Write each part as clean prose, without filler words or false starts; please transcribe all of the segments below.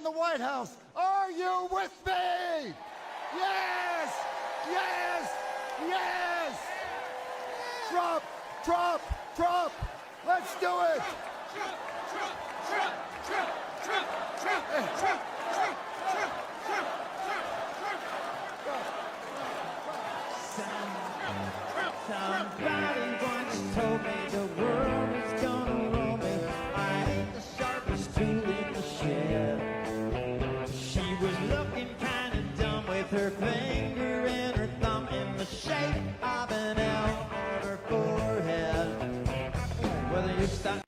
the White House. Are you with me? Yes! Yes! Yes! Trump! Trump! Trump! Let's do it! Trump! Trump! Trump! Trump! Trump! Trump! Trump! Trump! Trump! Trump! Somebody once told me the world is gonna roll me. I ain't the sharpest tool in the shed. She was looking kind of dumb with her finger and her thumb in the shape of an L on her forehead. Whether you stop.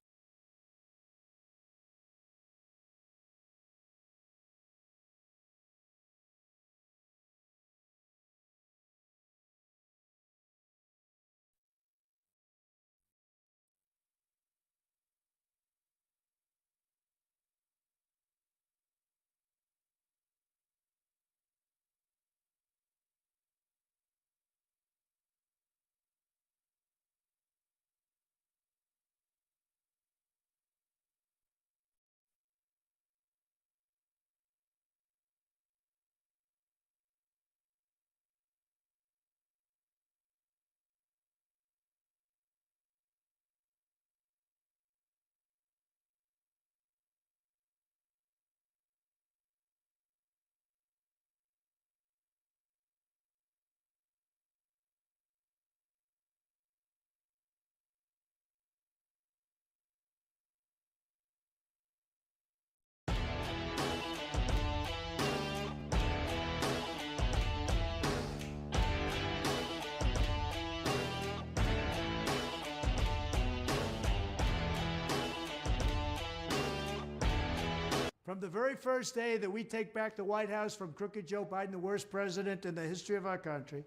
From the very first day that we take back the White House from crooked Joe Biden, the worst president in the history of our country,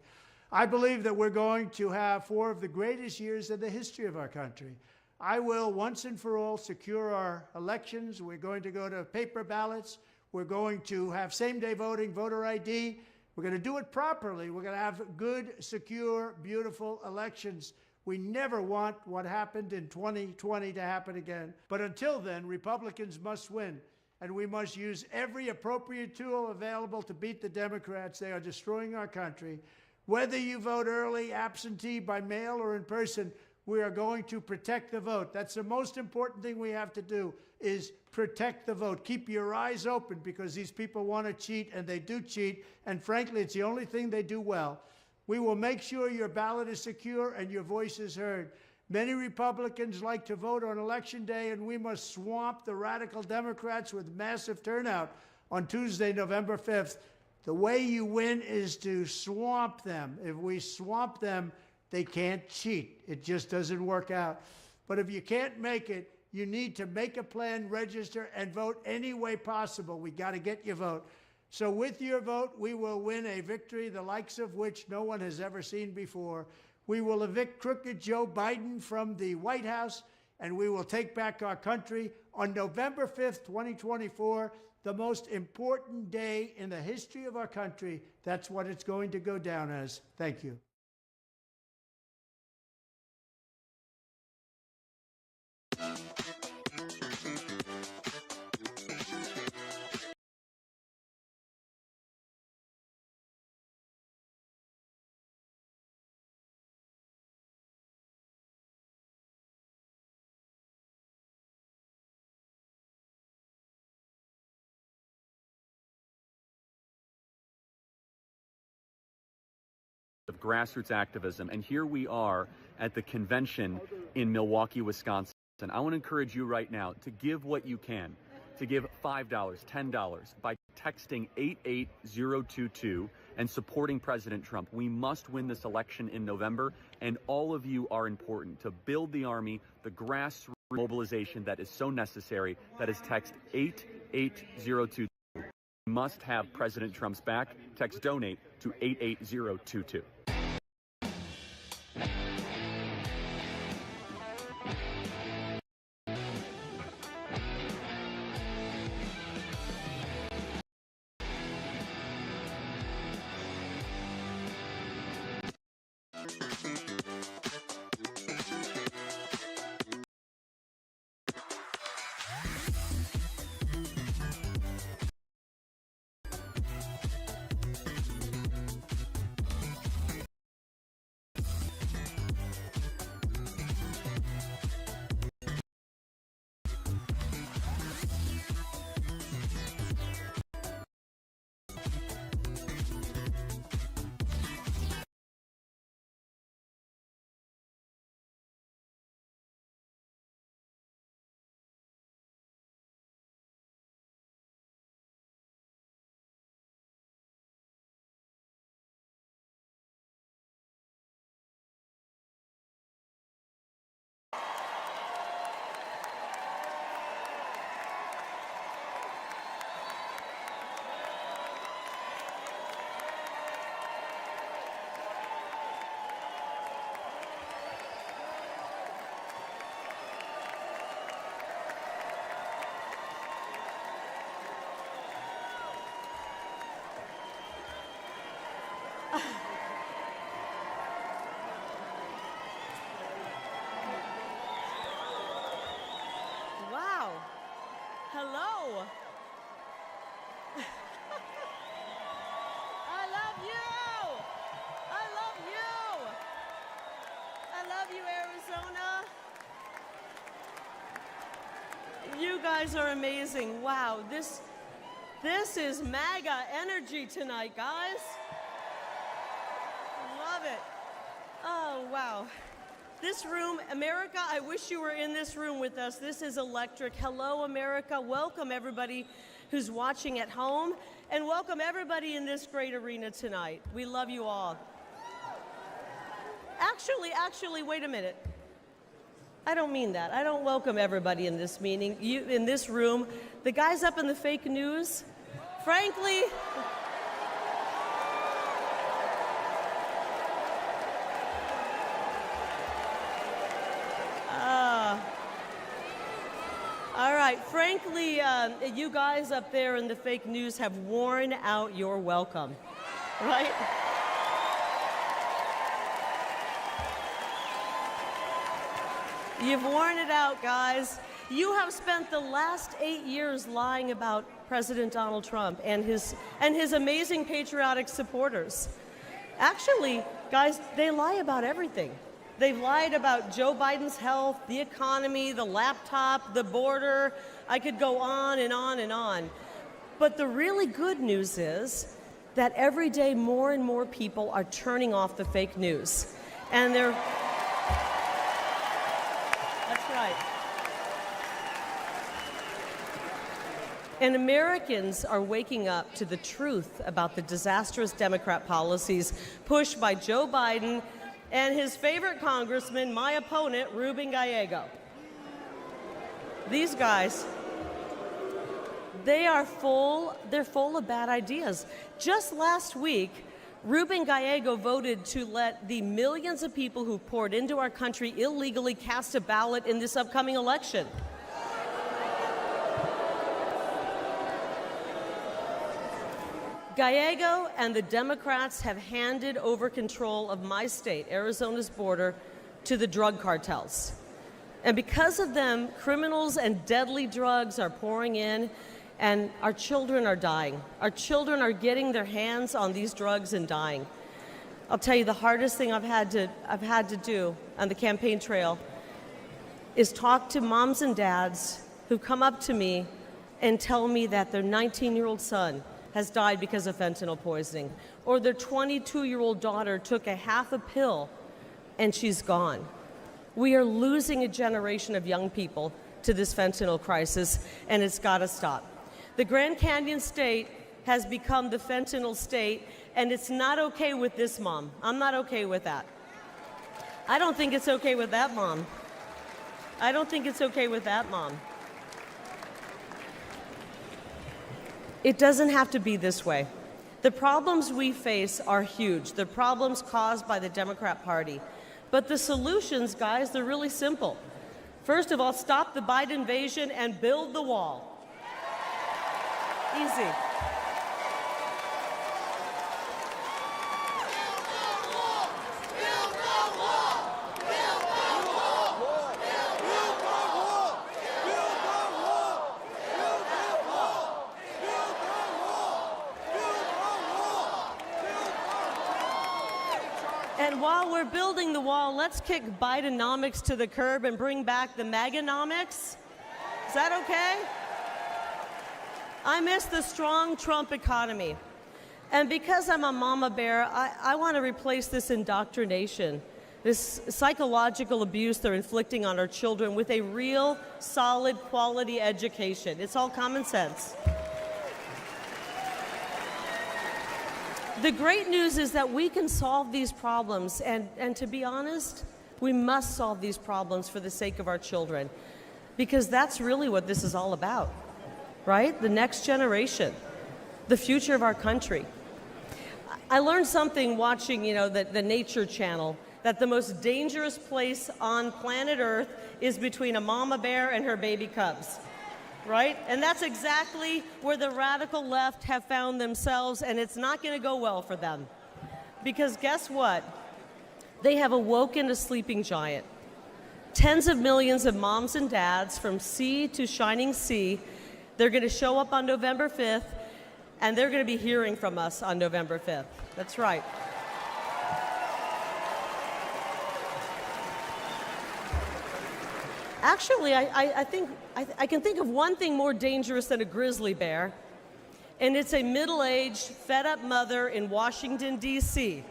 I believe that we're going to have 4 of the greatest years in the history of our country. I will once and for all secure our elections. We're going to go to paper ballots. We're going to have same-day voting, voter ID. We're going to do it properly. We're going to have good, secure, beautiful elections. We never want what happened in 2020 to happen again. But until then, Republicans must win. And we must use every appropriate tool available to beat the Democrats. They are destroying our country. Whether you vote early, absentee, by mail, or in person, we are going to protect the vote. That's the most important thing we have to do, is protect the vote. Keep your eyes open, because these people want to cheat, and they do cheat. And frankly, it's the only thing they do well. We will make sure your ballot is secure and your voice is heard. Many Republicans like to vote on Election Day, and we must swamp the radical Democrats with massive turnout on Tuesday, November 5th. The way you win is to swamp them. If we swamp them, they can't cheat. It just doesn't work out. But if you can't make it, you need to make a plan, register, and vote any way possible. We got to get your vote. So with your vote, we will win a victory the likes of which no one has ever seen before. We will evict crooked Joe Biden from the White House, and we will take back our country on November 5th, 2024, the most important day in the history of our country. That's what it's going to go down as. Thank you. Of grassroots activism, and here we are at the convention in Milwaukee, Wisconsin. I want to encourage you right now to give what you can, to give $5, $10 by texting 88022 and supporting President Trump. We must win this election in November, and all of you are important to build the army, the grassroots mobilization that is so necessary. That is text 88022. We must have President Trump's back. Text donate to 88022. You guys are amazing. Wow, this is MAGA energy tonight, guys. Love it. Oh, wow. This room, America, I wish you were in this room with us. This is electric. Hello, America. Welcome, everybody who's watching at home, and welcome everybody in this great arena tonight. We love you all. Actually, wait a minute. I don't mean that. I don't welcome everybody in this meeting, in this room. The guys up in the fake news, frankly, all right, frankly, you guys up there in the fake news have worn out your welcome, right? You've worn it out, guys. You have spent the last 8 years lying about President Donald Trump and his amazing patriotic supporters. Actually, guys, they lie about everything. They've lied about Joe Biden's health, the economy, the laptop, the border. I could go on and on and on. But the really good news is that every day more and more people are turning off the fake news. And they're... That's right. And Americans are waking up to the truth about the disastrous Democrat policies pushed by Joe Biden and his favorite congressman, my opponent, Ruben Gallego. These guys, they're full of bad ideas. Just last week, Ruben Gallego voted to let the millions of people who poured into our country illegally cast a ballot in this upcoming election. Gallego and the Democrats have handed over control of my state, Arizona's border, to the drug cartels. And because of them, criminals and deadly drugs are pouring in, and our children are dying. Our children are getting their hands on these drugs and dying. I'll tell you, the hardest thing I've had to do on the campaign trail is talk to moms and dads who come up to me and tell me that their 19-year-old son has died because of fentanyl poisoning, or their 22-year-old daughter took a half a pill and she's gone. We are losing a generation of young people to this fentanyl crisis, and it's got to stop. The Grand Canyon State has become the fentanyl state, and it's not okay with this mom. I'm not okay with that. I don't think it's okay with that mom. I don't think it's okay with that mom. It doesn't have to be this way. The problems we face are huge. The problems caused by the Democrat Party. But the solutions, guys, they're really simple. First of all, stop the Biden invasion and build the wall. Easy. And while we're building the wall, let's kick Bidenomics to the curb and bring back the MAGAnomics. Is that okay? I miss the strong Trump economy. And because I'm a mama bear, I want to replace this indoctrination, this psychological abuse they're inflicting on our children with a real, solid, quality education. It's all common sense. The great news is that we can solve these problems, and to be honest, we must solve these problems for the sake of our children, because that's really what this is all about, right? The next generation, the future of our country. I learned something watching, the Nature Channel, that the most dangerous place on planet Earth is between a mama bear and her baby cubs. Right? And that's exactly where the radical left have found themselves, and it's not going to go well for them. Because guess what? They have awoken a sleeping giant. Tens of millions of moms and dads from sea to shining sea, they're going to show up on November 5th, and they're going to be hearing from us on November 5th. That's right. Actually, I think I can think of one thing more dangerous than a grizzly bear, and it's a middle-aged, fed-up mother in Washington, D.C.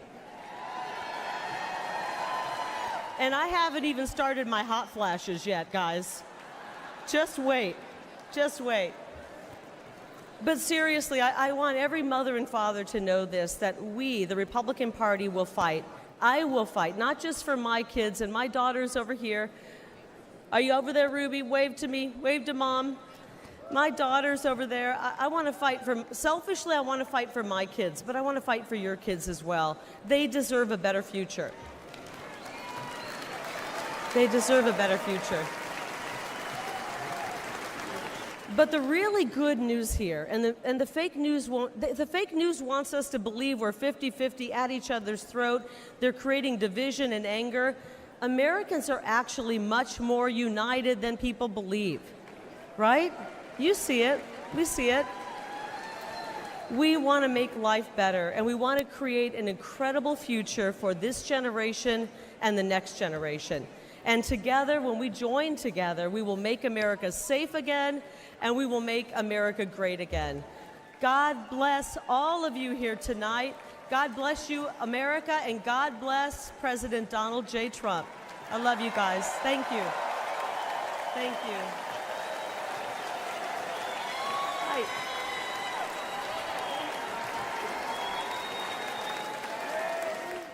And I haven't even started my hot flashes yet, guys. Just wait. Just wait. But seriously, I want every mother and father to know this, that we, the Republican Party, will fight. I will fight, not just for my kids and my daughters over here. Are you over there, Ruby? Wave to me. Wave to Mom. My daughter's over there. I want to fight for, selfishly, I want to fight for my kids, but I want to fight for your kids as well. They deserve a better future. They deserve a better future. But the really good news here, and the fake news the fake news wants us to believe we're 50-50 at each other's throat. They're creating division and anger. Americans are actually much more united than people believe, right? You see it. We see it. We want to make life better, and we want to create an incredible future for this generation and the next generation. And together, when we join together, we will make America safe again, and we will make America great again. God bless all of you here tonight. God bless you, America, and God bless President Donald J. Trump. I love you guys. Thank you. Thank you. Hi.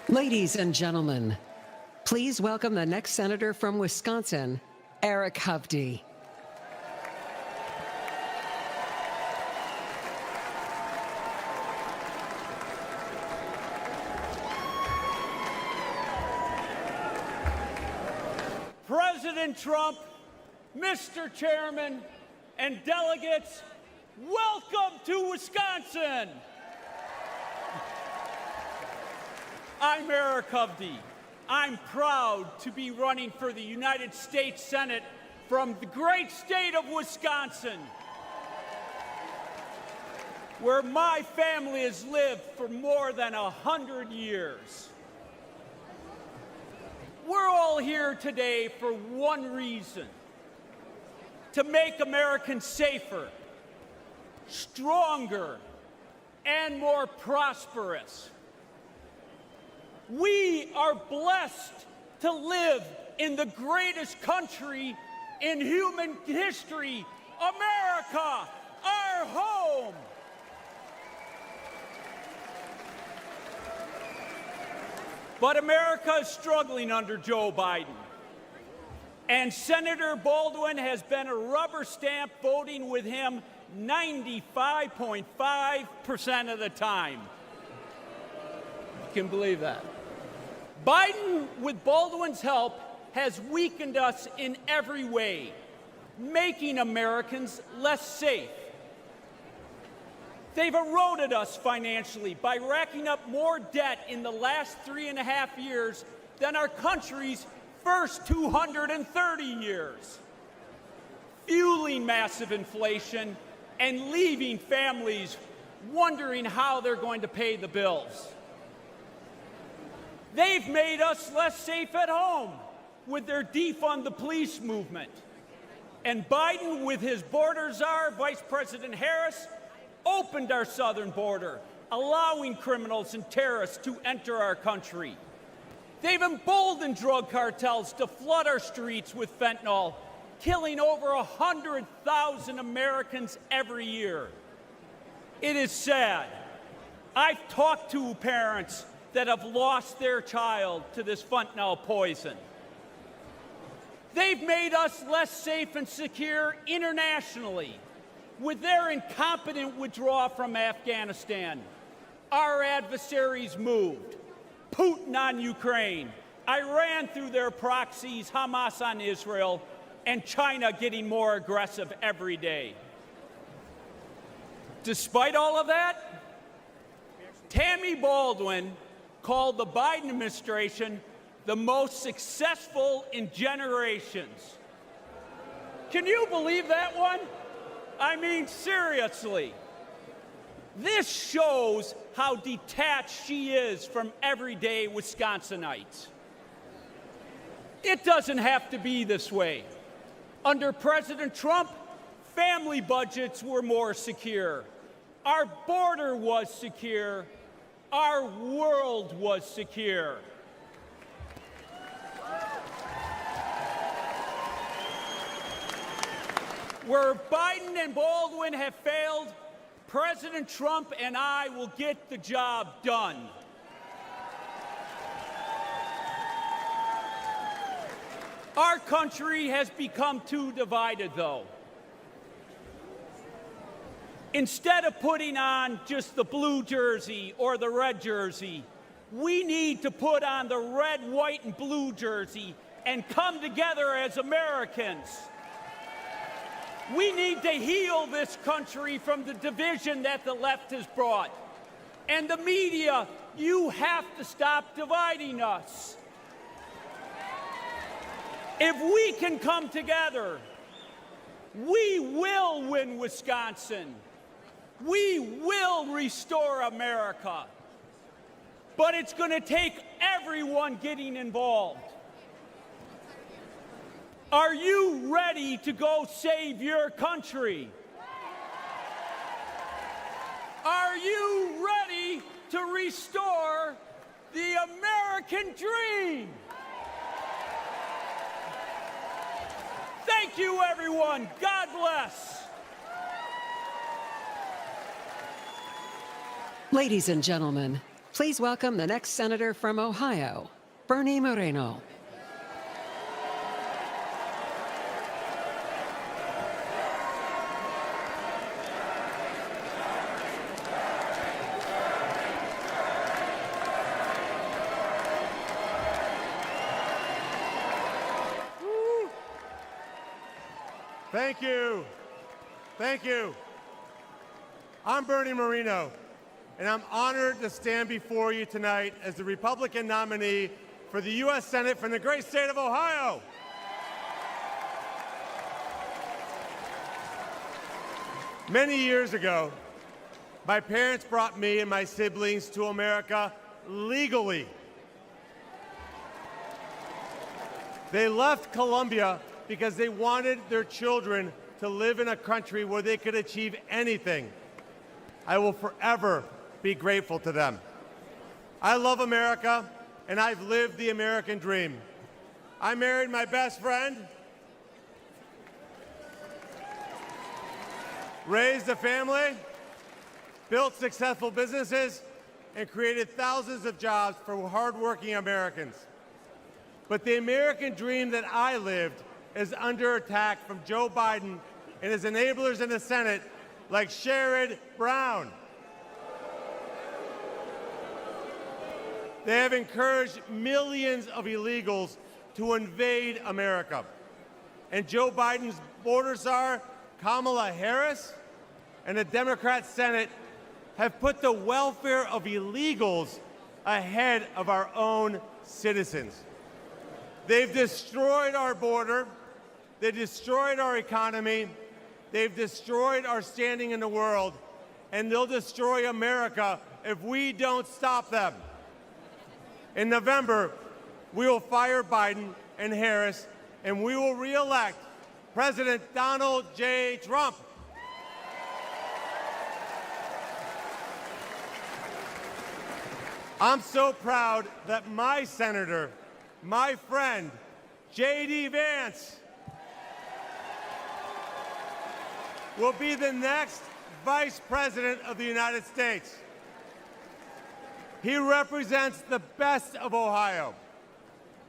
Ladies and gentlemen, please welcome the next senator from Wisconsin, Eric Hovde. President Trump, Mr. Chairman, and delegates, welcome to Wisconsin. I'm Eric Hovde. I'm proud to be running for the United States Senate from the great state of Wisconsin, where my family has lived for more than 100 years. We're all here today for one reason: to make Americans safer, stronger, and more prosperous. We are blessed to live in the greatest country in human history, America, our home. But America is struggling under Joe Biden. And Senator Baldwin has been a rubber stamp voting with him 95.5% of the time. You can believe that. Biden, with Baldwin's help, has weakened us in every way, making Americans less safe. They've eroded us financially by racking up more debt in the last 3.5 years than our country's first 230 years, fueling massive inflation and leaving families wondering how they're going to pay the bills. They've made us less safe at home with their defund the police movement. And Biden, with his border czar, Vice President Harris, opened our southern border, allowing criminals and terrorists to enter our country. They've emboldened drug cartels to flood our streets with fentanyl, killing over 100,000 Americans every year. It is sad. I've talked to parents that have lost their child to this fentanyl poison. They've made us less safe and secure internationally with their incompetent withdrawal from Afghanistan. Our adversaries moved. Putin on Ukraine, Iran through their proxies, Hamas on Israel, and China getting more aggressive every day. Despite all of that, Tammy Baldwin called the Biden administration the most successful in generations. Can you believe that one? I mean, seriously. This shows how detached she is from everyday Wisconsinites. It doesn't have to be this way. Under President Trump, family budgets were more secure. Our border was secure. Our world was secure. Where Biden and Baldwin have failed, President Trump and I will get the job done. Our country has become too divided, though. Instead of putting on just the blue jersey or the red jersey, we need to put on the red, white, and blue jersey and come together as Americans. We need to heal this country from the division that the left has brought. And the media, you have to stop dividing us. If we can come together, we will win Wisconsin. We will restore America. But it's going to take everyone getting involved. Are you ready to go save your country? Are you ready to restore the American dream? Thank you, everyone. God bless. Ladies and gentlemen, please welcome the next senator from Ohio, Bernie Moreno. Thank you. Thank you. I'm Bernie Moreno, and I'm honored to stand before you tonight as the Republican nominee for the U.S. Senate from the great state of Ohio. Many years ago, my parents brought me and my siblings to America legally. They left Colombia because they wanted their children to live in a country where they could achieve anything. I will forever be grateful to them. I love America, and I've lived the American dream. I married my best friend, raised a family, built successful businesses, and created thousands of jobs for hardworking Americans. But the American dream that I lived is under attack from Joe Biden and his enablers in the Senate like Sherrod Brown. They have encouraged millions of illegals to invade America. And Joe Biden's border czar, Kamala Harris, and the Democrat Senate have put the welfare of illegals ahead of our own citizens. They've destroyed our border. They've destroyed our economy. They've destroyed our standing in the world. And they'll destroy America if we don't stop them. In November, we will fire Biden and Harris, and we will re-elect President Donald J. Trump. I'm so proud that my senator, my friend, J.D. Vance, will be the next Vice President of the United States. He represents the best of Ohio,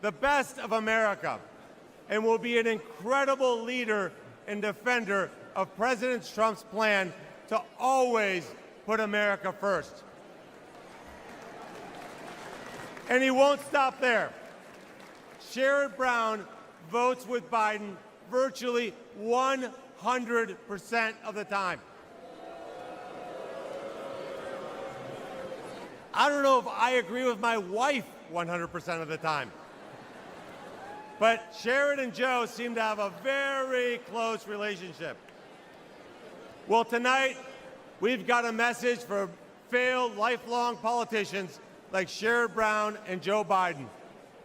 the best of America, and will be an incredible leader and defender of President Trump's plan to always put America first. And he won't stop there. Sherrod Brown votes with Biden virtually 100% of the time. I don't know if I agree with my wife 100% of the time. But Sherrod and Joe seem to have a very close relationship. Well, tonight, we've got a message for failed lifelong politicians like Sherrod Brown and Joe Biden.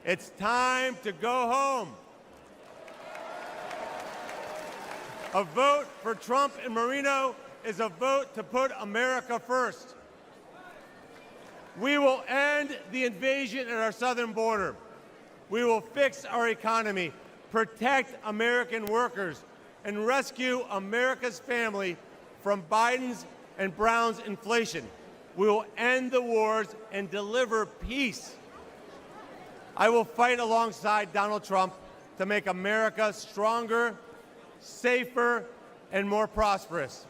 It's time to go home. A vote for Trump and Marino is a vote to put America first. We will end the invasion at our southern border. We will fix our economy, protect American workers, and rescue America's family from Biden's and Brown's inflation. We will end the wars and deliver peace. I will fight alongside Donald Trump to make America stronger, safer, and more prosperous.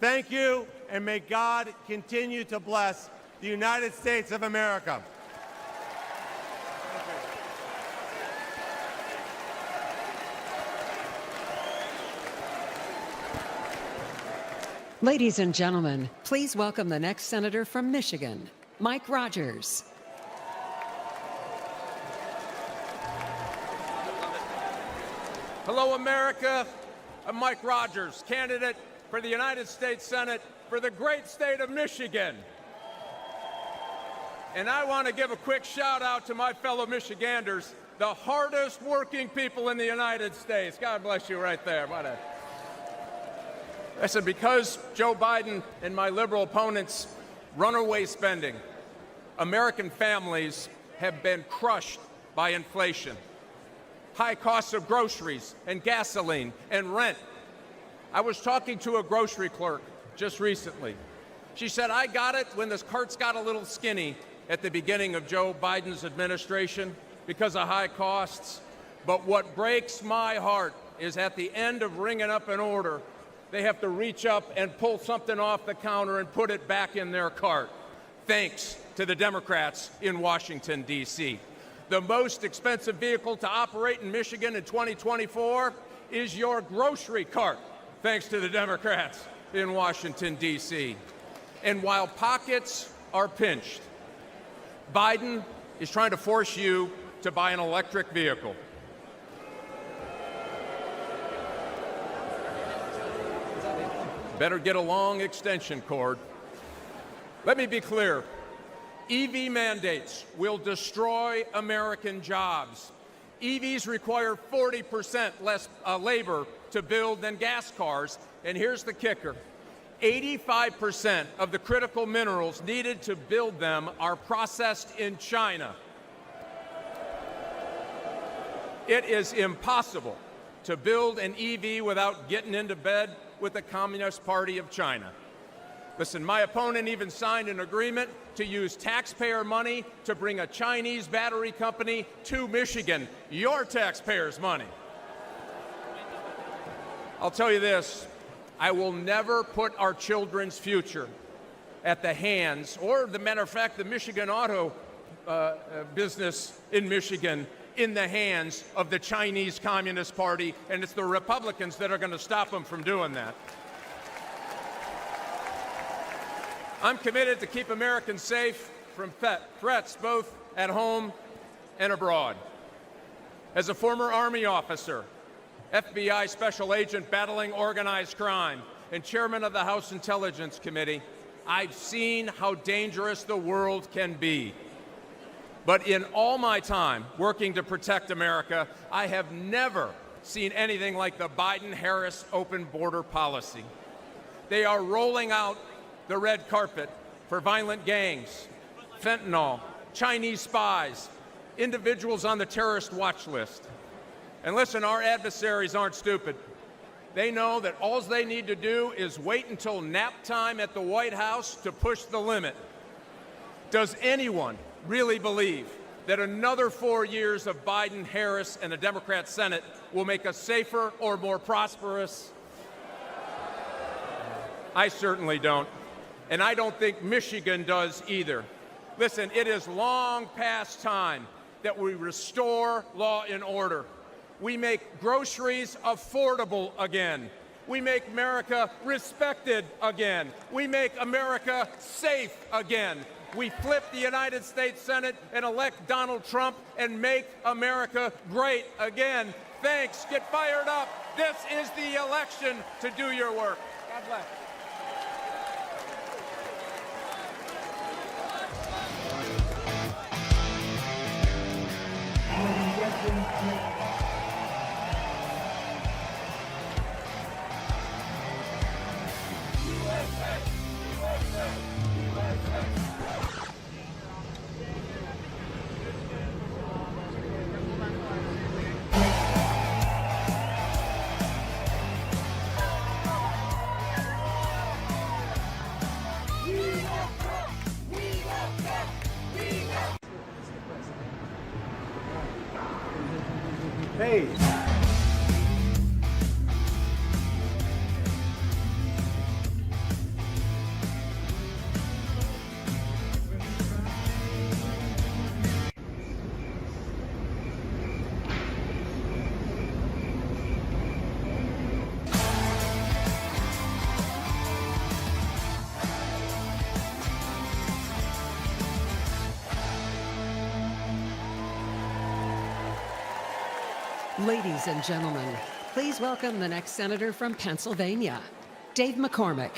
Thank you, and may God continue to bless the United States of America. Ladies and gentlemen, please welcome the next senator from Michigan, Mike Rogers. Hello, America. I'm Mike Rogers, candidate for the United States Senate for the great state of Michigan. And I want to give a quick shout out to my fellow Michiganders, the hardest working people in the United States. God bless you right there. I said, because Joe Biden and my liberal opponents' runaway spending, American families have been crushed by inflation. High costs of groceries and gasoline and rent. I was talking to a grocery clerk just recently. She said, I got it when this carts got a little skinny at the beginning of Joe Biden's administration because of high costs. But what breaks my heart is at the end of ringing up an order, they have to reach up and pull something off the counter and put it back in their cart, thanks to the Democrats in Washington, D.C. The most expensive vehicle to operate in Michigan in 2024 is your grocery cart, thanks to the Democrats in Washington, D.C. And while pockets are pinched, Biden is trying to force you to buy an electric vehicle. Better get a long extension cord. Let me be clear. EV mandates will destroy American jobs. EVs require 40% less labor to build than gas cars. And here's the kicker. 85% of the critical minerals needed to build them are processed in China. It is impossible to build an EV without getting into bed with the Communist Party of China. Listen, my opponent even signed an agreement to use taxpayer money to bring a Chinese battery company to Michigan, your taxpayers' money. I'll tell you this, I will never put our children's future at the hands, or the matter of fact, the Michigan auto business in Michigan, in the hands of the Chinese Communist Party, and it's the Republicans that are going to stop them from doing that. I'm committed to keep Americans safe from threats both at home and abroad. As a former Army officer, FBI special agent battling organized crime, and chairman of the House Intelligence Committee, I've seen how dangerous the world can be. But in all my time working to protect America, I have never seen anything like the Biden-Harris open border policy. They are rolling out the red carpet for violent gangs, fentanyl, Chinese spies, individuals on the terrorist watch list. And listen, our adversaries aren't stupid. They know that all they need to do is wait until nap time at the White House to push the limit. Does anyone really believe that another 4 years of Biden, Harris, and a Democrat Senate will make us safer or more prosperous? I certainly don't. And I don't think Michigan does either. Listen, it is long past time that we restore law and order. We make groceries affordable again. We make America respected again. We make America safe again. We flip the United States Senate and elect Donald Trump and make America great again. Thanks. Get fired up. This is the election to do your work. God bless. Hey. Ladies and gentlemen, please welcome the next senator from Pennsylvania, Dave McCormick.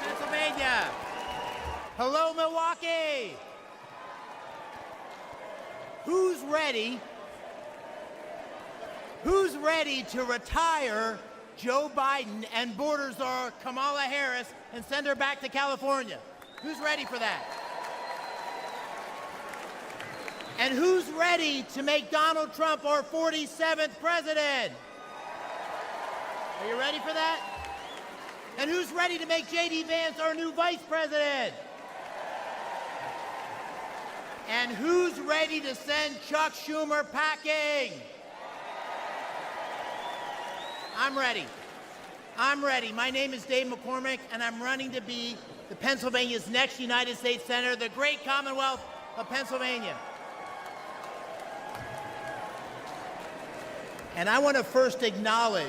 Pennsylvania. Hello, Milwaukee. Who's ready? Who's ready to retire Joe Biden and border czar Kamala Harris and send her back to California? Who's ready for that? And who's ready to make Donald Trump our 47th president? Are you ready for that? And who's ready to make J.D. Vance our new vice president? And who's ready to send Chuck Schumer packing? I'm ready. I'm ready. My name is Dave McCormick, and I'm running to be the Pennsylvania's next United States Senator, the great Commonwealth of Pennsylvania. And I want to first acknowledge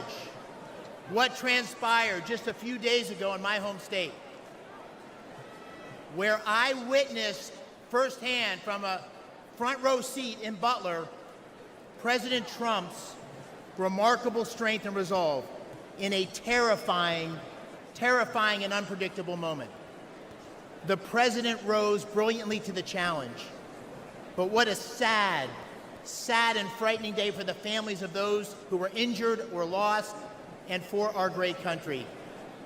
what transpired just a few days ago in my home state, where I witnessed firsthand from a front row seat in Butler, President Trump's remarkable strength and resolve in a terrifying and unpredictable moment. The president rose brilliantly to the challenge. But what a sad and frightening day for the families of those who were injured or lost and for our great country.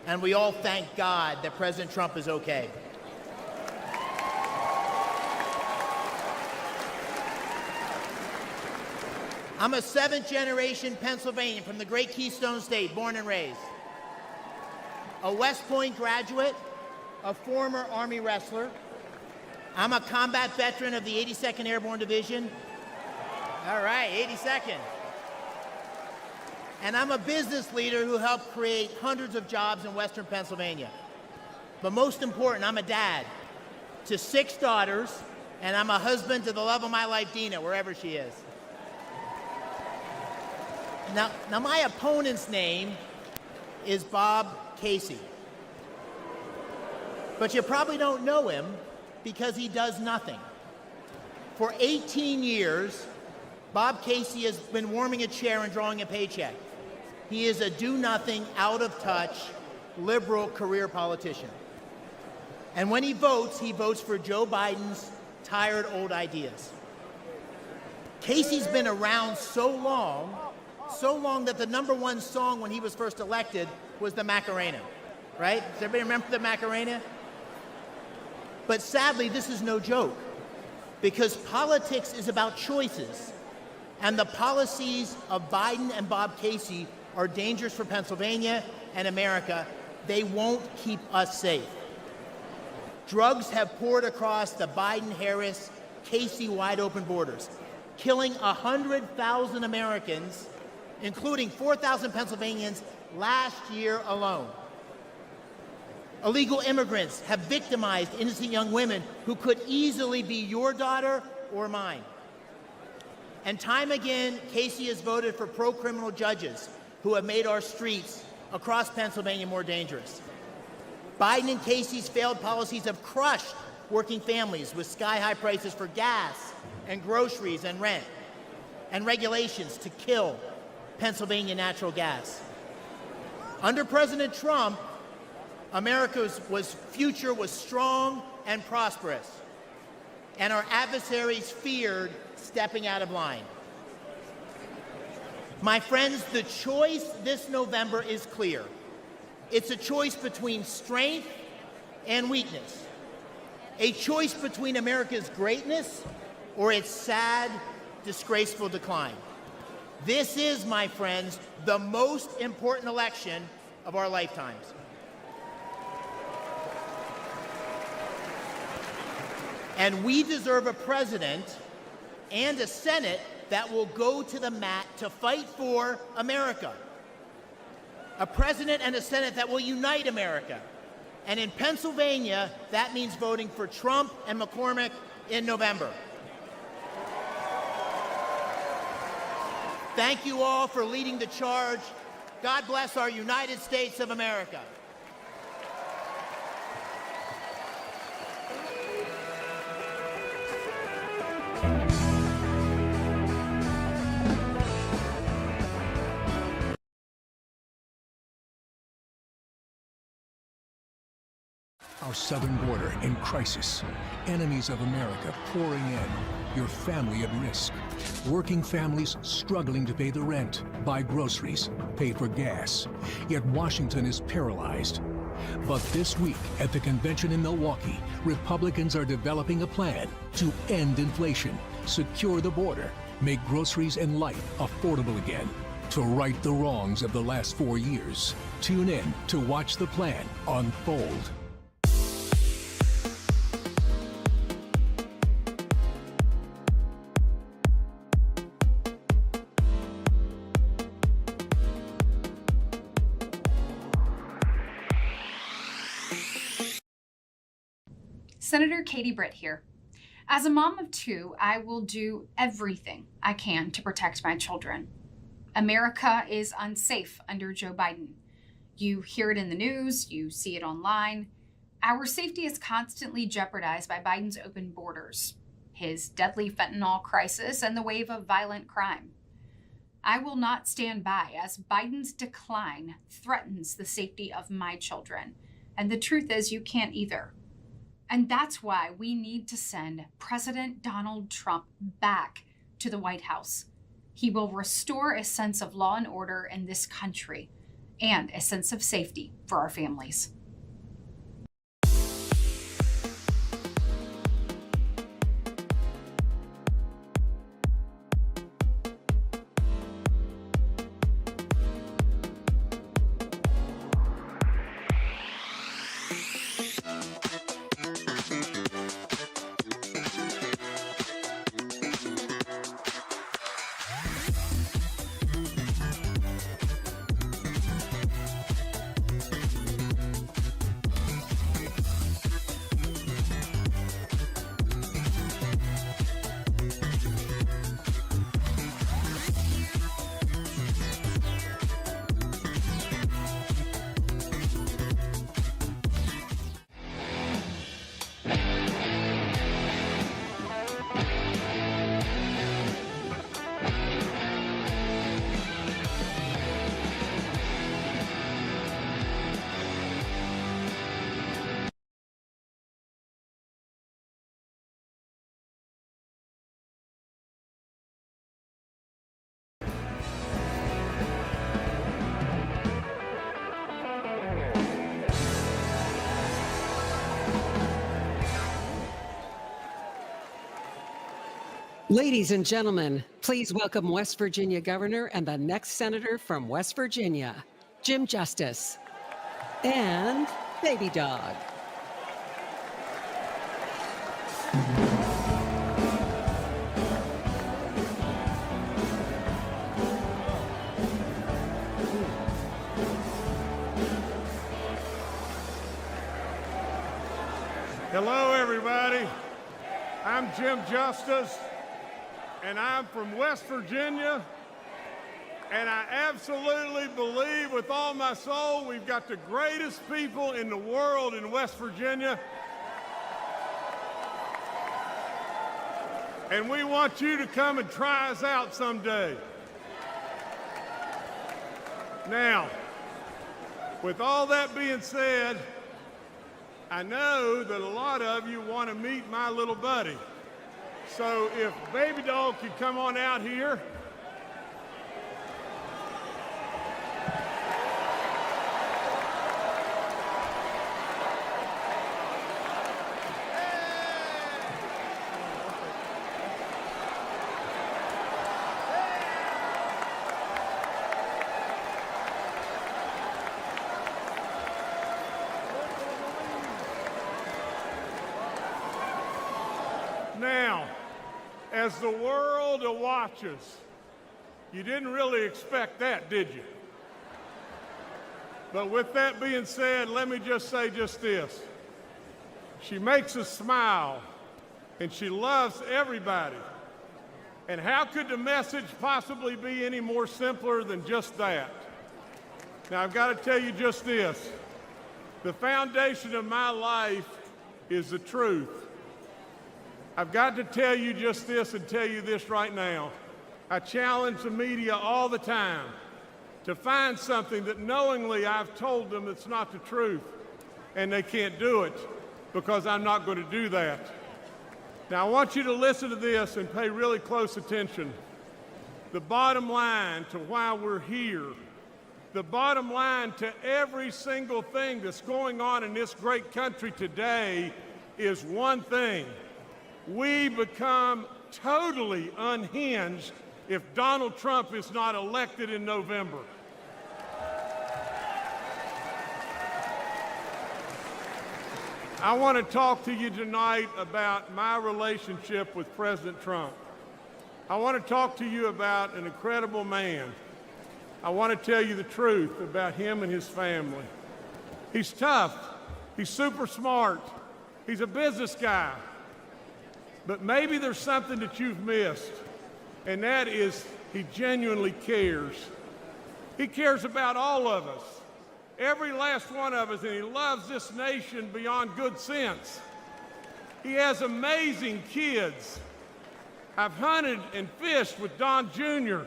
And we all thank God that President Trump is okay. I'm a seventh-generation Pennsylvanian from the great Keystone State, born and raised. A West Point graduate, a former Army wrestler. I'm a combat veteran of the 82nd Airborne Division. All right, 82nd. And I'm a business leader who helped create hundreds of jobs in Western Pennsylvania. But most important, I'm a dad to 6 daughters, and I'm a husband to the love of my life, Dina, wherever she is. Now my opponent's name is Bob Casey. But you probably don't know him because he does nothing. For 18 years, Bob Casey has been warming a chair and drawing a paycheck. He is a do-nothing, out-of-touch, liberal career politician. And when he votes for Joe Biden's tired old ideas. Casey's been around so long that the #1 song when he was first elected was the Macarena, right? Does everybody remember the Macarena? But sadly, this is no joke, because politics is about choices, and the policies of Biden and Bob Casey are dangerous for Pennsylvania and America. They won't keep us safe. Drugs have poured across the Biden-Harris, Casey wide-open borders, killing 100,000 Americans, including 4,000 Pennsylvanians last year alone. Illegal immigrants have victimized innocent young women who could easily be your daughter or mine. And time again, Casey has voted for pro-criminal judges who have made our streets across Pennsylvania more dangerous. Biden and Casey's failed policies have crushed working families with sky-high prices for gas and groceries and rent, and regulations to kill Pennsylvania natural gas. Under President Trump, America's future was strong and prosperous, and our adversaries feared stepping out of line. My friends, the choice this November is clear. It's a choice between strength and weakness, a choice between America's greatness or its sad, disgraceful decline. This is, my friends, the most important election of our lifetimes. And we deserve a president and a Senate that will go to the mat to fight for America. A president and a Senate that will unite America. And in Pennsylvania, that means voting for Trump and McCormick in November. Thank you all for leading the charge. God bless our United States of America. Our southern border in crisis. Enemies of America pouring in. Your family at risk. Working families struggling to pay the rent, buy groceries, pay for gas. Yet Washington is paralyzed. But this week at the convention in Milwaukee, Republicans are developing a plan to end inflation, secure the border, make groceries and life affordable again, to right the wrongs of the last 4 years. Tune in to watch the plan unfold. Senator Katie Britt here. As a mom of two, I will do everything I can to protect my children. America is unsafe under Joe Biden. You hear it in the news, you see it online. Our safety is constantly jeopardized by Biden's open borders, his deadly fentanyl crisis, and the wave of violent crime. I will not stand by as Biden's decline threatens the safety of my children. And the truth is, you can't either. And that's why we need to send President Donald Trump back to the White House. He will restore a sense of law and order in this country and a sense of safety for our families. Ladies and gentlemen, please welcome West Virginia Governor and the next Senator from West Virginia, Jim Justice, and Baby Dog. Hello, everybody. I'm Jim Justice, and I'm from West Virginia, and I absolutely believe with all my soul we've got the greatest people in the world in West Virginia, and we want you to come and try us out someday. Now, with all that being said, I know that a lot of you want to meet my little buddy. So if Baby Dog could come on out here. Now, as the world watches, you didn't really expect that, did you? But with that being said, let me just say just this. She makes us smile, and she loves everybody. And how could the message possibly be any more simpler than just that? Now, I've got to tell you just this. The foundation of my life is the truth. I've got to tell you just this and tell you this right now. I challenge the media all the time to find something that knowingly I've told them it's not the truth, and they can't do it because I'm not going to do that. Now, I want you to listen to this and pay really close attention. The bottom line to why we're here, the bottom line to every single thing that's going on in this great country today is one thing. We become totally unhinged if Donald Trump is not elected in November. I want to talk to you tonight about my relationship with President Trump. I want to talk to you about an incredible man. I want to tell you the truth about him and his family. He's tough. He's super smart. He's a business guy. But maybe there's something that you've missed, and that is he genuinely cares. He cares about all of us, every last one of us, and he loves this nation beyond good sense. He has amazing kids. I've hunted and fished with Don Jr.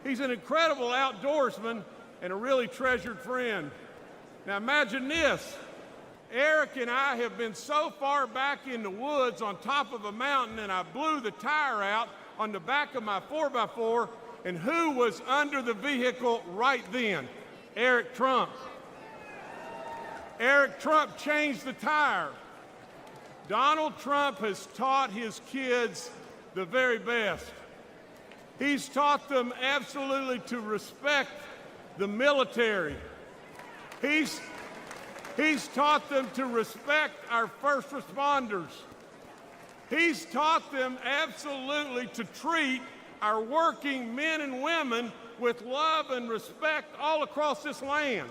He's an incredible outdoorsman and a really treasured friend. Now imagine this. Eric and I have been so far back in the woods on top of a mountain, and I blew the tire out on the back of my 4x4, and who was under the vehicle right then? Eric Trump. Eric Trump changed the tire. Donald Trump has taught his kids the very best. He's taught them absolutely to respect the military. He's taught them to respect our first responders. He's taught them absolutely to treat our working men and women with love and respect all across this land.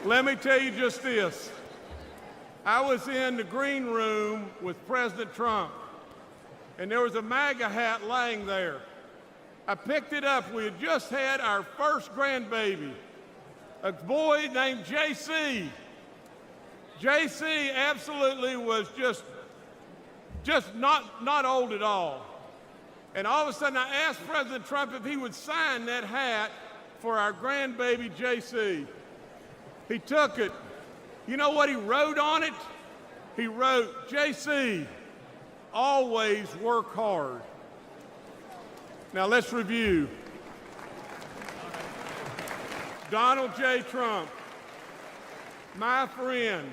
Let me tell you just this. I was in the green room with President Trump, and there was a MAGA hat laying there. I picked it up. We had just had our first grandbaby, a boy named JC. JC absolutely was just not old at all. And all of a sudden I asked President Trump if he would sign that hat for our grandbaby JC. He took it. You know what he wrote on it? He wrote, JC, always work hard. Now let's review. Donald J. Trump, my friend,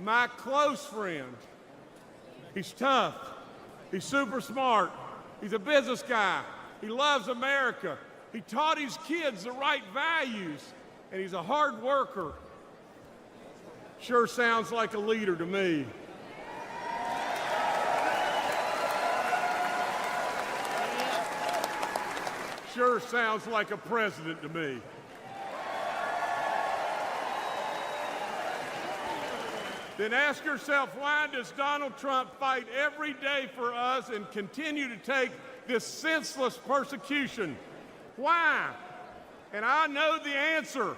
my close friend. He's tough. He's super smart. He's a business guy. He loves America. He taught his kids the right values, and he's a hard worker. Sure sounds like a leader to me. Sure sounds like a president to me. Then ask yourself, why does Donald Trump fight every day for us and continue to take this senseless persecution? Why? And I know the answer.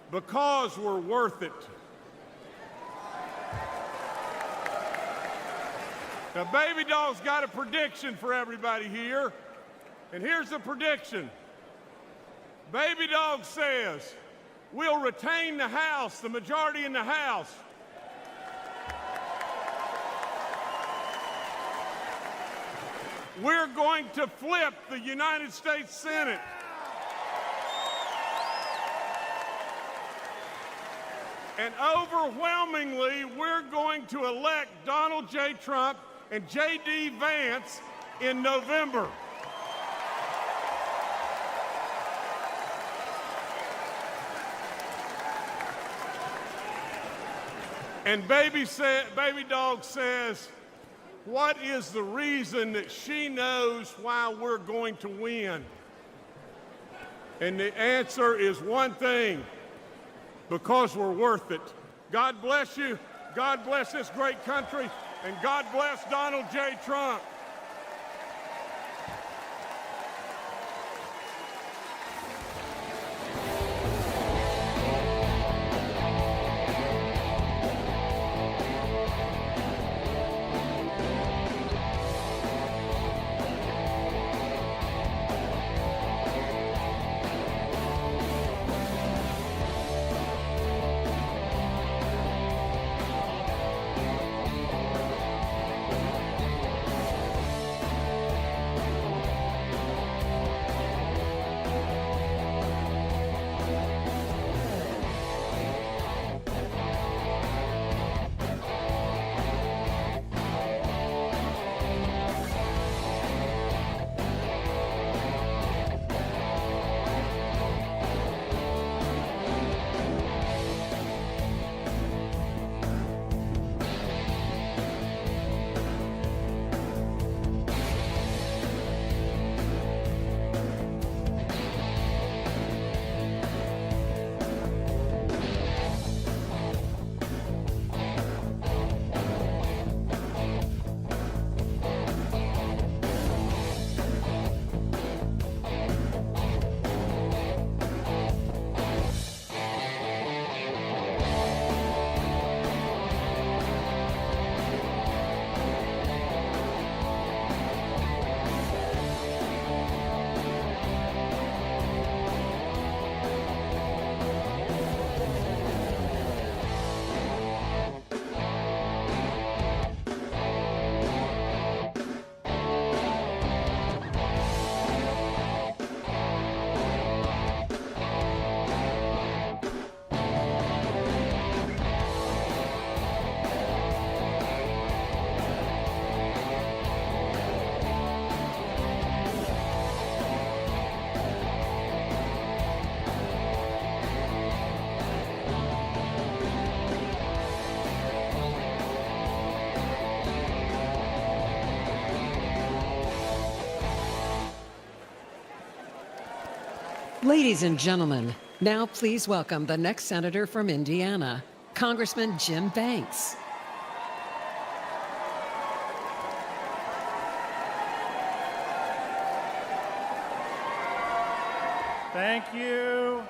Because we're worth it. Now, Baby Doll's got a prediction for everybody here. And here's the prediction. Baby Dog says, we'll retain the House, the majority in the House. We're going to flip the United States Senate. And overwhelmingly, we're going to elect Donald J. Trump and J.D. Vance in November. And baby dog says, what is the reason that she knows why we're going to win? And the answer is one thing: because we're worth it. God bless you. God bless this great country. And God bless Donald J. Trump. Ladies and gentlemen, now please welcome the next senator from Indiana, Congressman Jim Banks. Thank you.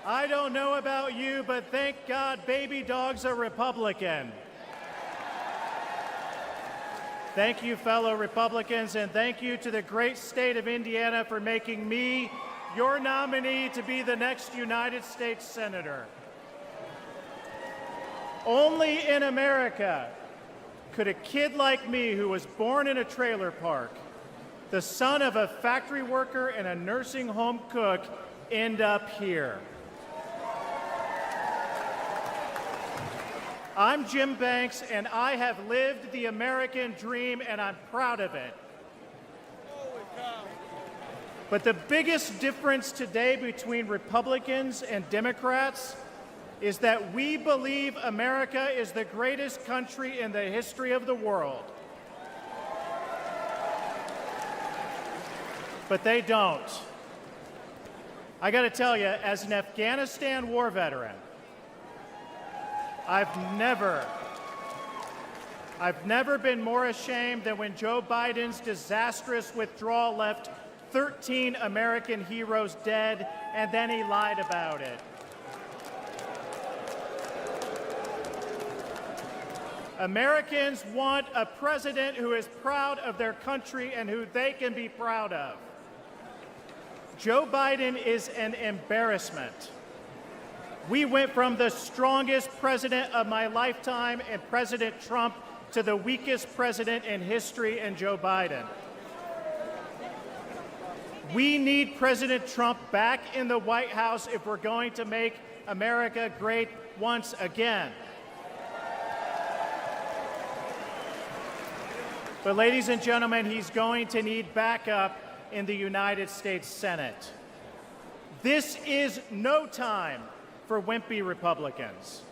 I don't know about you, but thank God baby dogs are Republican. Thank you, fellow Republicans, and thank you to the great state of Indiana for making me your nominee to be the next United States Senator. Only in America could a kid like me, who was born in a trailer park, the son of a factory worker and a nursing home cook, end up here. I'm Jim Banks, and I have lived the American dream, and I'm proud of it. But the biggest difference today between Republicans and Democrats is that we believe America is the greatest country in the history of the world. But they don't. I got to tell you, as an Afghanistan war veteran, I've never been more ashamed than when Joe Biden's disastrous withdrawal left 13 American heroes dead, and then he lied about it. Americans want a president who is proud of their country and who they can be proud of. Joe Biden is an embarrassment. We went from the strongest president of my lifetime in President Trump to the weakest president in history in Joe Biden. We need President Trump back in the White House if we're going to make America great once again. But ladies and gentlemen, he's going to need backup in the United States Senate. This is no time for wimpy Republicans.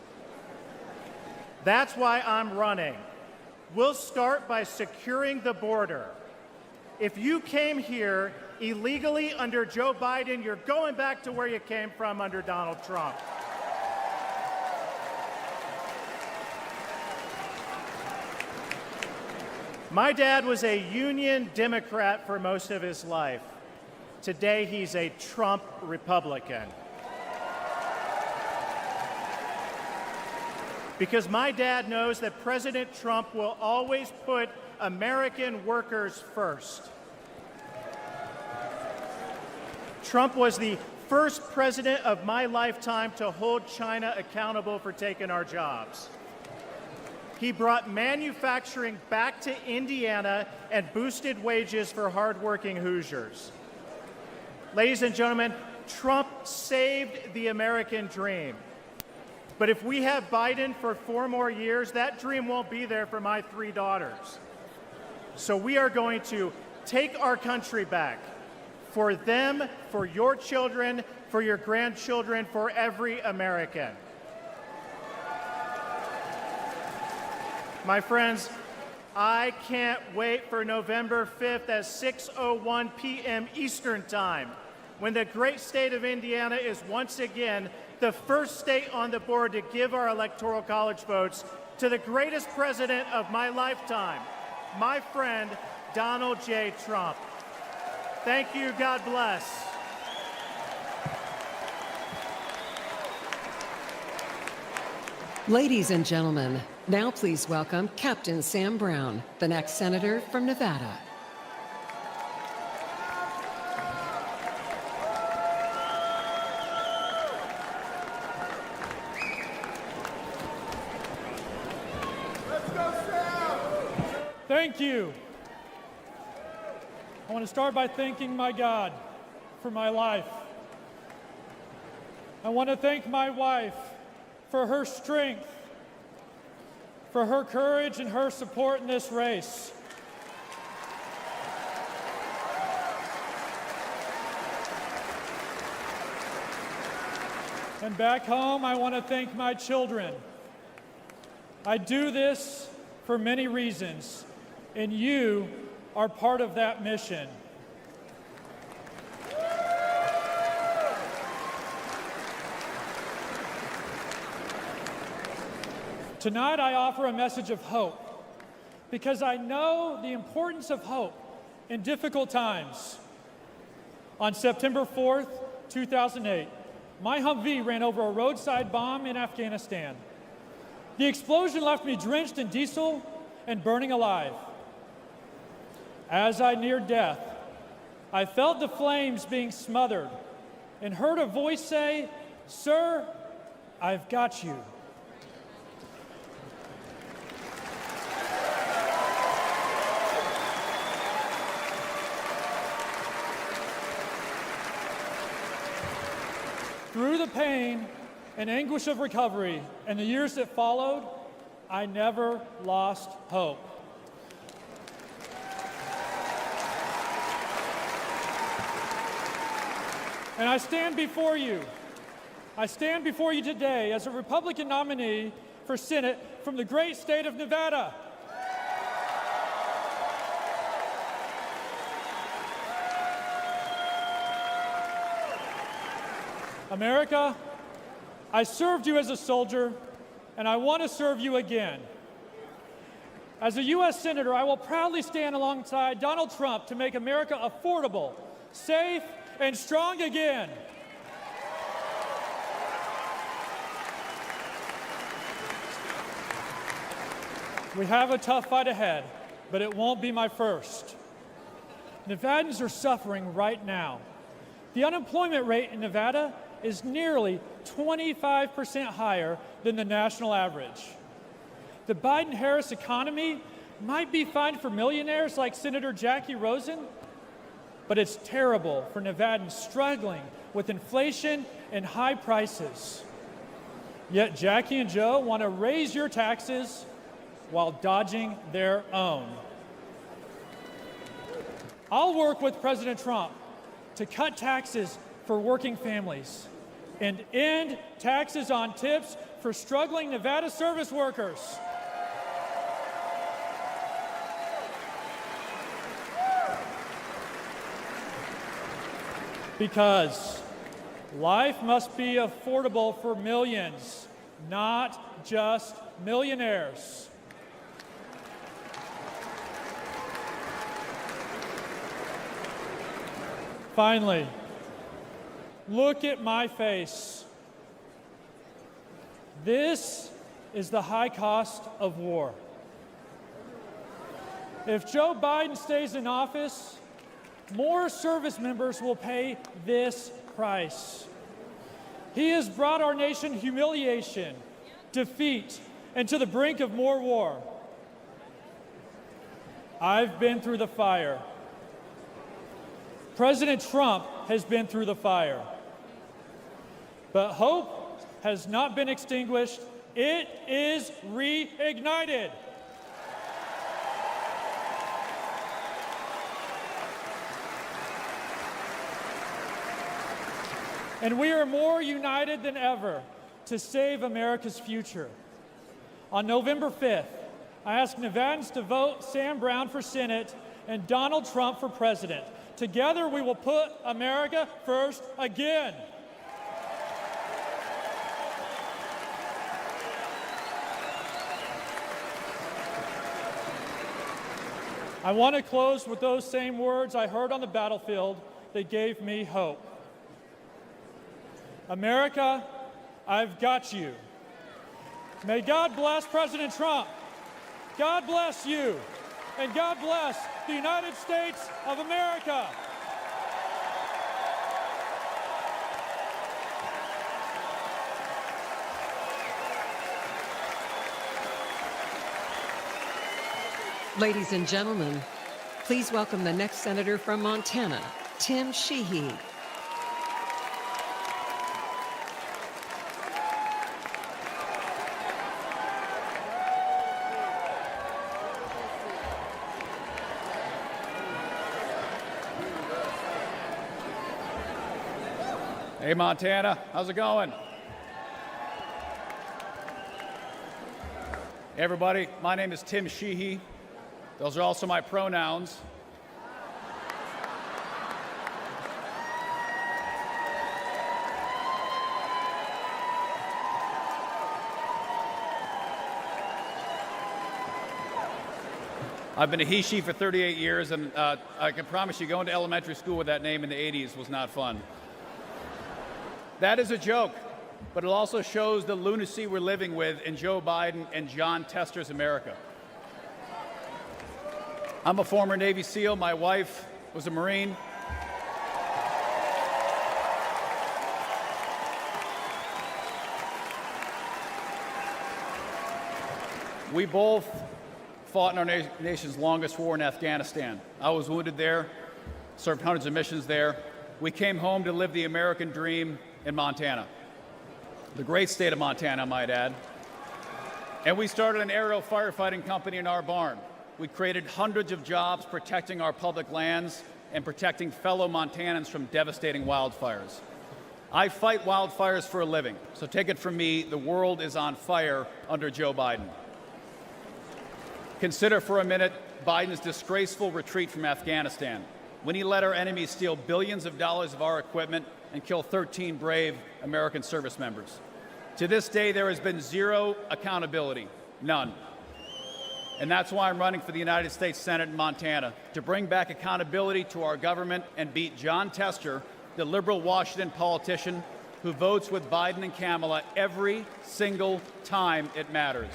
That's why I'm running. We'll start by securing the border. If you came here illegally under Joe Biden, you're going back to where you came from under Donald Trump. My dad was a Union Democrat for most of his life. Today, he's a Trump Republican. Because my dad knows that President Trump will always put American workers first. Trump was the first president of my lifetime to hold China accountable for taking our jobs. He brought manufacturing back to Indiana and boosted wages for hardworking Hoosiers. Ladies and gentlemen, Trump saved the American dream. But if we have Biden for 4 more years, that dream won't be there for my 3 daughters. So we are going to take our country back for them, for your children, for your grandchildren, for every American. My friends, I can't wait for November 5th at 6:01 p.m. Eastern Time, when the great state of Indiana is once again the first state on the board to give our Electoral College votes to the greatest president of my lifetime, my friend, Donald J. Trump. Thank you. God bless. Ladies and gentlemen, now please welcome Captain Sam Brown, the next senator from Nevada. Thank you. I want to start by thanking my God for my life. I want to thank my wife for her strength, for her courage and her support in this race. And back home, I want to thank my children. I do this for many reasons, and you are part of that mission. Tonight, I offer a message of hope because I know the importance of hope in difficult times. On September 4th, 2008, my Humvee ran over a roadside bomb in Afghanistan. The explosion left me drenched in diesel and burning alive. As I neared death, I felt the flames being smothered and heard a voice say, "Sir, I've got you." Through the pain and anguish of recovery and the years that followed, I never lost hope. And I stand before you. I stand before you today as a Republican nominee for Senate from the great state of Nevada. America, I served you as a soldier, and I want to serve you again. As a U.S. Senator, I will proudly stand alongside Donald Trump to make America affordable, safe, and strong again. We have a tough fight ahead, but it won't be my first. Nevadans are suffering right now. The unemployment rate in Nevada is nearly 25% higher than the national average. The Biden-Harris economy might be fine for millionaires like Senator Jackie Rosen, but it's terrible for Nevadans struggling with inflation and high prices. Yet Jackie and Joe want to raise your taxes while dodging their own. I'll work with President Trump to cut taxes for working families and end taxes on tips for struggling Nevada service workers. Because life must be affordable for millions, not just millionaires. Finally, look at my face. This is the high cost of war. If Joe Biden stays in office, more service members will pay this price. He has brought our nation humiliation, defeat, and to the brink of more war. I've been through the fire. President Trump has been through the fire. But hope has not been extinguished. It is reignited. And we are more united than ever to save America's future. On November 5th, I ask Nevadans to vote Sam Brown for Senate and Donald Trump for President. Together, we will put America first again. I want to close with those same words I heard on the battlefield that gave me hope. America, I've got you. May God bless President Trump. God bless you. And God bless the United States of America. Ladies and gentlemen, please welcome the next senator from Montana, Tim Sheehy. Hey, Montana, how's it going? Hey, everybody, my name is Tim Sheehy. Those are also my pronouns. I've been a he-she for 38 years, and I can promise you going to elementary school with that name in the 80s was not fun. That is a joke, but it also shows the lunacy we're living with in Joe Biden and John Tester's America. I'm a former Navy SEAL. My wife was a Marine. We both fought in our nation's longest war in Afghanistan. I was wounded there, served hundreds of missions there. We came home to live the American dream in Montana, the great state of Montana, I might add. And we started an aerial firefighting company in our barn. We created hundreds of jobs protecting our public lands and protecting fellow Montanans from devastating wildfires. I fight wildfires for a living, so take it from me, the world is on fire under Joe Biden. Consider for a minute Biden's disgraceful retreat from Afghanistan, when he let our enemies steal billions of dollars of our equipment and kill 13 brave American service members. To this day, there has been zero accountability, none. And that's why I'm running for the United States Senate in Montana, to bring back accountability to our government and beat John Tester, the liberal Washington politician who votes with Biden and Kamala every single time it matters.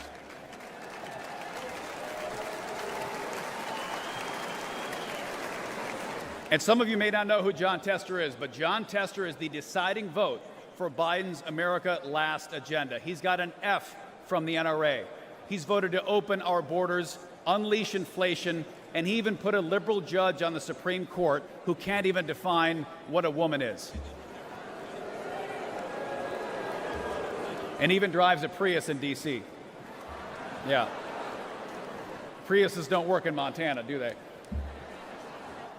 And some of you may not know who John Tester is, but John Tester is the deciding vote for Biden's America Last agenda. He's got an F from the NRA. He's voted to open our borders, unleash inflation, and he even put a liberal judge on the Supreme Court who can't even define what a woman is. And even drives a Prius in D.C. Yeah. Priuses don't work in Montana, do they?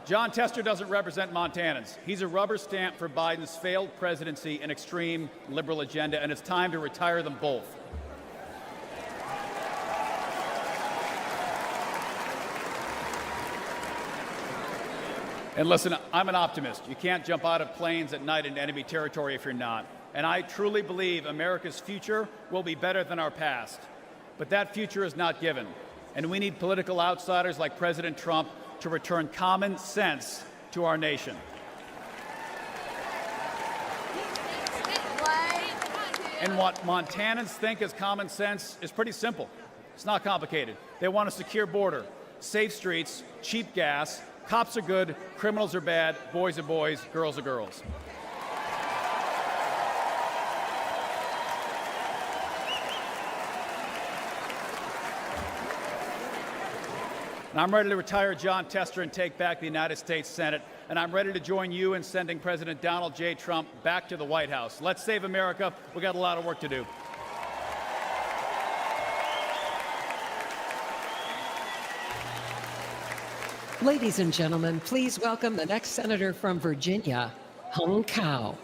John Tester doesn't represent Montanans. He's a rubber stamp for Biden's failed presidency and extreme liberal agenda, and it's time to retire them both. And listen, I'm an optimist. You can't jump out of planes at night into enemy territory if you're not. And I truly believe America's future will be better than our past. But that future is not given. And we need political outsiders like President Trump to return common sense to our nation. And what Montanans think is common sense is pretty simple. It's not complicated. They want a secure border, safe streets, cheap gas. Cops are good, criminals are bad, boys are boys, girls are girls. And I'm ready to retire John Tester and take back the United States Senate. And I'm ready to join you in sending President Donald J. Trump back to the White House. Let's save America. We've got a lot of work to do. Ladies and gentlemen, please welcome the next senator from Virginia, Hung Cao.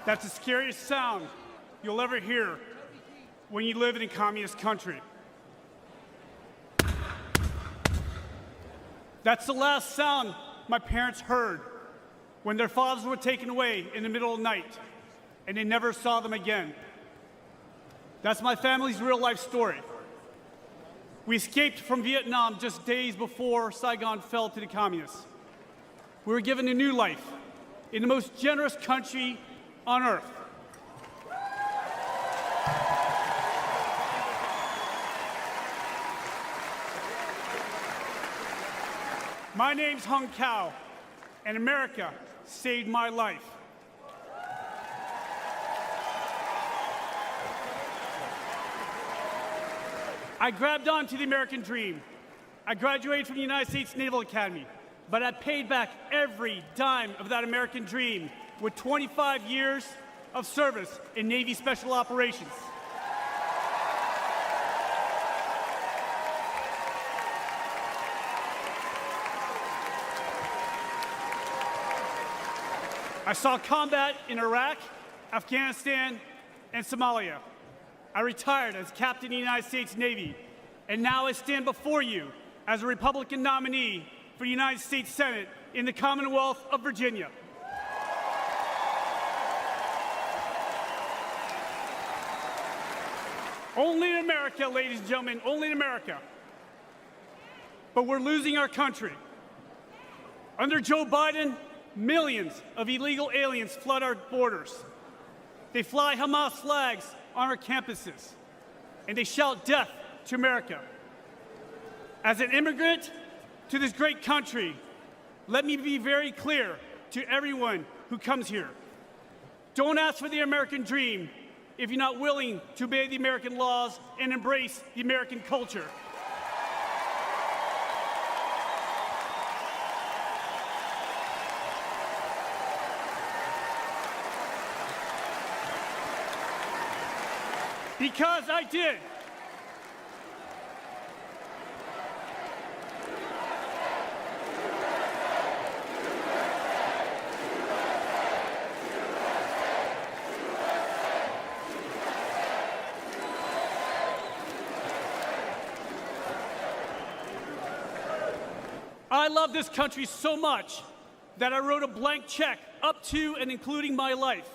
That's the scariest sound you'll ever hear when you live in a communist country. That's the last sound my parents heard when their fathers were taken away in the middle of the night, and they never saw them again. That's my family's real-life story. We escaped from Vietnam just days before Saigon fell to the communists. We were given a new life in the most generous country on earth. My name's Hung Cao, and America saved my life. I grabbed onto the American dream. I graduated from the United States Naval Academy, but I paid back every dime of that American dream with 25 years of service in Navy Special Operations. I saw combat in Iraq, Afghanistan, and Somalia. I retired as captain of the United States Navy, and now I stand before you as a Republican nominee for the United States Senate in the Commonwealth of Virginia. Only in America, ladies and gentlemen, only in America. But we're losing our country. Under Joe Biden, millions of illegal aliens flood our borders. They fly Hamas flags on our campuses, and they shout death to America. As an immigrant to this great country, let me be very clear to everyone who comes here. Don't ask for the American dream if you're not willing to obey the American laws and embrace the American culture. Because I did. I love this country so much that I wrote a blank check up to and including my life.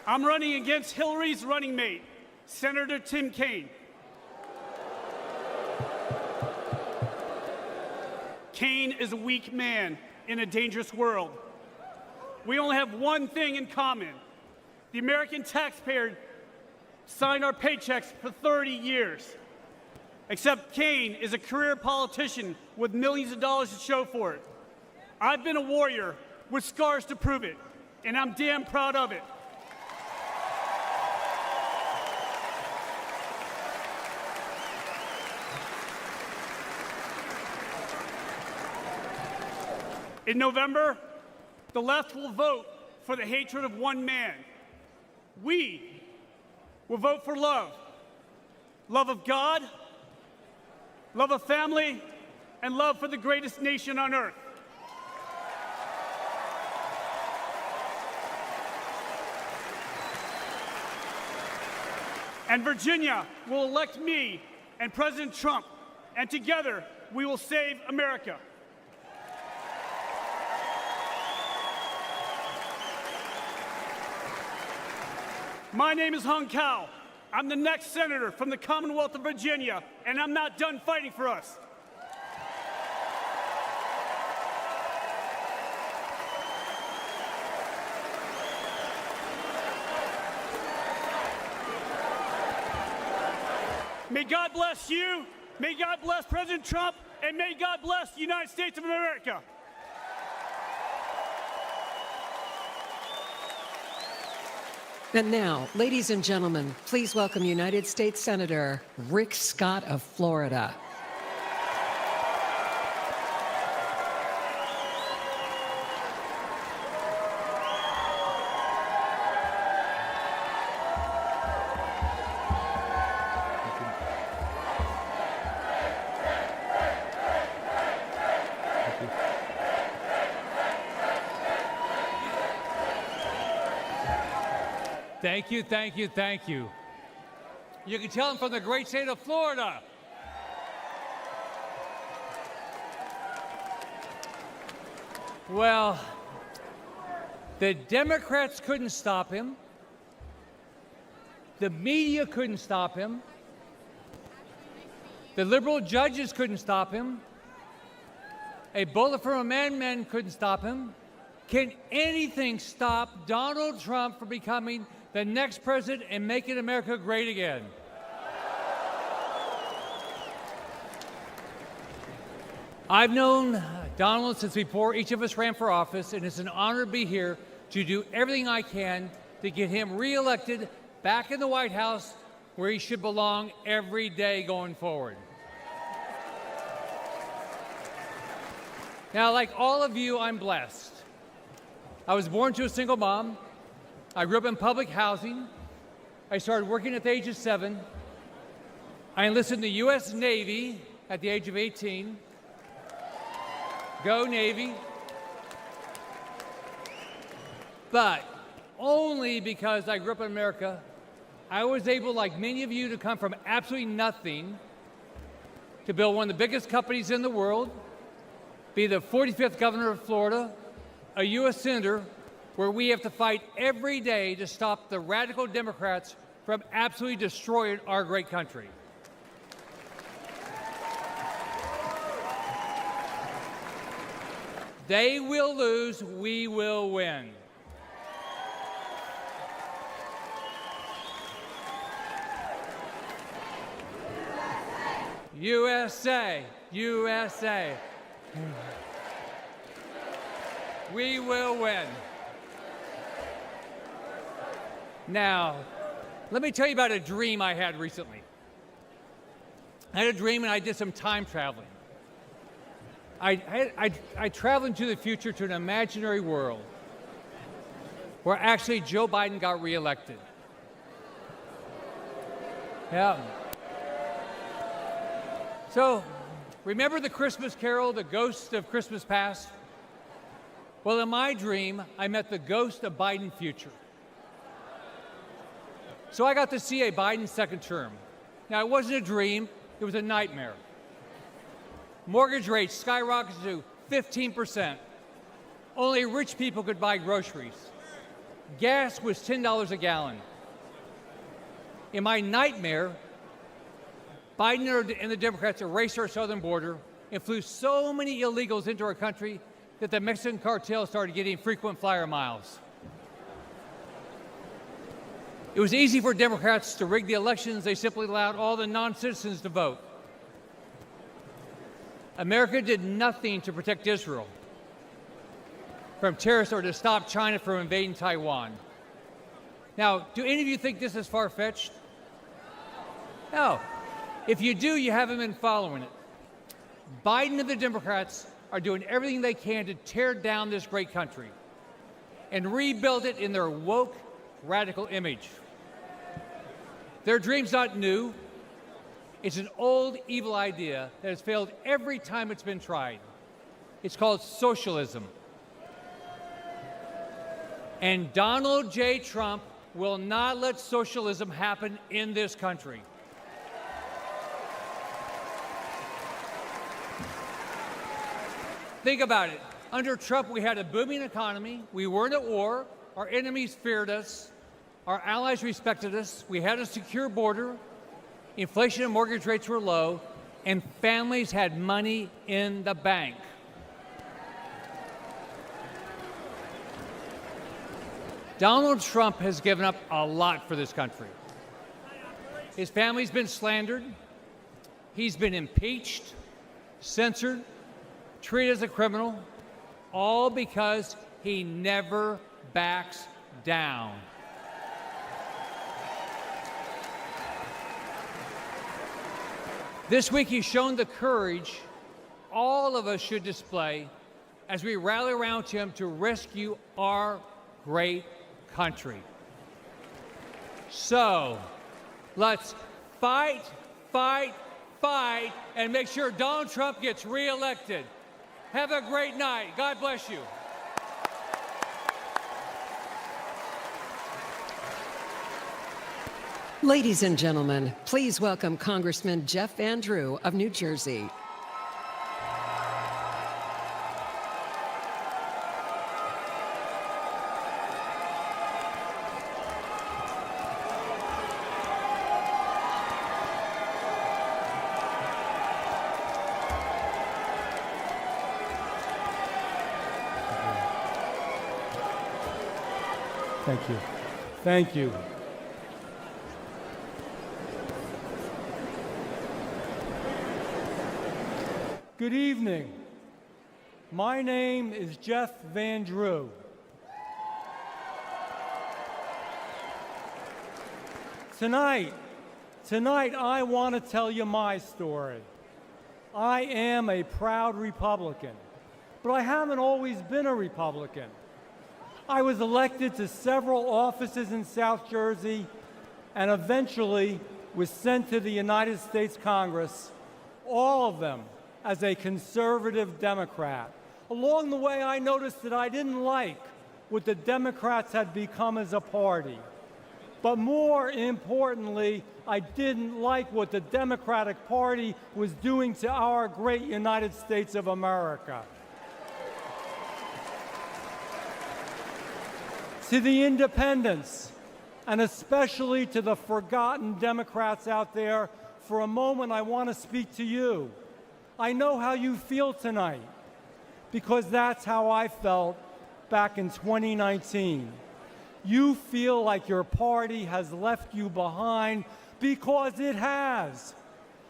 I'm running against Hillary's running mate, Senator Tim Kaine. Kaine is a weak man in a dangerous world. We only have one thing in common. The American taxpayer signed our paychecks for 30 years. Except Kaine is a career politician with millions of dollars to show for it. I've been a warrior with scars to prove it, and I'm damn proud of it. In November, the left will vote for the hatred of one man. We will vote for love. Love of God, love of family, and love for the greatest nation on earth. And Virginia will elect me and President Trump, and together we will save America. My name is Hung Cao. I'm the next senator from the Commonwealth of Virginia, and I'm not done fighting for us. May God bless you, may God bless President Trump, and may God bless the United States of America. And now, ladies and gentlemen, please welcome United States Senator Rick Scott of Florida. Thank you, thank you, thank you. You can tell I'm from the great state of Florida. Well, the Democrats couldn't stop him. The media couldn't stop him. The liberal judges couldn't stop him. A bullet from a madman couldn't stop him. Can anything stop Donald Trump from becoming the next president and making America great again? I've known Donald since before each of us ran for office, and it's an honor to be here to do everything I can to get him reelected back in the White House where he should belong every day going forward. Now, like all of you, I'm blessed. I was born to a single mom. I grew up in public housing. I started working at the age of 7. I enlisted in the U.S. Navy at the age of 18. Go Navy. But only because I grew up in America, I was able, like many of you, to come from absolutely nothing to build one of the biggest companies in the world, be the 45th governor of Florida, a U.S. senator, where we have to fight every day to stop the radical Democrats from absolutely destroying our great country. They will lose, we will win. USA, USA. We will win. Now, let me tell you about a dream I had recently. I had a dream and I did some time traveling. I traveled into the future to an imaginary world where actually Joe Biden got reelected. Yeah. So, remember the Christmas Carol, the ghost of Christmas past? Well, in my dream, I met the ghost of Biden's future. So I got to see a Biden second term. Now, it wasn't a dream, it was a nightmare. Mortgage rates skyrocketed to 15%. Only rich people could buy groceries. Gas was $10 a gallon. In my nightmare, Biden and the Democrats erased our southern border and flew so many illegals into our country that the Mexican cartel started getting frequent flyer miles. It was easy for Democrats to rig the elections. They simply allowed all the non-citizens to vote. America did nothing to protect Israel from terrorists or to stop China from invading Taiwan. Now, do any of you think this is far-fetched? No. If you do, you haven't been following it. Biden and the Democrats are doing everything they can to tear down this great country and rebuild it in their woke, radical image. Their dream's not new. It's an old, evil idea that has failed every time it's been tried. It's called socialism. And Donald J. Trump will not let socialism happen in this country. Think about it. Under Trump, we had a booming economy. We weren't at war. Our enemies feared us. Our allies respected us. We had a secure border. Inflation and mortgage rates were low. And families had money in the bank. Donald Trump has given up a lot for this country. His family's been slandered. He's been impeached, censored, treated as a criminal, all because he never backs down. This week, he's shown the courage all of us should display as we rally around him to rescue our great country. So, let's fight, fight, fight, and make sure Donald Trump gets reelected. Have a great night. God bless you. Ladies and gentlemen, please welcome Congressman Jeff Van Drew of New Jersey. Thank you. Thank you. Good evening. My name is Jeff Van Drew. Tonight I want to tell you my story. I am a proud Republican, but I haven't always been a Republican. I was elected to several offices in South Jersey and eventually was sent to the United States Congress, all of them as a conservative Democrat. Along the way, I noticed that I didn't like what the Democrats had become as a party. But more importantly, I didn't like what the Democratic Party was doing to our great United States of America. To the independents, and especially to the forgotten Democrats out there, for a moment I want to speak to you. I know how you feel tonight, because that's how I felt back in 2019. You feel like your party has left you behind, because it has.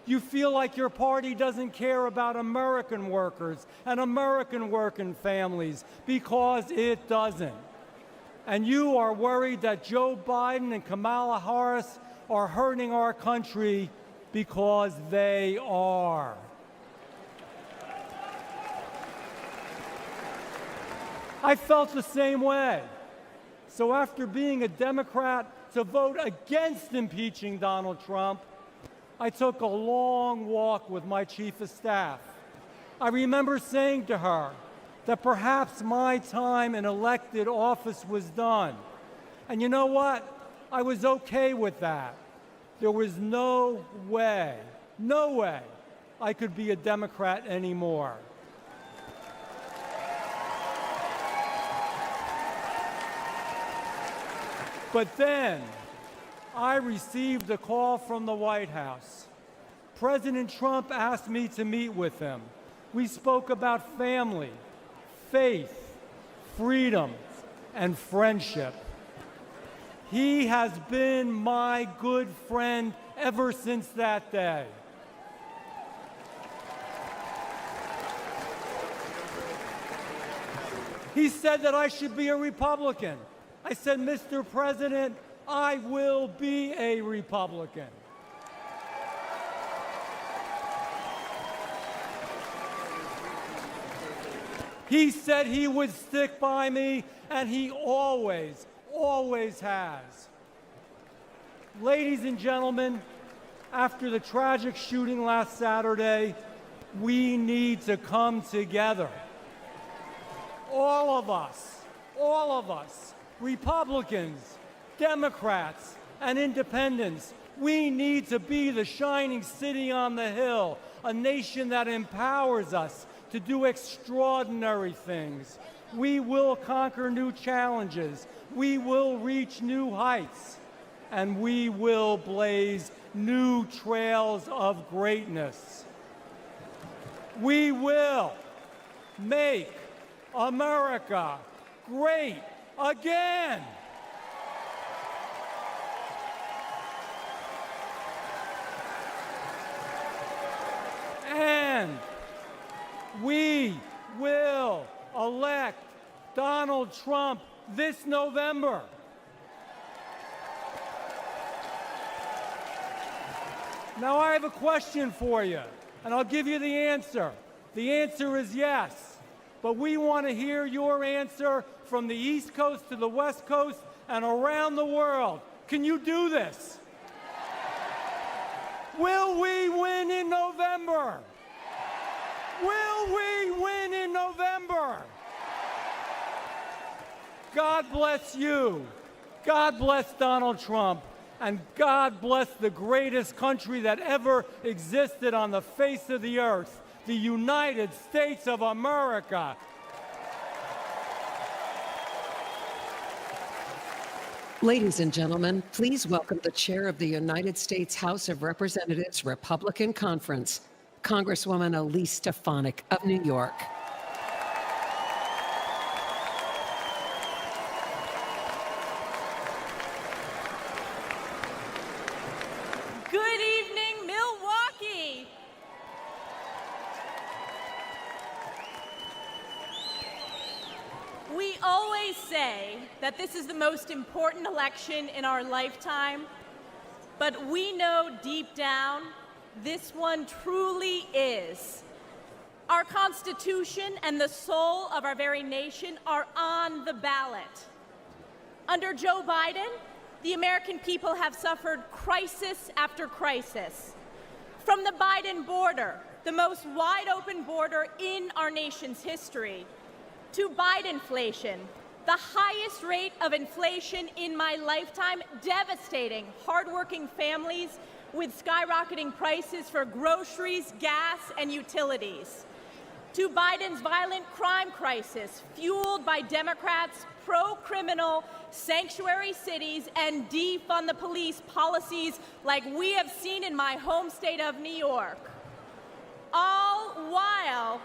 You feel like your party doesn't care about American workers and American working families, because it doesn't. And you are worried that Joe Biden and Kamala Harris are hurting our country, because they are. I felt the same way. So after being a Democrat to vote against impeaching Donald Trump, I took a long walk with my chief of staff. I remember saying to her that perhaps my time in elected office was done. And you know what? I was okay with that. There was no way I could be a Democrat anymore. But then I received a call from the White House. President Trump asked me to meet with him. We spoke about family, faith, freedom, and friendship. He has been my good friend ever since that day. He said that I should be a Republican. I said, Mr. President, I will be a Republican. He said he would stick by me, and he always, always has. Ladies and gentlemen, after the tragic shooting last Saturday, we need to come together. All of us, Republicans, Democrats, and independents, we need to be the shining city on the hill, a nation that empowers us to do extraordinary things. We will conquer new challenges. We will reach new heights. And we will blaze new trails of greatness. We will make America great again. And we will elect Donald Trump this November. Now I have a question for you, and I'll give you the answer. The answer is yes, but we want to hear your answer from the East Coast to the West Coast and around the world. Can you do this? Will we win in November? Will we win in November? God bless you. God bless Donald Trump. And God bless the greatest country that ever existed on the face of the earth, the United States of America. Ladies and gentlemen, please welcome the chair of the United States House of Representatives Republican Conference, Congresswoman Elise Stefanik of New York. Good evening, Milwaukee. We always say that this is the most important election in our lifetime, but we know deep down this one truly is. Our Constitution and the soul of our very nation are on the ballot. Under Joe Biden, the American people have suffered crisis after crisis. From the Biden border, the most wide-open border in our nation's history, to Bidenflation, the highest rate of inflation in my lifetime, devastating hardworking families with skyrocketing prices for groceries, gas, and utilities, to Biden's violent crime crisis, fueled by Democrats' pro-criminal sanctuary cities and defund the police policies like we have seen in my home state of New York. All while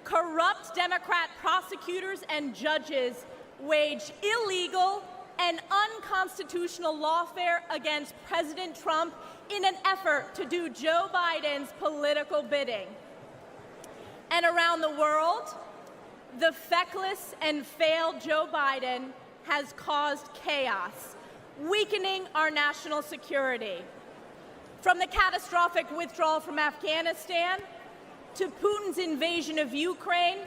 corrupt Democrat prosecutors and judges wage illegal and unconstitutional lawfare against President Trump in an effort to do Joe Biden's political bidding. And around the world, the feckless and failed Joe Biden has caused chaos, weakening our national security. From the catastrophic withdrawal from Afghanistan, to Putin's invasion of Ukraine,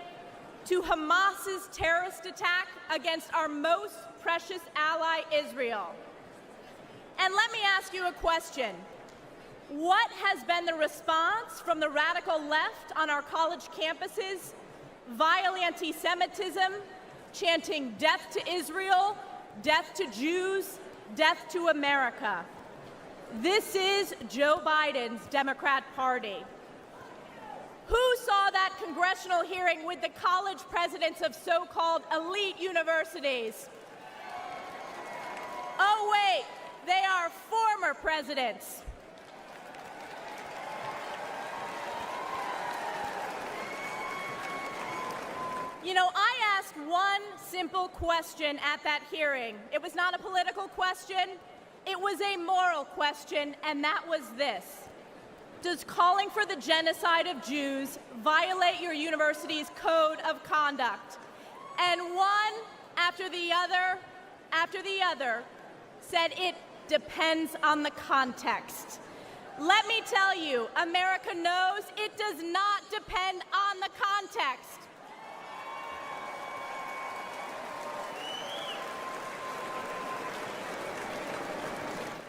to Hamas's terrorist attack against our most precious ally, Israel. And let me ask you a question. What has been the response from the radical left on our college campuses? Vile anti-Semitism, chanting death to Israel, death to Jews, death to America. This is Joe Biden's Democrat Party. Who saw that congressional hearing with the college presidents of so-called elite universities? Oh, wait, they are former presidents. You know, I asked one simple question at that hearing. It was not a political question, it was a moral question, and that was this. Does calling for the genocide of Jews violate your university's code of conduct? And one after the other, said it depends on the context. Let me tell you, America knows it does not depend on the context.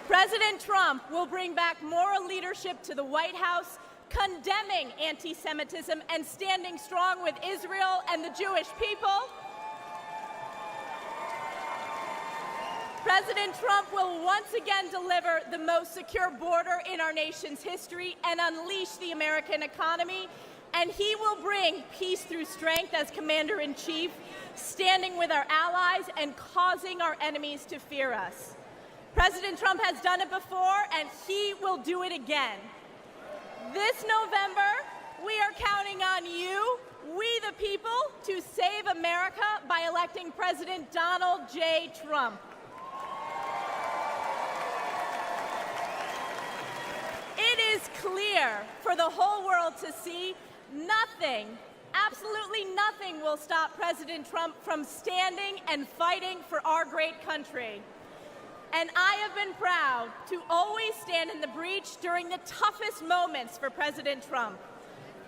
President Trump will bring back moral leadership to the White House, condemning anti-Semitism and standing strong with Israel and the Jewish people. President Trump will once again deliver the most secure border in our nation's history and unleash the American economy. And he will bring peace through strength as Commander-in-Chief, standing with our allies and causing our enemies to fear us. President Trump has done it before, and he will do it again. This November, we are counting on you, we the people, to save America by electing President Donald J. Trump. It is clear for the whole world to see nothing, absolutely nothing will stop President Trump from standing and fighting for our great country. And I have been proud to always stand in the breach during the toughest moments for President Trump,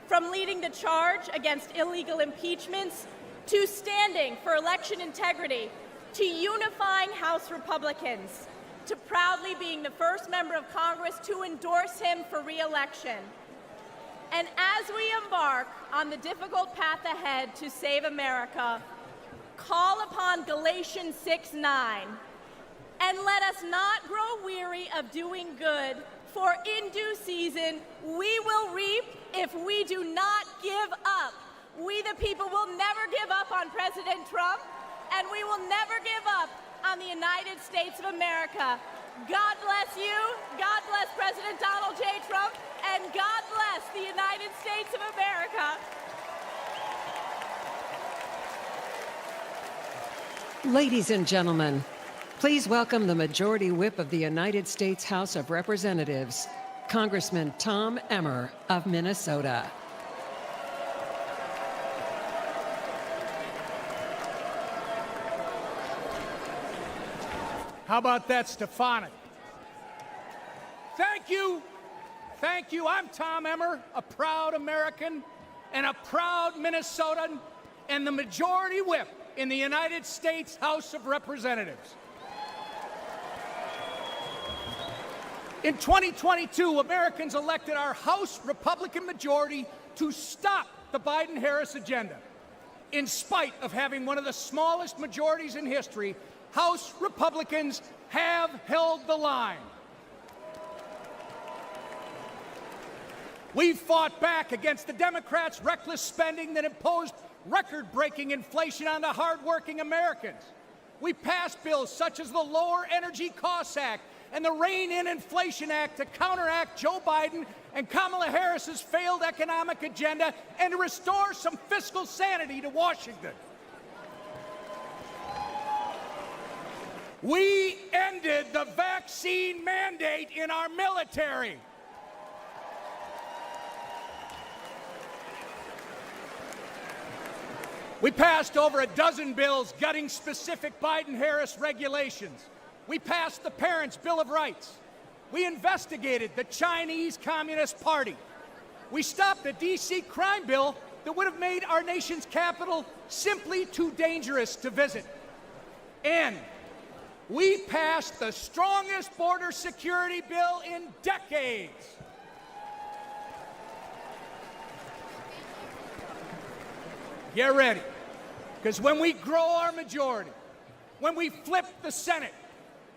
from leading the charge against illegal impeachments, to standing for election integrity, to unifying House Republicans, to proudly being the first member of Congress to endorse him for re-election. And as we embark on the difficult path ahead to save America, call upon Galatians 6:9, and let us not grow weary of doing good, for in due season we will reap if we do not give up. We the people will never give up on President Trump, and we will never give up on the United States of America. God bless you, God bless President Donald J. Trump, and God bless the United States of America. Ladies and gentlemen, please welcome the Majority Whip of the United States House of Representatives, Congressman Tom Emmer of Minnesota. How about that, Stefanik? Thank you. Thank you. I'm Tom Emmer, a proud American and a proud Minnesotan, and the Majority Whip in the United States House of Representatives. In 2022, Americans elected our House Republican majority to stop the Biden-Harris agenda. In spite of having one of the smallest majorities in history, House Republicans have held the line. We fought back against the Democrats' reckless spending that imposed record-breaking inflation on the hardworking Americans. We passed bills such as the Lower Energy Costs Act and the Rein-in Inflation Act to counteract Joe Biden and Kamala Harris's failed economic agenda and to restore some fiscal sanity to Washington. We ended the vaccine mandate in our military. We passed over a dozen bills gutting specific Biden-Harris regulations. We passed the Parents' Bill of Rights. We investigated the Chinese Communist Party. We stopped a D.C. crime bill that would have made our nation's capital simply too dangerous to visit. And we passed the strongest border security bill in decades. Get ready, because when we grow our majority, when we flip the Senate,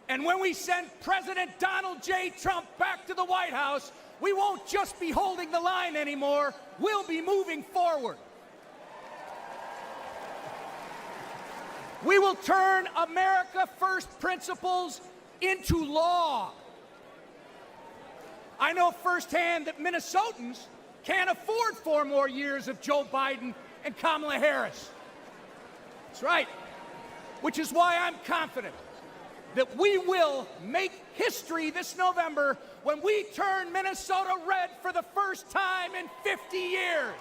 and when we send President Donald J. Trump back to the White House, we won't just be holding the line anymore, we'll be moving forward. We will turn America First principles into law. I know firsthand that Minnesotans can't afford 4 more years of Joe Biden and Kamala Harris. That's right. Which is why I'm confident that we will make history this November when we turn Minnesota red for the first time in 50 years.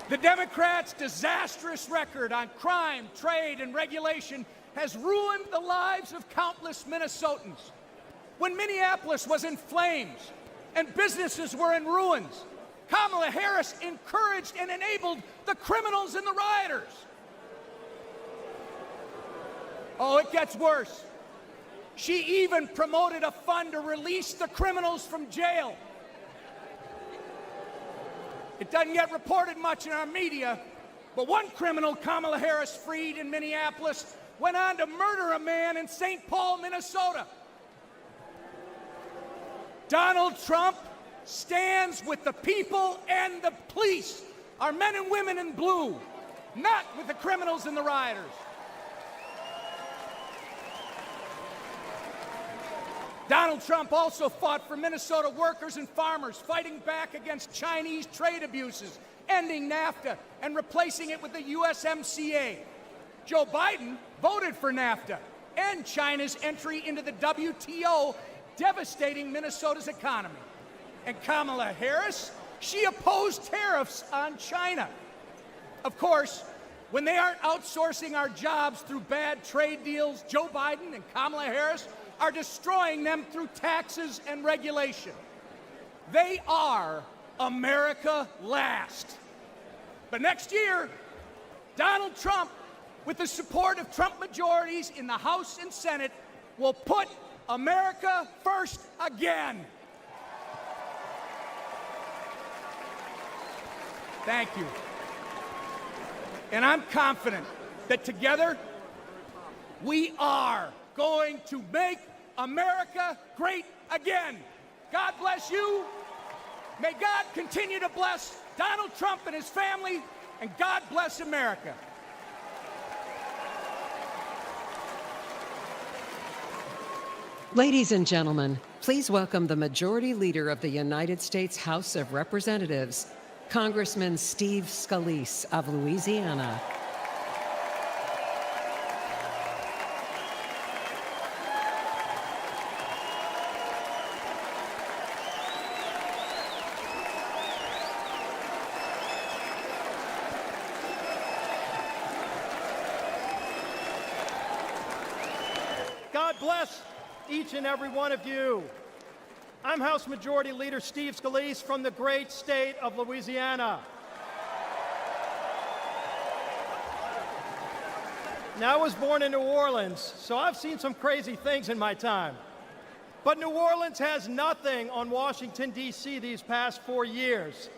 The Democrats' disastrous record on crime, trade, and regulation has ruined the lives of countless Minnesotans. When Minneapolis was in flames and businesses were in ruins, Kamala Harris encouraged and enabled the criminals and the rioters. Oh, it gets worse. She even promoted a fund to release the criminals from jail. It doesn't get reported much in our media, but one criminal Kamala Harris freed in Minneapolis went on to murder a man in St. Paul, Minnesota. Donald Trump stands with the people and the police, our men and women in blue, not with the criminals and the rioters. Donald Trump also fought for Minnesota workers and farmers, fighting back against Chinese trade abuses, ending NAFTA, and replacing it with the USMCA. Joe Biden voted for NAFTA and China's entry into the WTO, devastating Minnesota's economy. And Kamala Harris, she opposed tariffs on China. Of course, when they aren't outsourcing our jobs through bad trade deals, Joe Biden and Kamala Harris are destroying them through taxes and regulation. They are America last. But next year, Donald Trump, with the support of Trump majorities in the House and Senate, will put America first again. Thank you. And I'm confident that together we are going to make America great again. God bless you. May God continue to bless Donald Trump and his family, and God bless America. Ladies and gentlemen, please welcome the Majority Leader of the United States House of Representatives, Congressman Steve Scalise of Louisiana. God bless each and every one of you. I'm House Majority Leader Steve Scalise from the great state of Louisiana. Now, I was born in New Orleans, so I've seen some crazy things in my time. But New Orleans has nothing on Washington, D.C. these past 4 years.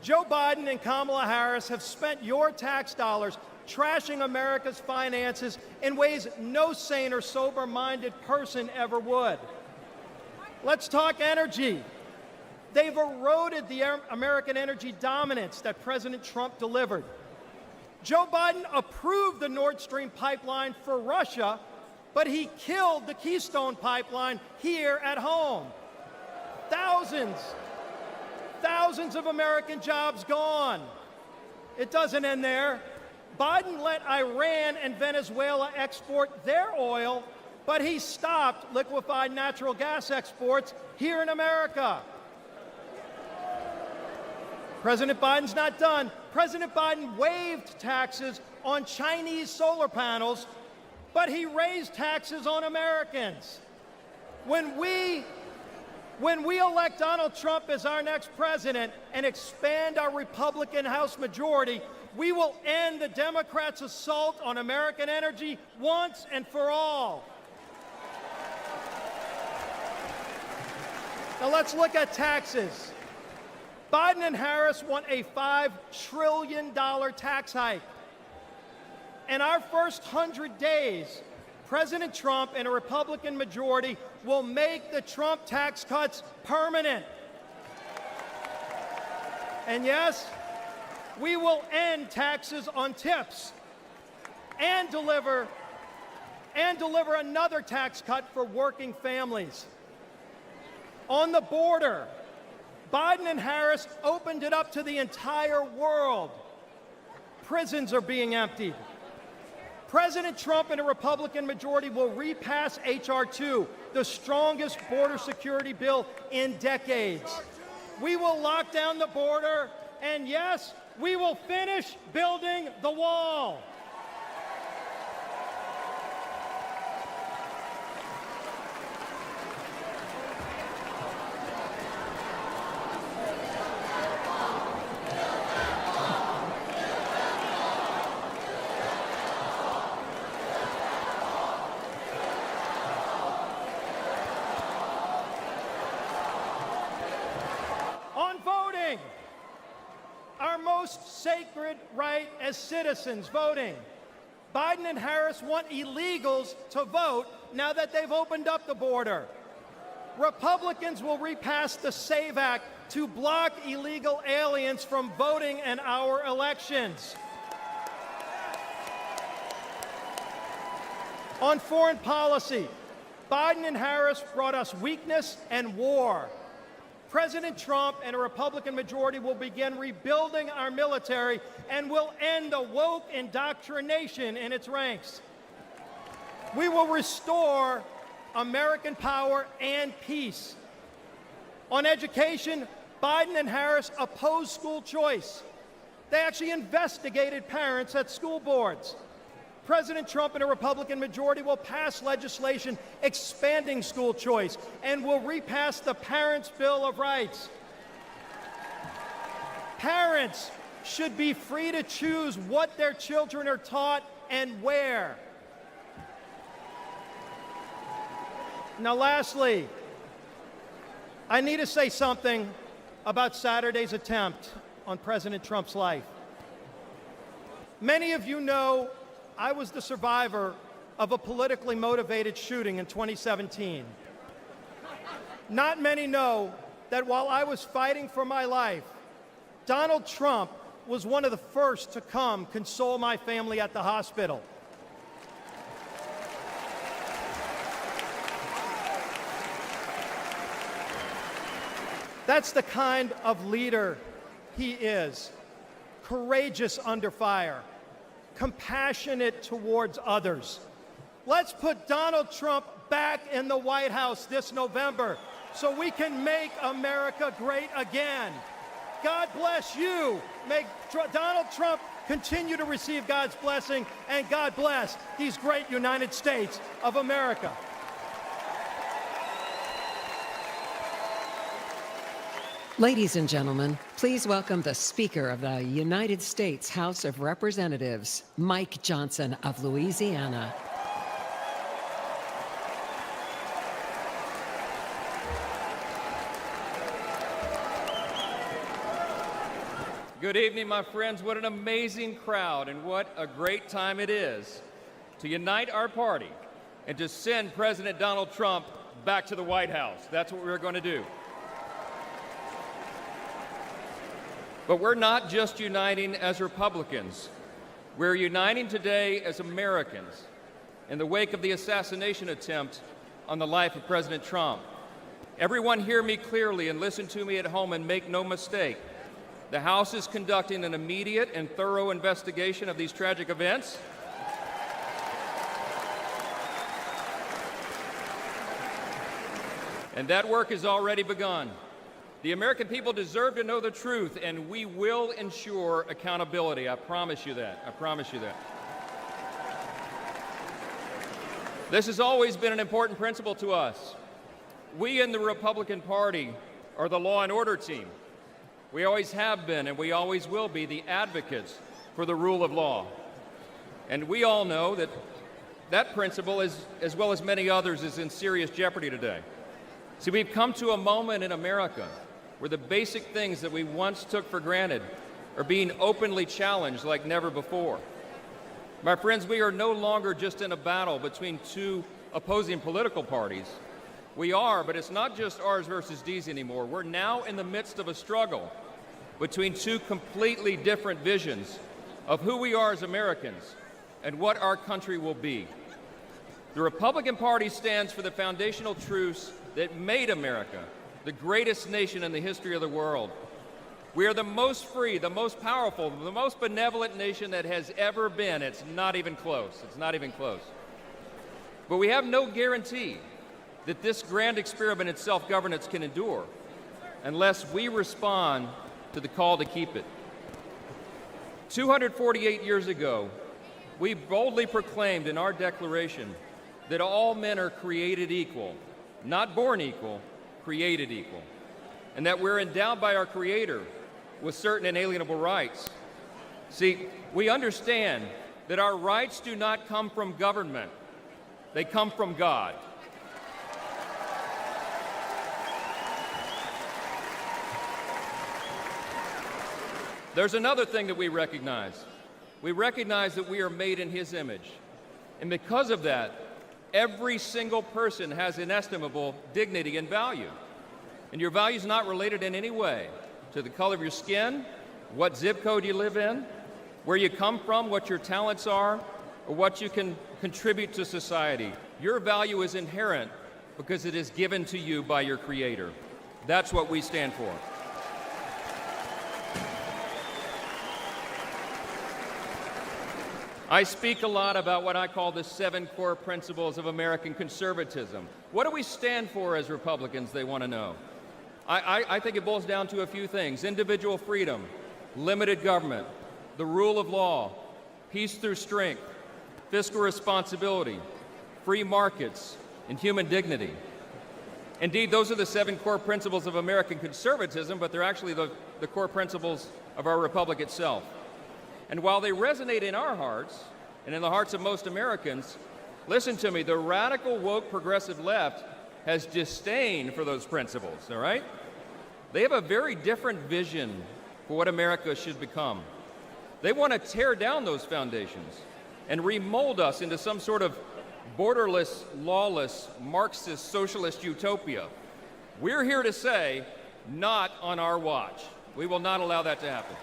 Joe Biden and Kamala Harris have spent your tax dollars trashing America's finances in ways no sane or sober-minded person ever would. Let's talk energy. They've eroded the American energy dominance that President Trump delivered. Joe Biden approved the Nord Stream pipeline for Russia, but he killed the Keystone pipeline here at home. Thousands of American jobs gone. It doesn't end there. Biden let Iran and Venezuela export their oil, but he stopped liquefied natural gas exports here in America. President Biden's not done. President Biden waived taxes on Chinese solar panels, but he raised taxes on Americans. When we elect Donald Trump as our next president and expand our Republican House majority, we will end the Democrats' assault on American energy once and for all. Now let's look at taxes. Biden and Harris want a $5 trillion tax hike. In our first 100 days, President Trump and a Republican majority will make the Trump tax cuts permanent. And yes, we will end taxes on tips and deliver another tax cut for working families. On the border, Biden and Harris opened it up to the entire world. Prisons are being emptied. President Trump and a Republican majority will repass H.R. 2, the strongest border security bill in decades. We will lock down the border, and yes, we will finish building the wall. sacred right as citizens voting. Biden and Harris want illegals to vote now that they've opened up the border. Republicans will repass the SAVE Act to block illegal aliens from voting in our elections. On foreign policy, Biden and Harris brought us weakness and war. President Trump and a Republican majority will begin rebuilding our military and will end the woke indoctrination in its ranks. We will restore American power and peace. On education, Biden and Harris opposed school choice. They actually investigated parents at school boards. President Trump and a Republican majority will pass legislation expanding school choice and will repass the Parents' Bill of Rights. Parents should be free to choose what their children are taught and where. Now, lastly, I need to say something about Saturday's attempt on President Trump's life. Many of you know I was the survivor of a politically motivated shooting in 2017. Not many know that while I was fighting for my life, Donald Trump was one of the first to come console my family at the hospital. That's the kind of leader he is. Courageous under fire, compassionate towards others. Let's put Donald Trump back in the White House this November so we can make America great again. God bless you. May Donald Trump continue to receive God's blessing, and God bless these great United States of America. Ladies and gentlemen, please welcome the Speaker of the United States House of Representatives, Mike Johnson of Louisiana. Good evening, my friends. What an amazing crowd, and what a great time it is to unite our party and to send President Donald Trump back to the White House. That's what we're going to do. But we're not just uniting as Republicans. We're uniting today as Americans in the wake of the assassination attempt on the life of President Trump. Everyone hear me clearly and listen to me at home and make no mistake. The House is conducting an immediate and thorough investigation of these tragic events. And that work has already begun. The American people deserve to know the truth, and we will ensure accountability. I promise you that. I promise you that. This has always been an important principle to us. We in the Republican Party are the law and order team. We always have been, and we always will be, the advocates for the rule of law. And we all know that that principle, as well as many others, is in serious jeopardy today. See, we've come to a moment in America where the basic things that we once took for granted are being openly challenged like never before. My friends, we are no longer just in a battle between two opposing political parties. We are, but it's not just ours versus D's anymore. We're now in the midst of a struggle between two completely different visions of who we are as Americans and what our country will be. The Republican Party stands for the foundational truths that made America the greatest nation in the history of the world. We are the most free, the most powerful, the most benevolent nation that has ever been. It's not even close. It's not even close. But we have no guarantee that this grand experiment in self-governance can endure unless we respond to the call to keep it. 248 years ago, we boldly proclaimed in our Declaration that all men are created equal, not born equal, created equal, and that we're endowed by our Creator with certain inalienable rights. See, we understand that our rights do not come from government, they come from God. There's another thing that we recognize. We recognize that we are made in His image. And because of that, every single person has inestimable dignity and value. And your value is not related in any way to the color of your skin, what zip code you live in, where you come from, what your talents are, or what you can contribute to society. Your value is inherent because it is given to you by your Creator. That's what we stand for. I speak a lot about what I call the 7 core principles of American conservatism. What do we stand for as Republicans, they want to know? I think it boils down to a few things: individual freedom, limited government, the rule of law, peace through strength, fiscal responsibility, free markets, and human dignity. Indeed, those are the 7 core principles of American conservatism, but they're actually the core principles of our republic itself. And while they resonate in our hearts and in the hearts of most Americans, listen to me, the radical, woke, progressive left has disdain for those principles, all right? They have a very different vision for what America should become. They want to tear down those foundations and remold us into some sort of borderless, lawless, Marxist, socialist utopia. We're here to say, not on our watch. We will not allow that to happen.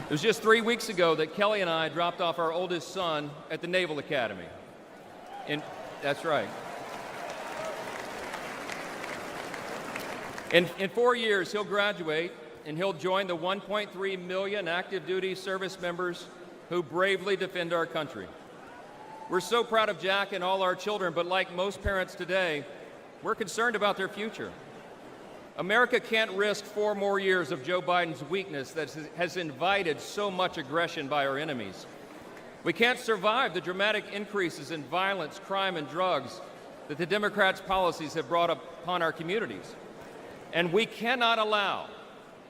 It was just 3 weeks ago that Kelly and I dropped off our oldest son at the Naval Academy. That's right. In 4 years, he'll graduate, and he'll join the 1.3 million active duty service members who bravely defend our country. We're so proud of Jack and all our children, but like most parents today, we're concerned about their future. America can't risk 4 more years of Joe Biden's weakness that has invited so much aggression by our enemies. We can't survive the dramatic increases in violence, crime, and drugs that the Democrats' policies have brought upon our communities. And we cannot allow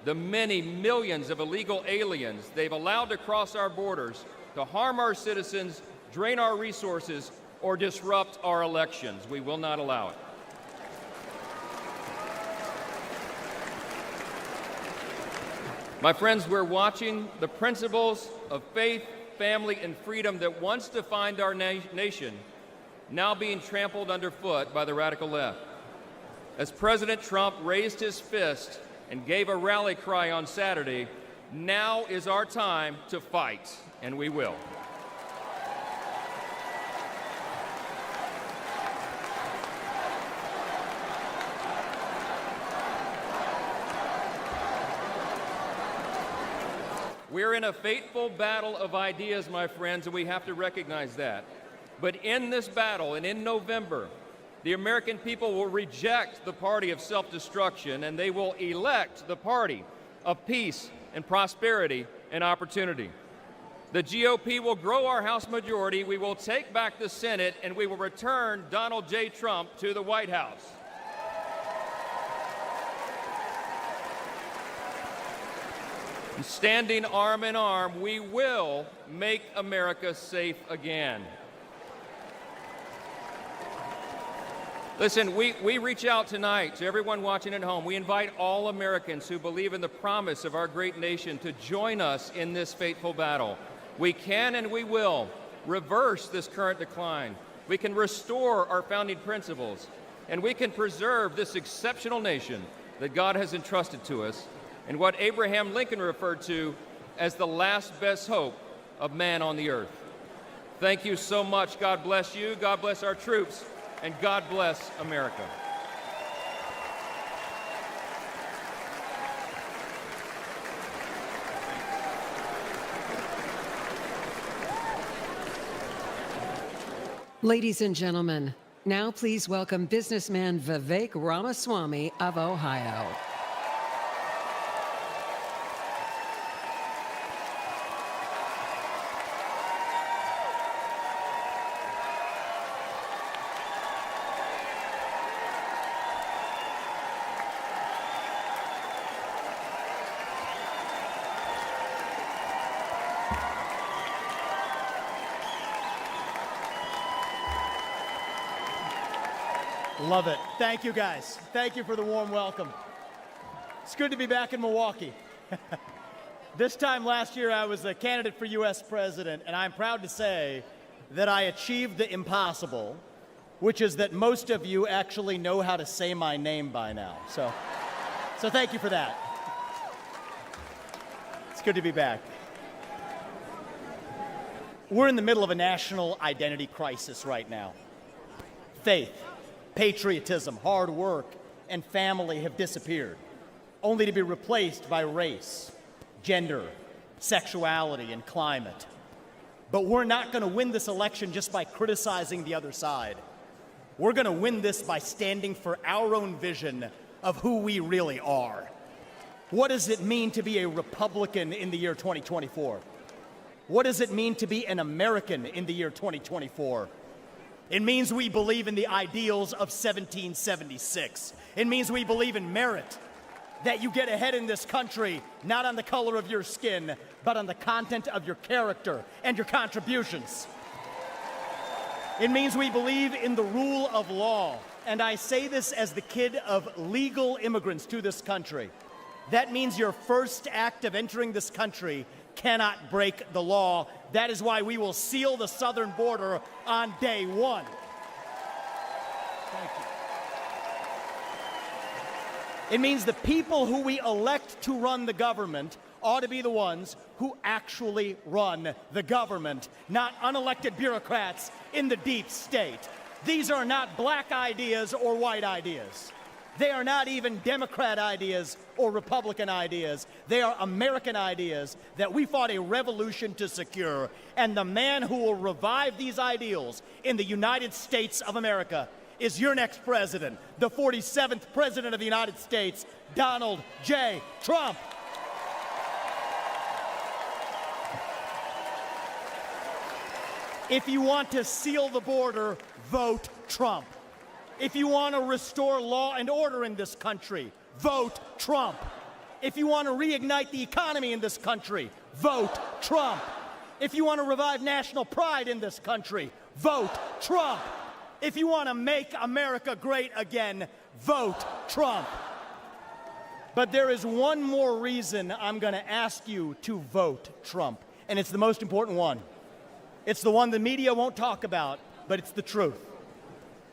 the many millions of illegal aliens they've allowed to cross our borders to harm our citizens, drain our resources, or disrupt our elections. We will not allow it. My friends, we're watching the principles of faith, family, and freedom that once defined our nation now being trampled underfoot by the radical left. As President Trump raised his fist and gave a rally cry on Saturday, now is our time to fight, and we will. We're in a fateful battle of ideas, my friends, and we have to recognize that. But in this battle, and in November, the American people will reject the party of self-destruction, and they will elect the party of peace and prosperity and opportunity. The GOP will grow our House majority, we will take back the Senate, and we will return Donald J. Trump to the White House. Standing arm in arm, we will make America safe again. Listen, we reach out tonight to everyone watching at home. We invite all Americans who believe in the promise of our great nation to join us in this fateful battle. We can and we will reverse this current decline. We can restore our founding principles, and we can preserve this exceptional nation that God has entrusted to us, and what Abraham Lincoln referred to as the last best hope of man on the earth. Thank you so much. God bless you, God bless our troops, and God bless America. Ladies and gentlemen, now please welcome businessman Vivek Ramaswamy of Ohio. Love it. Thank you, guys. Thank you for the warm welcome. It's good to be back in Milwaukee. This time last year, I was a candidate for U.S. president, and I'm proud to say that I achieved the impossible, which is that most of you actually know how to say my name by now. So thank you for that. It's good to be back. We're in the middle of a national identity crisis right now. Faith, patriotism, hard work, and family have disappeared, only to be replaced by race, gender, sexuality, and climate. But we're not going to win this election just by criticizing the other side. We're going to win this by standing for our own vision of who we really are. What does it mean to be a Republican in the year 2024? What does it mean to be an American in the year 2024? It means we believe in the ideals of 1776. It means we believe in merit, that you get ahead in this country, not on the color of your skin, but on the content of your character and your contributions. It means we believe in the rule of law. And I say this as the kid of legal immigrants to this country. That means your first act of entering this country cannot break the law. That is why we will seal the southern border on day one. Thank you. It means the people who we elect to run the government ought to be the ones who actually run the government, not unelected bureaucrats in the deep state. These are not black ideas or white ideas. They are not even Democrat ideas or Republican ideas. They are American ideas that we fought a revolution to secure. And the man who will revive these ideals in the United States of America is your next president, the 47th president of the United States, Donald J. Trump. If you want to seal the border, vote Trump. If you want to restore law and order in this country, vote Trump. If you want to reignite the economy in this country, vote Trump. If you want to revive national pride in this country, vote Trump. If you want to make America great again, vote Trump. But there is one more reason I'm going to ask you to vote Trump, and it's the most important one. It's the one the media won't talk about, but it's the truth.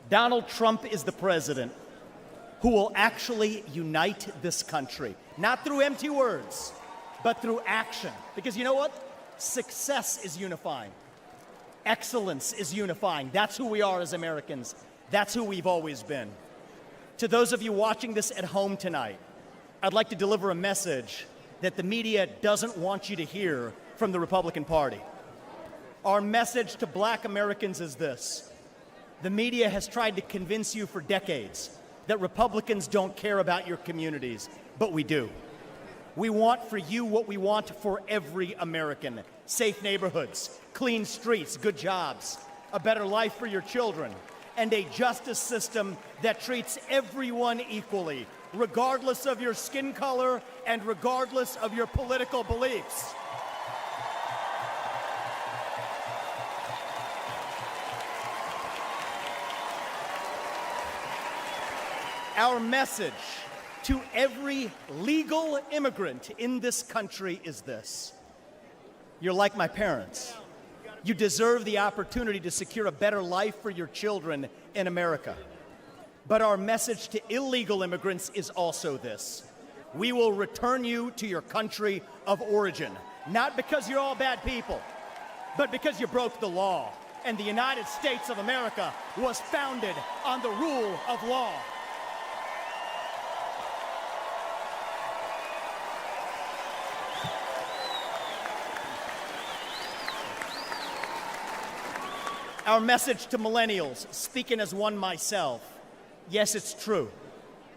Donald Trump is the president who will actually unite this country, not through empty words, but through action. Because you know what? Success is unifying. Excellence is unifying. That's who we are as Americans. That's who we've always been. To those of you watching this at home tonight, I'd like to deliver a message that the media doesn't want you to hear from the Republican Party. Our message to black Americans is this. The media has tried to convince you for decades that Republicans don't care about your communities, but we do. We want for you what we want for every American. Safe neighborhoods, clean streets, good jobs, a better life for your children, and a justice system that treats everyone equally, regardless of your skin color and regardless of your political beliefs. Our message to every legal immigrant in this country is this. You're like my parents. You deserve the opportunity to secure a better life for your children in America. But our message to illegal immigrants is also this. We will return you to your country of origin, not because you're all bad people, but because you broke the law. And the United States of America was founded on the rule of law. Our message to millennials, speaking as one myself, yes, it's true.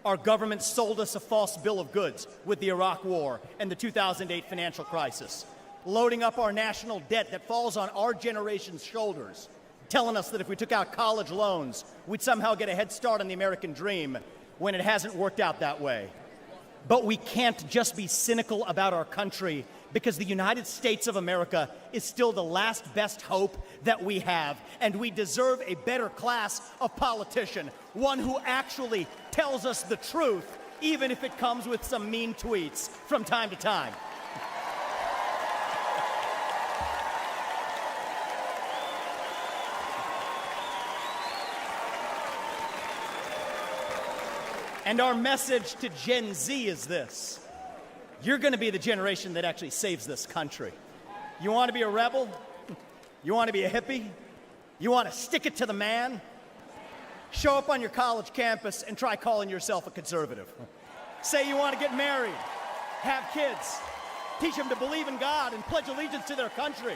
Our government sold us a false bill of goods with the Iraq War and the 2008 financial crisis, loading up our national debt that falls on our generation's shoulders, telling us that if we took out college loans, we'd somehow get a head start on the American dream when it hasn't worked out that way. But we can't just be cynical about our country, because the United States of America is still the last best hope that we have, and we deserve a better class of politician, one who actually tells us the truth, even if it comes with some mean tweets from time to time. And our message to Gen Z is this: you're going to be the generation that actually saves this country. You want to be a rebel? You want to be a hippie? You want to stick it to the man? Show up on your college campus and try calling yourself a conservative. Say you want to get married, have kids, teach them to believe in God and pledge allegiance to their country.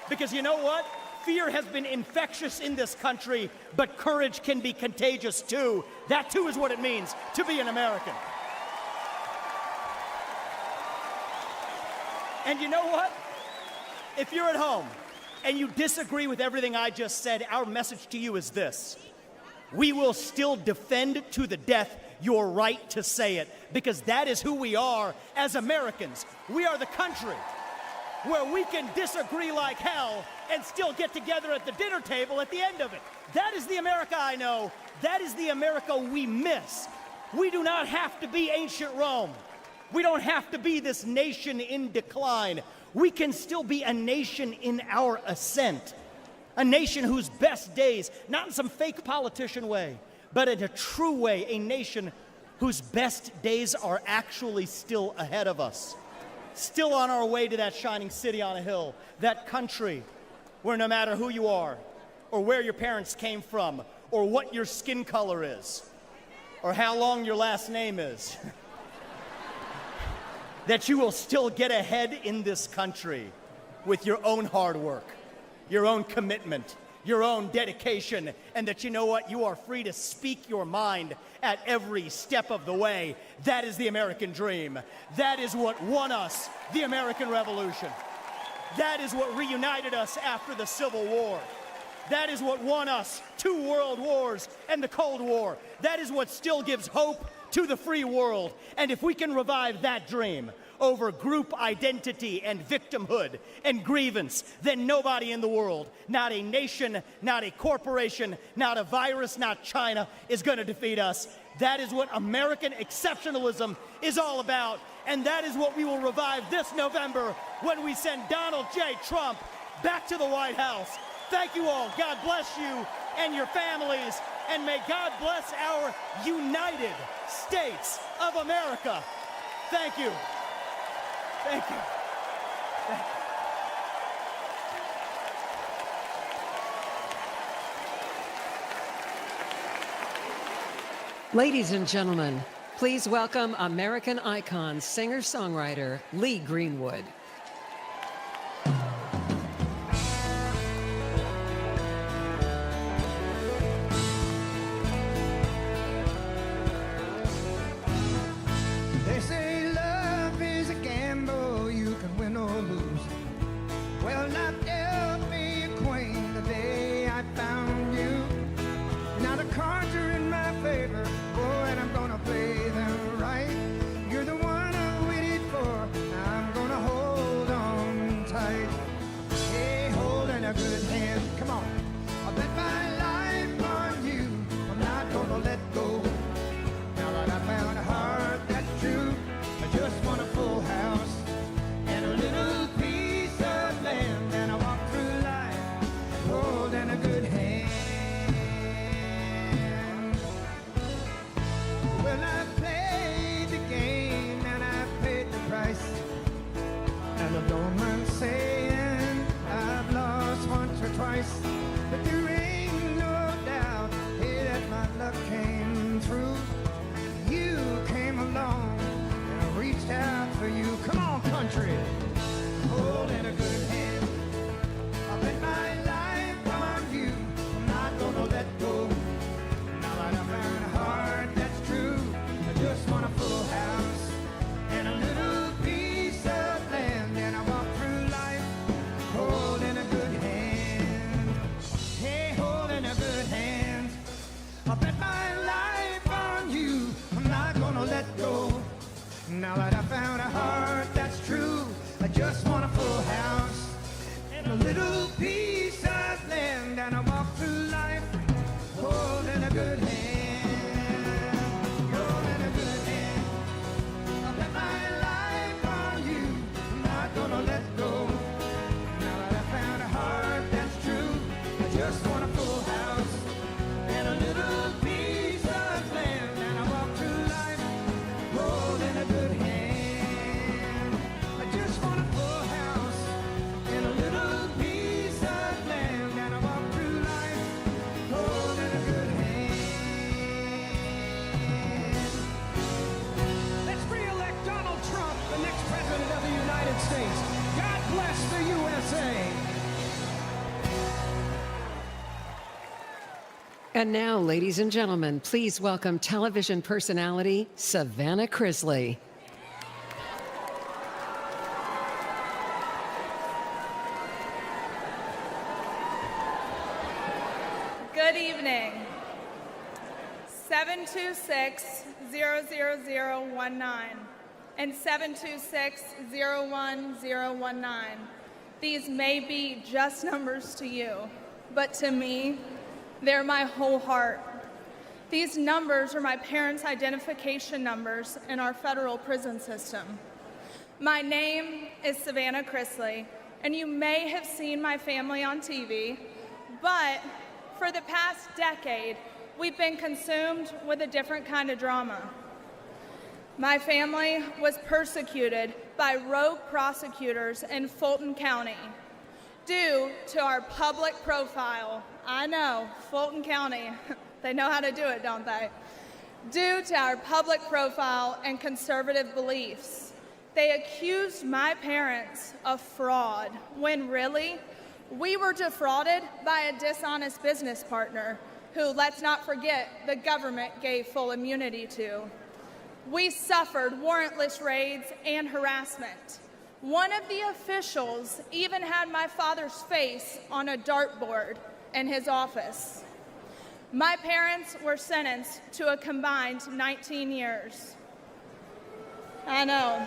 Because you know what? Fear has been infectious in this country, but courage can be contagious too. That too is what it means to be an American. And you know what? If you're at home and you disagree with everything I just said, our message to you is this: we will still defend to the death your right to say it, because that is who we are as Americans. We are the country where we can disagree like hell and still get together at the dinner table at the end of it. That is the America I know. That is the America we miss. We do not have to be ancient Rome. We don't have to be this nation in decline. We can still be a nation in our ascent. A nation whose best days, not in some fake politician way, but in a true way, a nation whose best days are actually still ahead of us. Still on our way to that shining city on a hill, that country where no matter who you are, or where your parents came from, or what your skin color is, or how long your last name is, that you will still get ahead in this country with your own hard work, your own commitment, your own dedication, and that you know what? You are free to speak your mind at every step of the way. That is the American dream. That is what won us the American Revolution. That is what reunited us after the Civil War. That is what won us 2 world wars and the Cold War. That is what still gives hope to the free world. And if we can revive that dream over group identity and victimhood and grievance, then nobody in the world, not a nation, not a corporation, not a virus, not China, is going to defeat us. That is what American exceptionalism is all about. And that is what we will revive this November when we send Donald J. Trump back to the White House. Thank you all. God bless you and your families. And may God bless our United States of America. Thank you. Thank you. Thank you. Ladies and gentlemen, please welcome American icon, singer-songwriter Lee Greenwood. They say love is a gamble, you can win or lose. Well, not dealt me a queen the day I found you. Now the cards are in my favor, oh, and I'm gonna play them right. You're the one I waited for, I'm gonna hold Now that I found a heart that's true, I just want a full house and a little piece of land, and I walk through life holding a good hand, holding a good hand. I'll bet my life on you, I'm not gonna let go. Now that I found a heart that's true, I just want a full house and a little piece of land, and I walk through life holding a good hand. I just want a full house and a little piece of land, and I walk through life holding a good hand. Let's re-elect Donald Trump, the next president of the United States. God bless the USA. And now, ladies and gentlemen, please welcome television personality Savannah Crisley. Good evening. 726-00019 and 726-01019. These may be just numbers to you, but to me, they're my whole heart. These numbers are my parents' identification numbers in our federal prison system. My name is Savannah Crisley, and you may have seen my family on TV, but for the past decade, we've been consumed with a different kind of drama. My family was persecuted by rogue prosecutors in Fulton County due to our public profile. I know, Fulton County, they know how to do it, don't they? Due to our public profile and conservative beliefs. They accused my parents of fraud, when really, we were defrauded by a dishonest business partner who, let's not forget, the government gave full immunity to. We suffered warrantless raids and harassment. One of the officials even had my father's face on a dartboard in his office. My parents were sentenced to a combined 19 years. I know.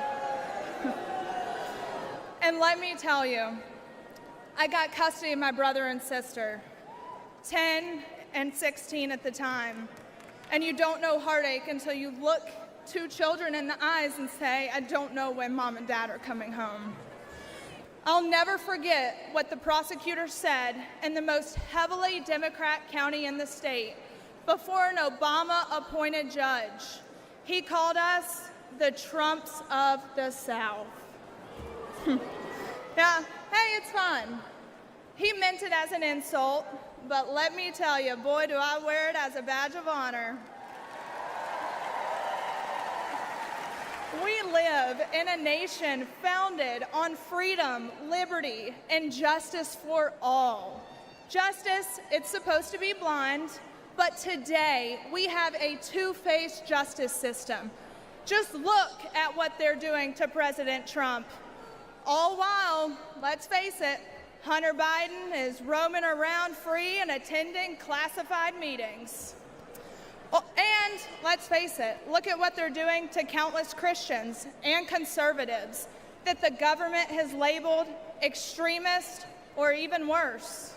And let me tell you, I got custody of my brother and sister, 10 and 16 at the time. And you don't know heartache until you look two children in the eyes and say, I don't know when mom and dad are coming home. I'll never forget what the prosecutor said in the most heavily Democrat county in the state before an Obama-appointed judge. He called us the Trumps of the South. Yeah, hey, it's fun. He meant it as an insult, but let me tell you, boy, do I wear it as a badge of honor. We live in a nation founded on freedom, liberty, and justice for all. Justice, it's supposed to be blind, but today we have a two-faced justice system. Just look at what they're doing to President Trump. All while, let's face it, Hunter Biden is roaming around free and attending classified meetings. Oh, and let's face it, look at what they're doing to countless Christians and conservatives that the government has labeled extremist or even worse.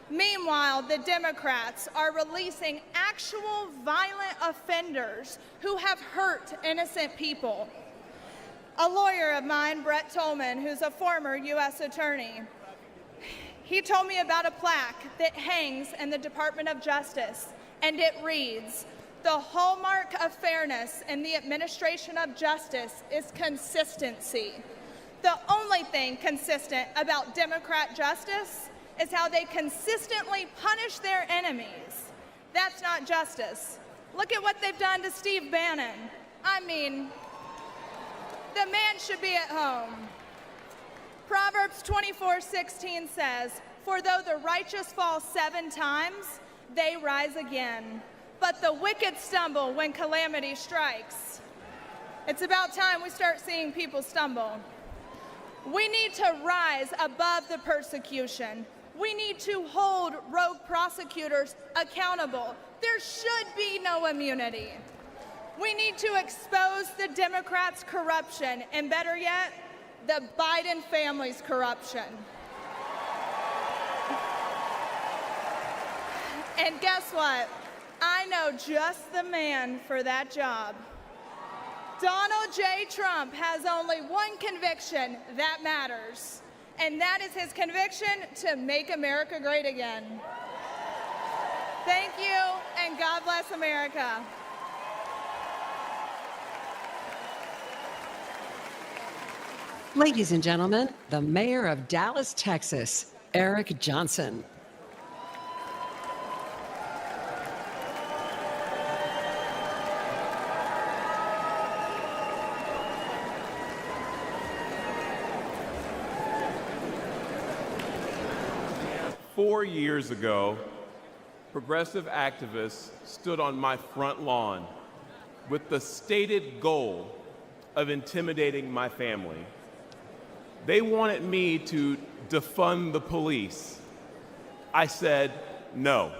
Meanwhile, the Democrats are releasing actual violent offenders who have hurt innocent people. A lawyer of mine, Brett Tolman, who's a former U.S. attorney, he told me about a plaque that hangs in the Department of Justice, and it reads, "The hallmark of fairness in the administration of justice is consistency. The only thing consistent about Democrat justice is how they consistently punish their enemies. That's not justice. Look at what they've done to Steve Bannon. I mean, the man should be at home." Proverbs 24:16 says, "For though the righteous fall 7 times, they rise again. But the wicked stumble when calamity strikes." It's about time we start seeing people stumble. We need to rise above the persecution. We need to hold rogue prosecutors accountable. There should be no immunity. We need to expose the Democrats' corruption, and better yet, the Biden family's corruption. And guess what? I know just the man for that job. Donald J. Trump has only one conviction that matters, and that is his conviction to make America great again. Thank you, and God bless America. Ladies and gentlemen, the mayor of Dallas, Texas, Eric Johnson. Four years ago, progressive activists stood on my front lawn with the stated goal of intimidating my family. They wanted me to defund the police. I said no.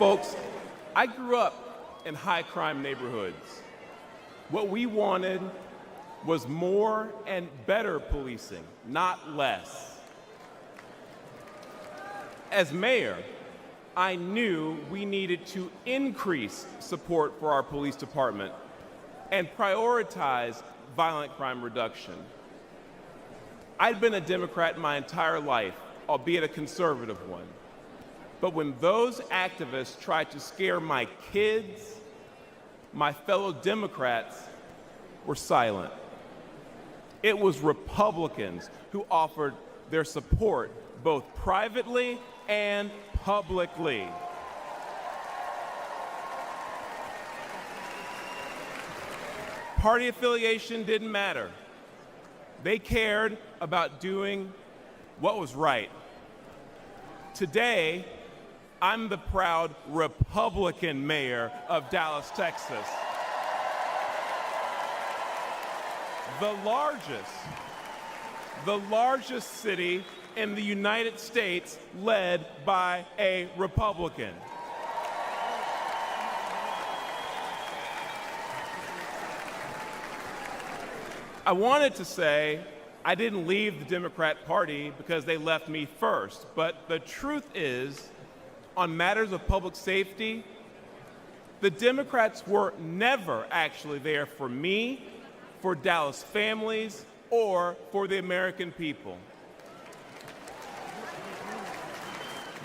Folks, I grew up in high crime neighborhoods. What we wanted was more and better policing, not less. As mayor, I knew we needed to increase support for our police department and prioritize violent crime reduction. I'd been a Democrat my entire life, albeit a conservative one. But when those activists tried to scare my kids, my fellow Democrats were silent. It was Republicans who offered their support both privately and publicly. Party affiliation didn't matter. They cared about doing what was right. Today, I'm the proud Republican mayor of Dallas, Texas. The largest city in the United States led by a Republican. I wanted to say I didn't leave the Democrat Party because they left me first, but the truth is, on matters of public safety, the Democrats were never actually there for me, for Dallas families, or for the American people.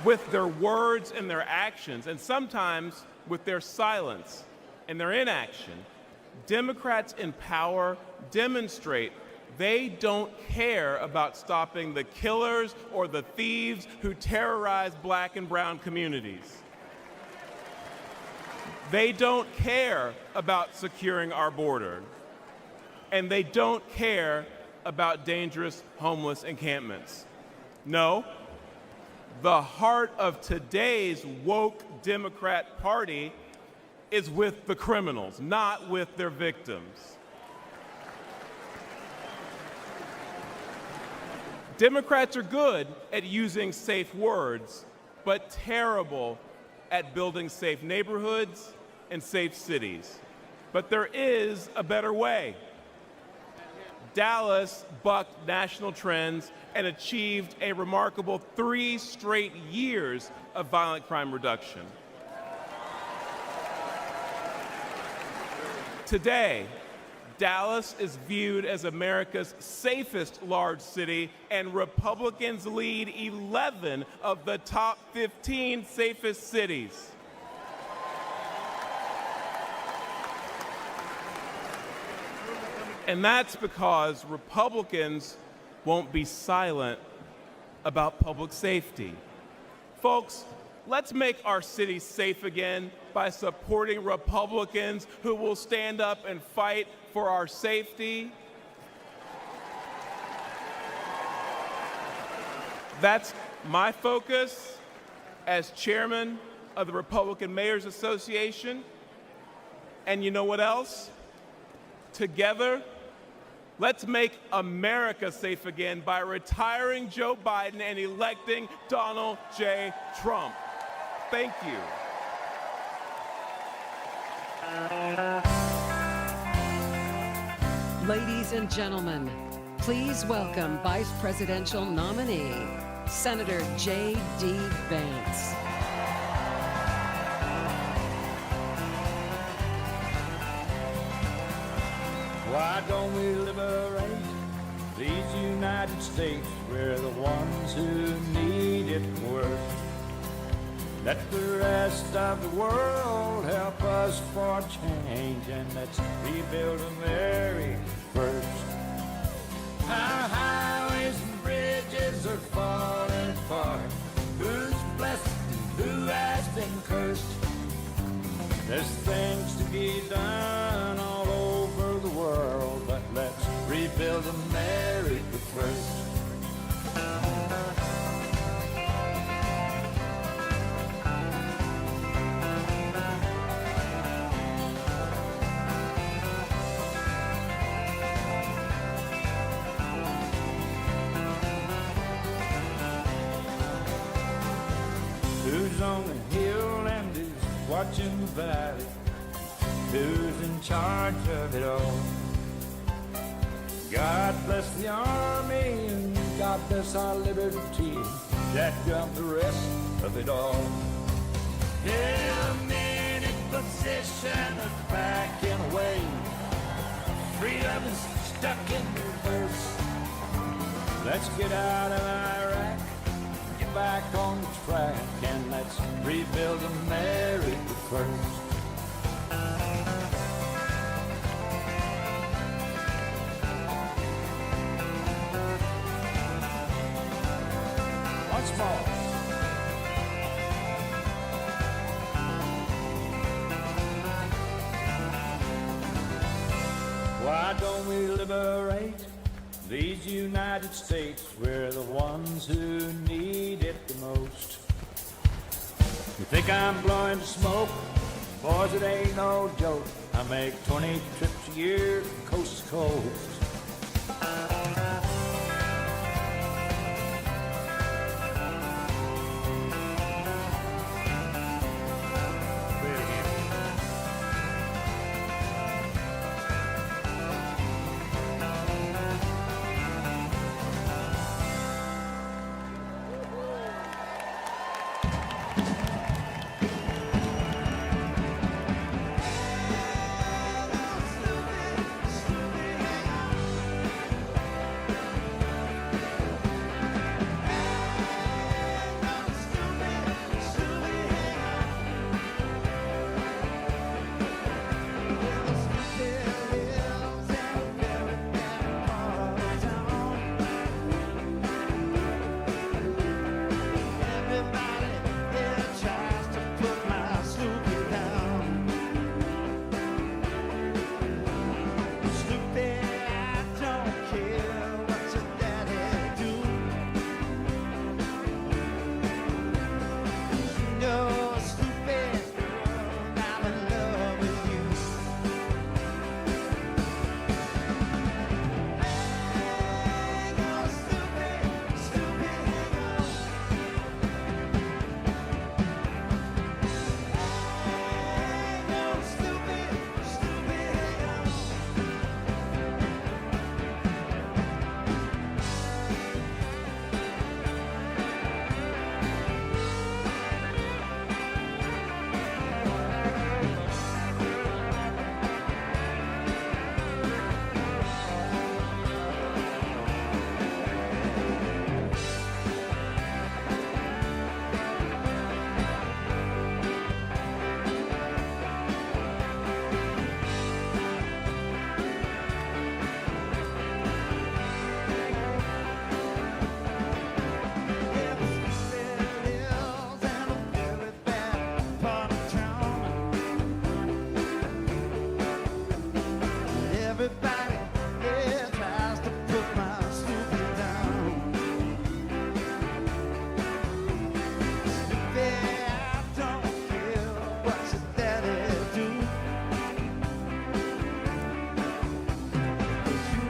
With their words and their actions, and sometimes with their silence and their inaction, Democrats in power demonstrate they don't care about stopping the killers or the thieves who terrorize Black and brown communities. They don't care about securing our border. And they don't care about dangerous homeless encampments. No, the heart of today's woke Democrat Party is with the criminals, not with their victims. Democrats are good at using safe words, but terrible at building safe neighborhoods and safe cities. But there is a better way. Dallas bucked national trends and achieved a remarkable 3 straight years of violent crime reduction. Today, Dallas is viewed as America's safest large city, and Republicans lead 11 of the top 15 safest cities. And that's because Republicans won't be silent about public safety. Folks, let's make our city safe again by supporting Republicans who will stand up and fight for our safety. That's my focus as chairman of the Republican Mayors Association. And you know what else? Together, Let's make America safe again by retiring Joe Biden and electing Donald J. Trump. Thank you. Ladies and gentlemen, please welcome Vice Presidential nominee, Senator J.D. Vance. Why don't we liberate these United States? We're the ones who need it worst. Let the rest of the world help us for change, and let's rebuild America first. Our highways and bridges are falling apart. Who's blessed and who has been cursed? There's things to be done all over the world, but let's rebuild America first. Who's on the hill and who's watching the valley? Who's in charge of it all? God bless the army and God bless our liberty. That got the rest of it all. Held men in position of backing away. Freedom is stuck in reverse. Let's get out of Iraq, get back on the track, and let's rebuild America first. Once more. Why don't we liberate these United States? We're the ones who need it the most. You think I'm blowing smoke? Boys, it ain't no joke. I make 20 trips a year from coast to coast.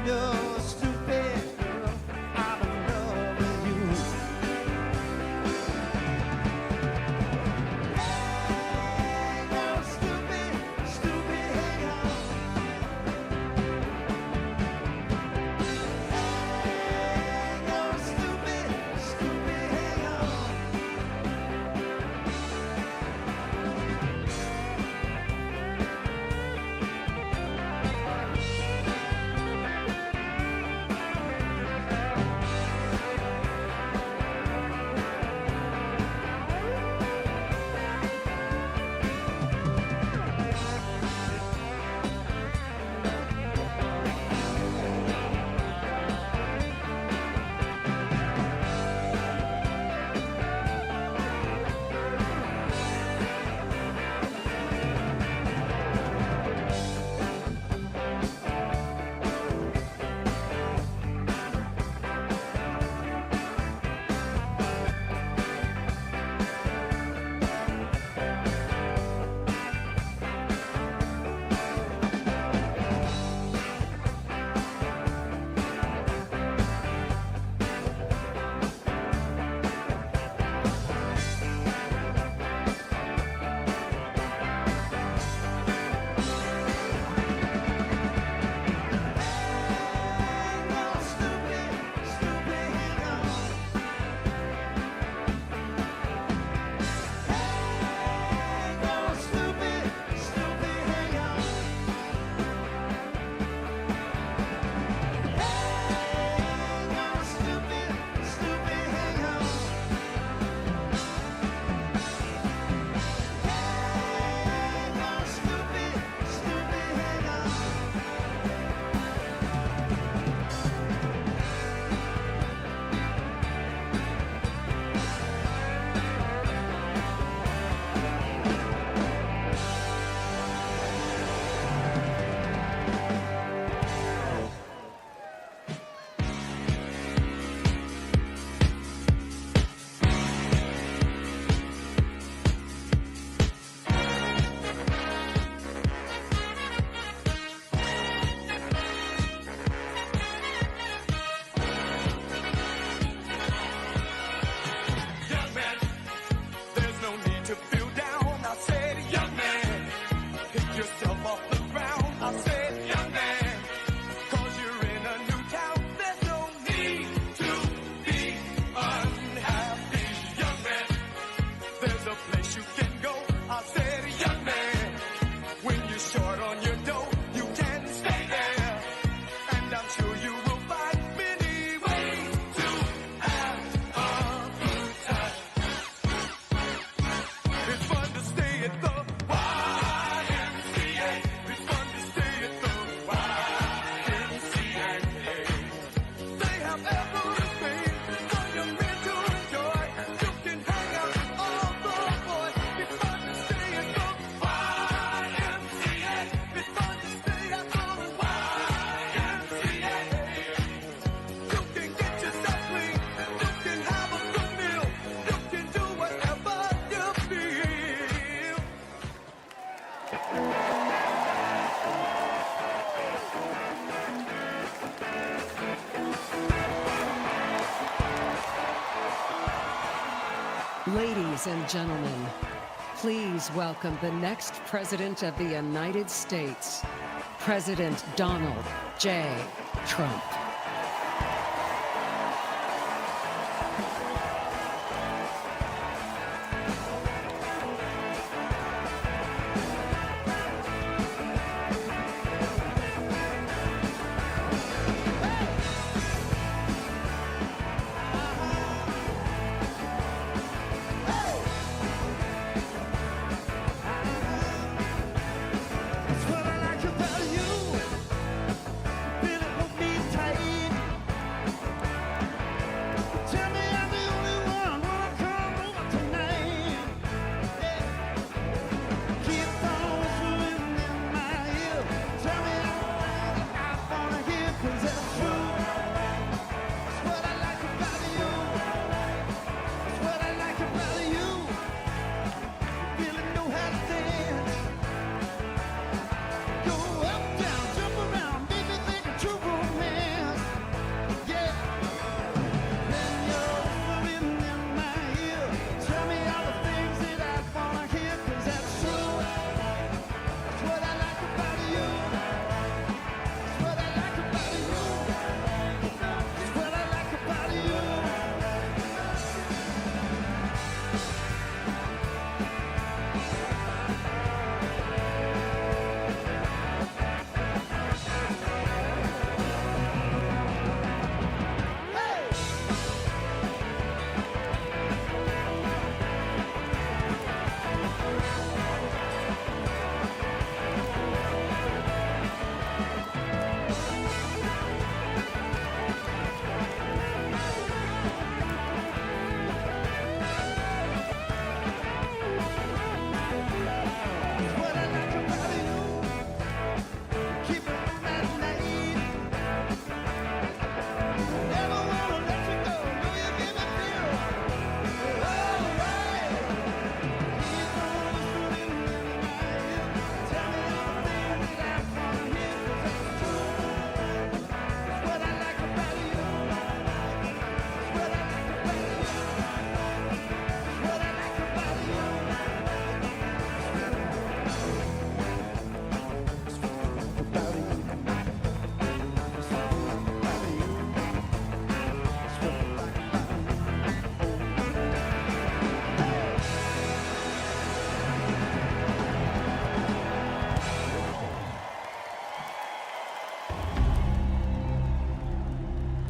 know Ladies and gentlemen, please welcome the next President of the United States, President Donald J. Trump.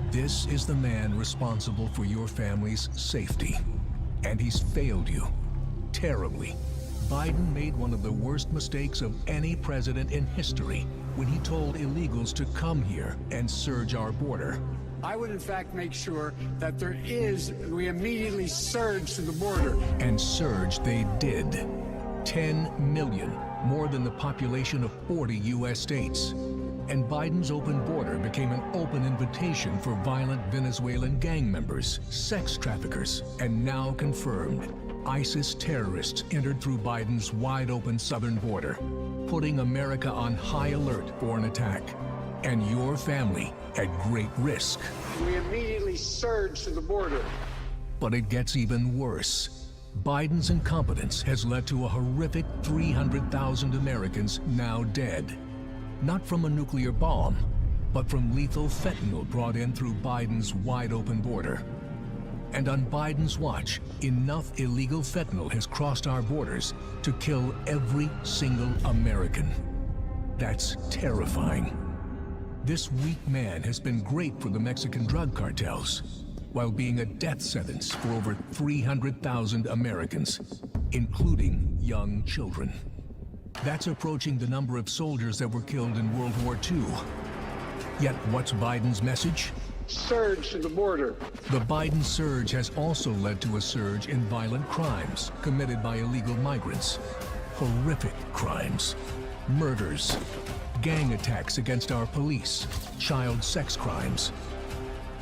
This is the man responsible for your family's safety. And he's failed you terribly. Biden made one of the worst mistakes of any president in history when he told illegals to come here and surge our border. I would, in fact, make sure that we immediately surge to the border. And surge they did. 10 million, more than the population of 40 U.S. states. And Biden's open border became an open invitation for violent Venezuelan gang members, sex traffickers, and now confirmed, ISIS terrorists entered through Biden's wide-open southern border, putting America on high alert for an attack, and your family at great risk. We immediately surge to the border. But it gets even worse. Biden's incompetence has led to a horrific 300,000 Americans now dead. Not from a nuclear bomb, but from lethal fentanyl brought in through Biden's wide-open border. And on Biden's watch, enough illegal fentanyl has crossed our borders to kill every single American. That's terrifying. This weak man has been great for the Mexican drug cartels, while being a death sentence for over 300,000 Americans, including young children. That's approaching the number of soldiers that were killed in World War II. Yet what's Biden's message? Surge to the border. The Biden surge has also led to a surge in violent crimes committed by illegal migrants. Horrific crimes. Murders. Gang attacks against our police. Child sex crimes.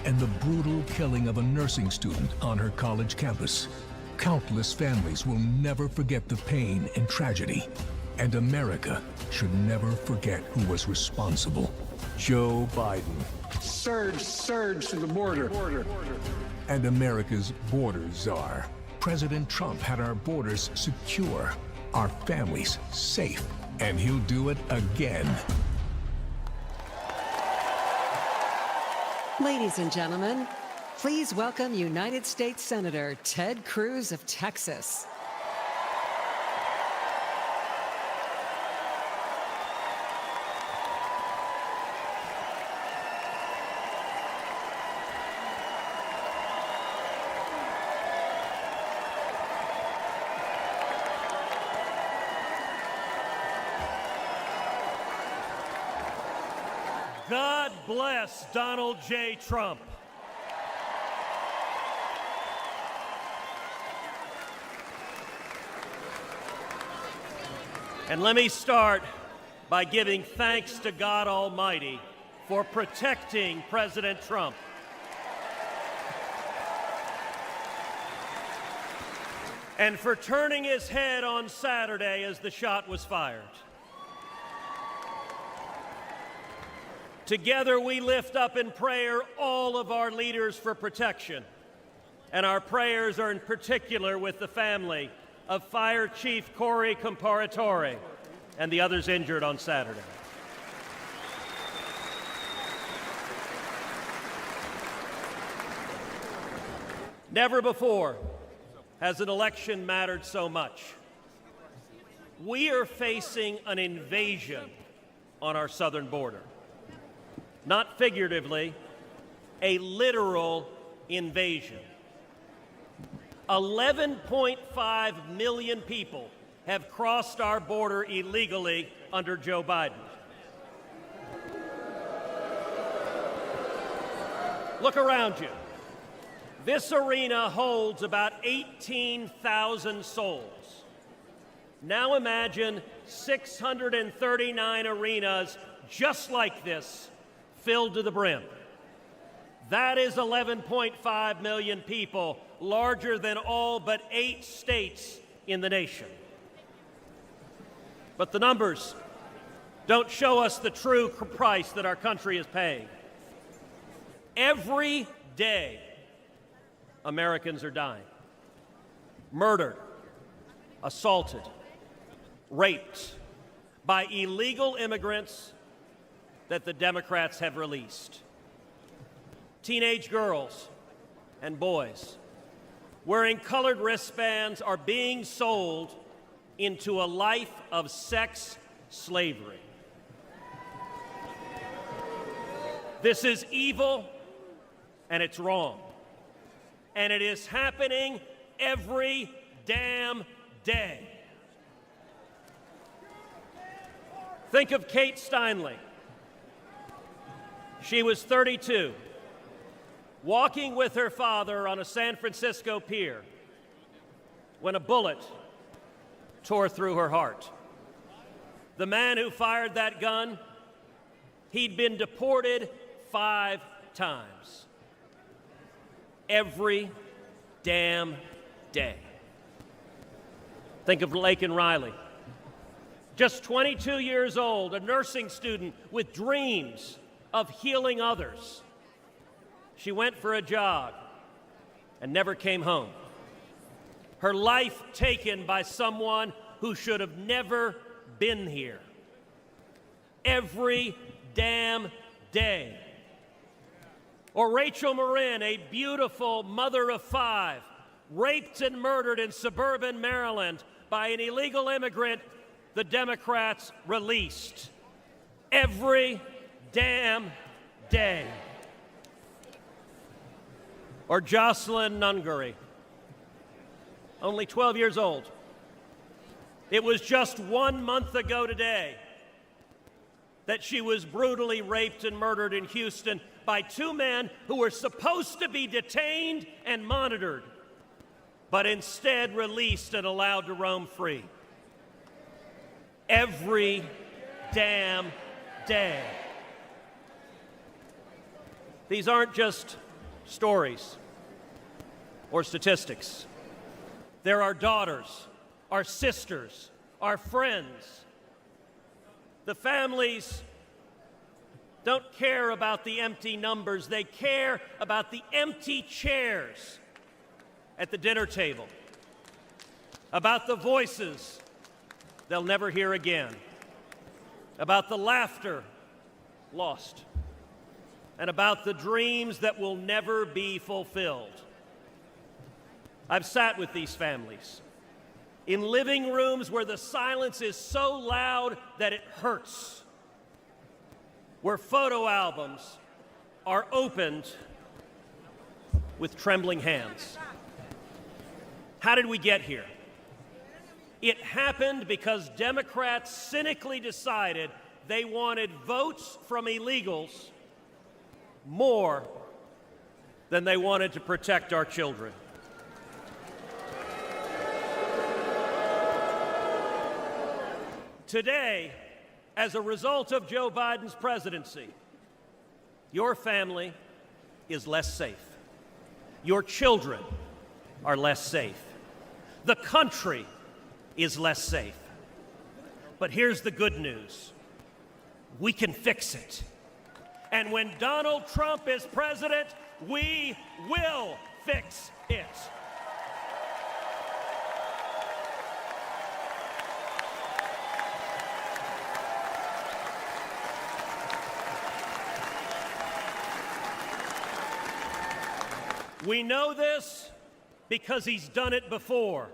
And the brutal killing of a nursing student on her college campus. Countless families will never forget the pain and tragedy. And America should never forget who was responsible. Joe Biden. Surge to the border. And America's border czar. President Trump had our borders secure, our families safe, and he'll do it again. Ladies and gentlemen, please welcome United States Senator Ted Cruz of Texas. God bless Donald J. Trump. And let me start by giving thanks to God Almighty for protecting President Trump. And for turning his head on Saturday as the shot was fired. Together we lift up in prayer all of our leaders for protection. And our prayers are in particular with the family of Fire Chief Corey Comparatore and the others injured on Saturday. Never before has an election mattered so much. We are facing an invasion on our southern border. Not figuratively, a literal invasion. 11.5 million people have crossed our border illegally under Joe Biden. Look around you. This arena holds about 18,000 souls. Now imagine 639 arenas just like this, filled to the brim. That is 11.5 million people, larger than all but 8 states in the nation. But the numbers don't show us the true price that our country is paying. Every day, Americans are dying. Murdered, assaulted, raped by illegal immigrants that the Democrats have released. Teenage girls and boys wearing colored wristbands are being sold into a life of sex slavery. This is evil and it's wrong. And it is happening every damn day. Think of Kate Steinle. She was 32, walking with her father on a San Francisco pier when a bullet tore through her heart. The man who fired that gun, he'd been deported 5 times. Every damn day. Think of Laken Riley. Just 22 years old, a nursing student with dreams of healing others. She went for a jog and never came home. Her life taken by someone who should have never been here. Every damn day. Or Rachel Marin, a beautiful mother of 5, raped and murdered in suburban Maryland by an illegal immigrant the Democrats released. Every damn day. Or Jocelyn Nungary, only 12 years old. It was just 1 month ago today that she was brutally raped and murdered in Houston by 2 men who were supposed to be detained and monitored, but instead released and allowed to roam free. Every damn day. These aren't just stories or statistics. They're our daughters, our sisters, our friends, The families don't care about the empty numbers. They care about the empty chairs at the dinner table, about the voices they'll never hear again, about the laughter lost, and about the dreams that will never be fulfilled. I've sat with these families in living rooms where the silence is so loud that it hurts, where photo albums are opened with trembling hands. How did we get here? It happened because Democrats cynically decided they wanted votes from illegals more than they wanted to protect our children. Today, as a result of Joe Biden's presidency, your family is less safe. Your children are less safe. The country is less safe. But here's the good news. We can fix it. And when Donald Trump is president, we will fix it. We know this because he's done it before.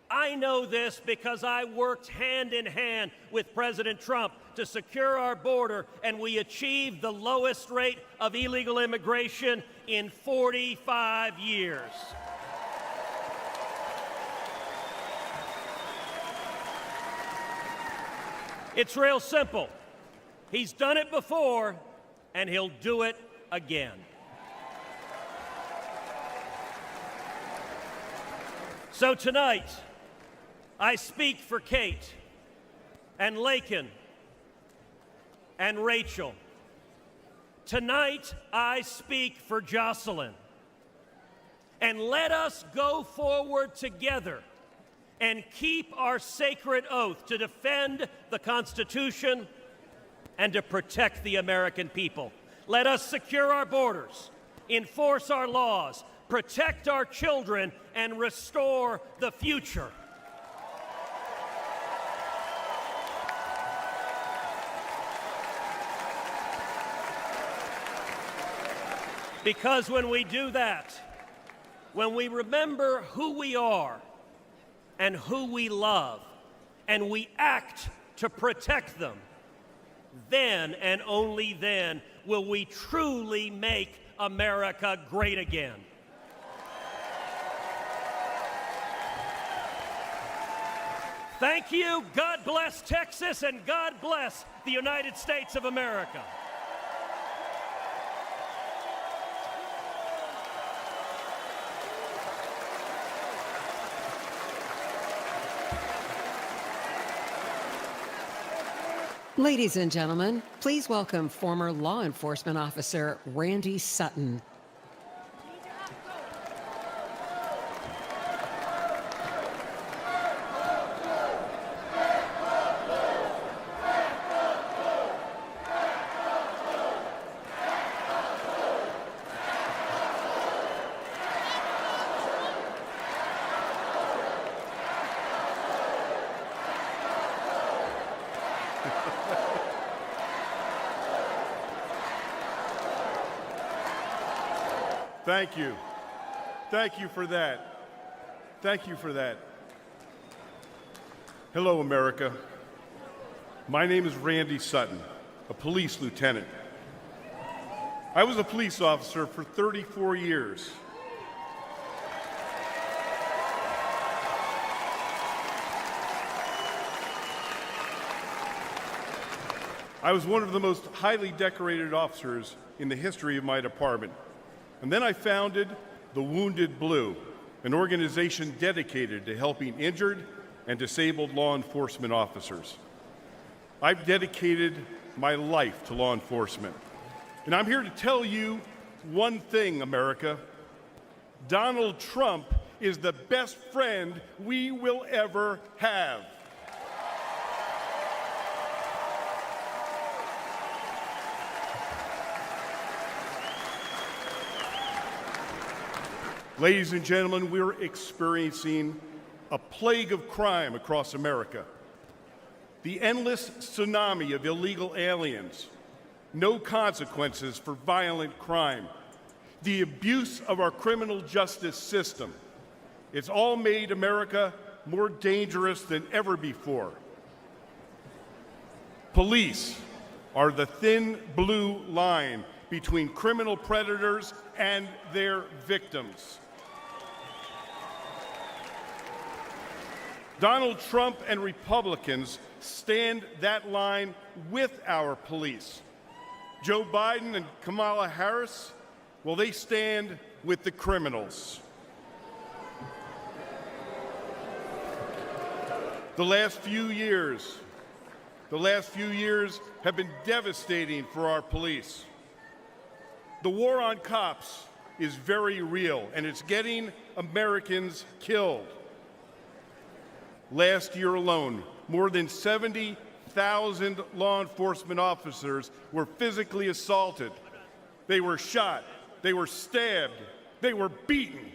I know this because I worked hand in hand with President Trump to secure our border, and we achieved the lowest rate of illegal immigration in 45 years. It's real simple. He's done it before, and he'll do it again. So tonight, I speak for Kate and Laken and Rachel. Tonight, I speak for Jocelyn. And let us go forward together and keep our sacred oath to defend the Constitution and to protect the American people. Let us secure our borders, enforce our laws, protect our children, and restore the future. Because when we do that, when we remember who we are and who we love, and we act to protect them, then and only then will we truly make America great again. Thank you. God bless Texas, and God bless the United States of America. Ladies and gentlemen, please welcome former law enforcement officer Randy Sutton. Thank you. Thank you for that. Thank you for that. Hello, America. My name is Randy Sutton, a police lieutenant. I was a police officer for 34 years. I was one of the most highly decorated officers in the history of my department. And then I founded the Wounded Blue, an organization dedicated to helping injured and disabled law enforcement officers. I've dedicated my life to law enforcement. And I'm here to tell you one thing, America. Donald Trump is the best friend we will ever have. Ladies and gentlemen, we're experiencing a plague of crime across America. The endless tsunami of illegal aliens, no consequences for violent crime, the abuse of our criminal justice system. It's all made America more dangerous than ever before. Police are the thin blue line between criminal predators and their victims. Donald Trump and Republicans stand that line with our police. Joe Biden and Kamala Harris, well, they stand with the criminals. The last few years have been devastating for our police. The war on cops is very real, and it's getting Americans killed. Last year alone, more than 70,000 law enforcement officers were physically assaulted. They were shot, they were stabbed, they were beaten,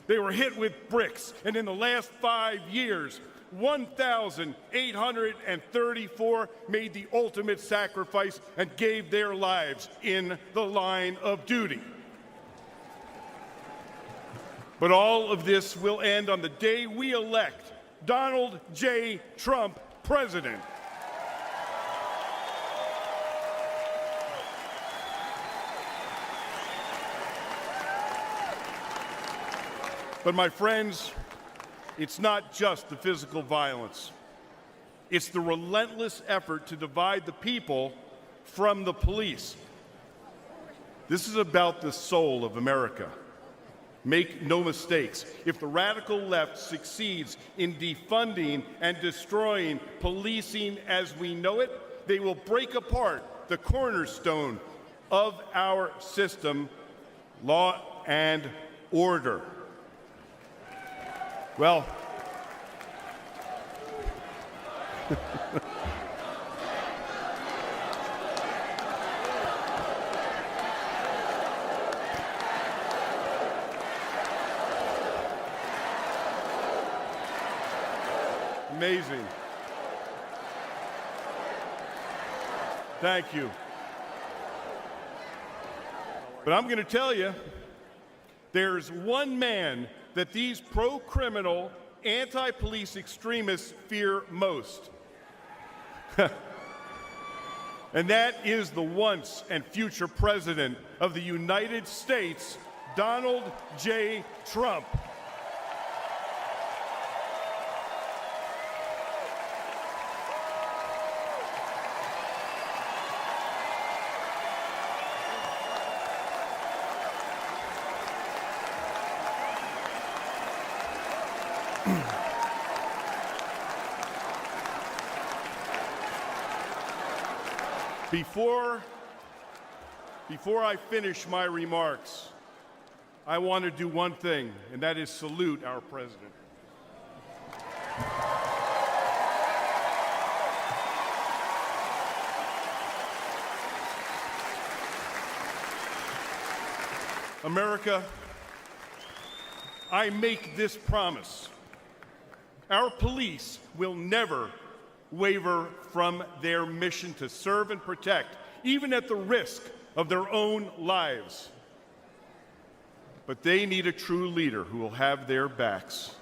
they were hit with bricks, and in the last 5 years, 1,834 made the ultimate sacrifice and gave their lives in the line of duty. But all of this will end on the day we elect Donald J. Trump president. But my friends, it's not just the physical violence. It's the relentless effort to divide the people from the police. This is about the soul of America. Make no mistakes, if the radical left succeeds in defunding and destroying policing as we know it, they will break apart the cornerstone of our system, law and order. Well, amazing. Thank you. But I'm going to tell you, there's one man that these pro-criminal, anti-police extremists fear most. And that is the once and future president of the United States, Donald J. Trump. Before I finish my remarks, I want to do one thing, and that is salute our president. America, I make this promise. Our police will never waver from their mission to serve and protect, even at the risk of their own lives. But they need a true leader who will have their backs.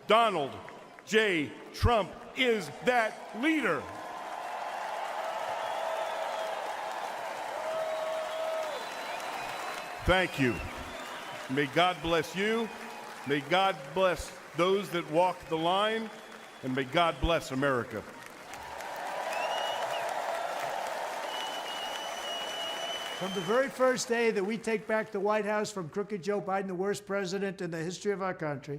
Donald J. Trump is that leader. Thank you. May God bless you. May God bless those that walk the line. And may God bless America. From the very first day that we take back the White House from crooked Joe Biden, the worst president in the history of our country,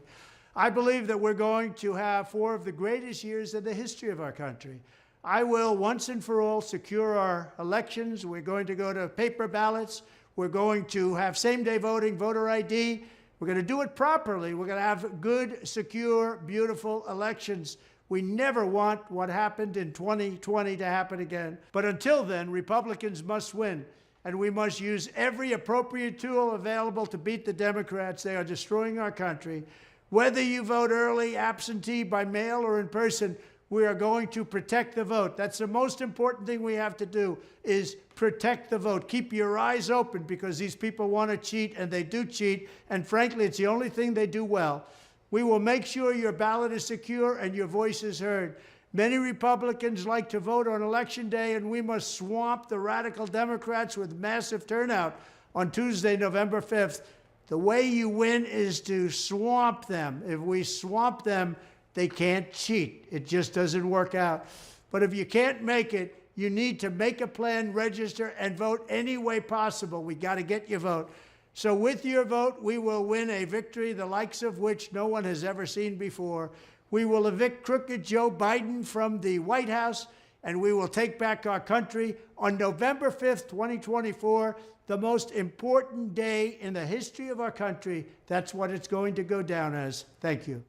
I believe that we're going to have 4 of the greatest years in the history of our country. I will once and for all secure our elections. We're going to go to paper ballots. We're going to have same-day voting, voter ID. We're going to do it properly. We're going to have good, secure, beautiful elections. We never want what happened in 2020 to happen again. But until then, Republicans must win. and we must use every appropriate tool available to beat the Democrats. They are destroying our country. Whether you vote early, absentee, by mail, or in person, we are going to protect the vote. That's the most important thing we have to do, is protect the vote. Keep your eyes open, because these people want to cheat, and they do cheat, and frankly, it's the only thing they do well. We will make sure your ballot is secure and your voice is heard. Many Republicans like to vote on Election Day, and we must swamp the radical Democrats with massive turnout on Tuesday, November 5th. The way you win is to swamp them. If we swamp them, they can't cheat. It just doesn't work out. But if you can't make it, you need to make a plan, register, and vote any way possible. We got to get your vote. So with your vote, we will win a victory the likes of which no one has ever seen before. We will evict crooked Joe Biden from the White House, and we will take back our country on November 5th, 2024, the most important day in the history of our country. That's what it's going to go down as. Thank you.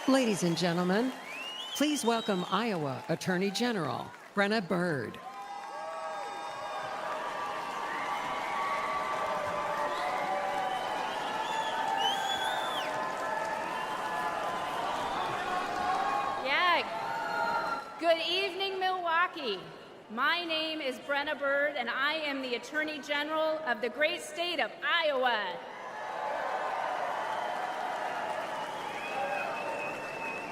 Ladies and gentlemen, please welcome Iowa Attorney General Brenna Bird. Good evening, Milwaukee. My name is Brenna Bird, and I am the Attorney General of the great state of Iowa.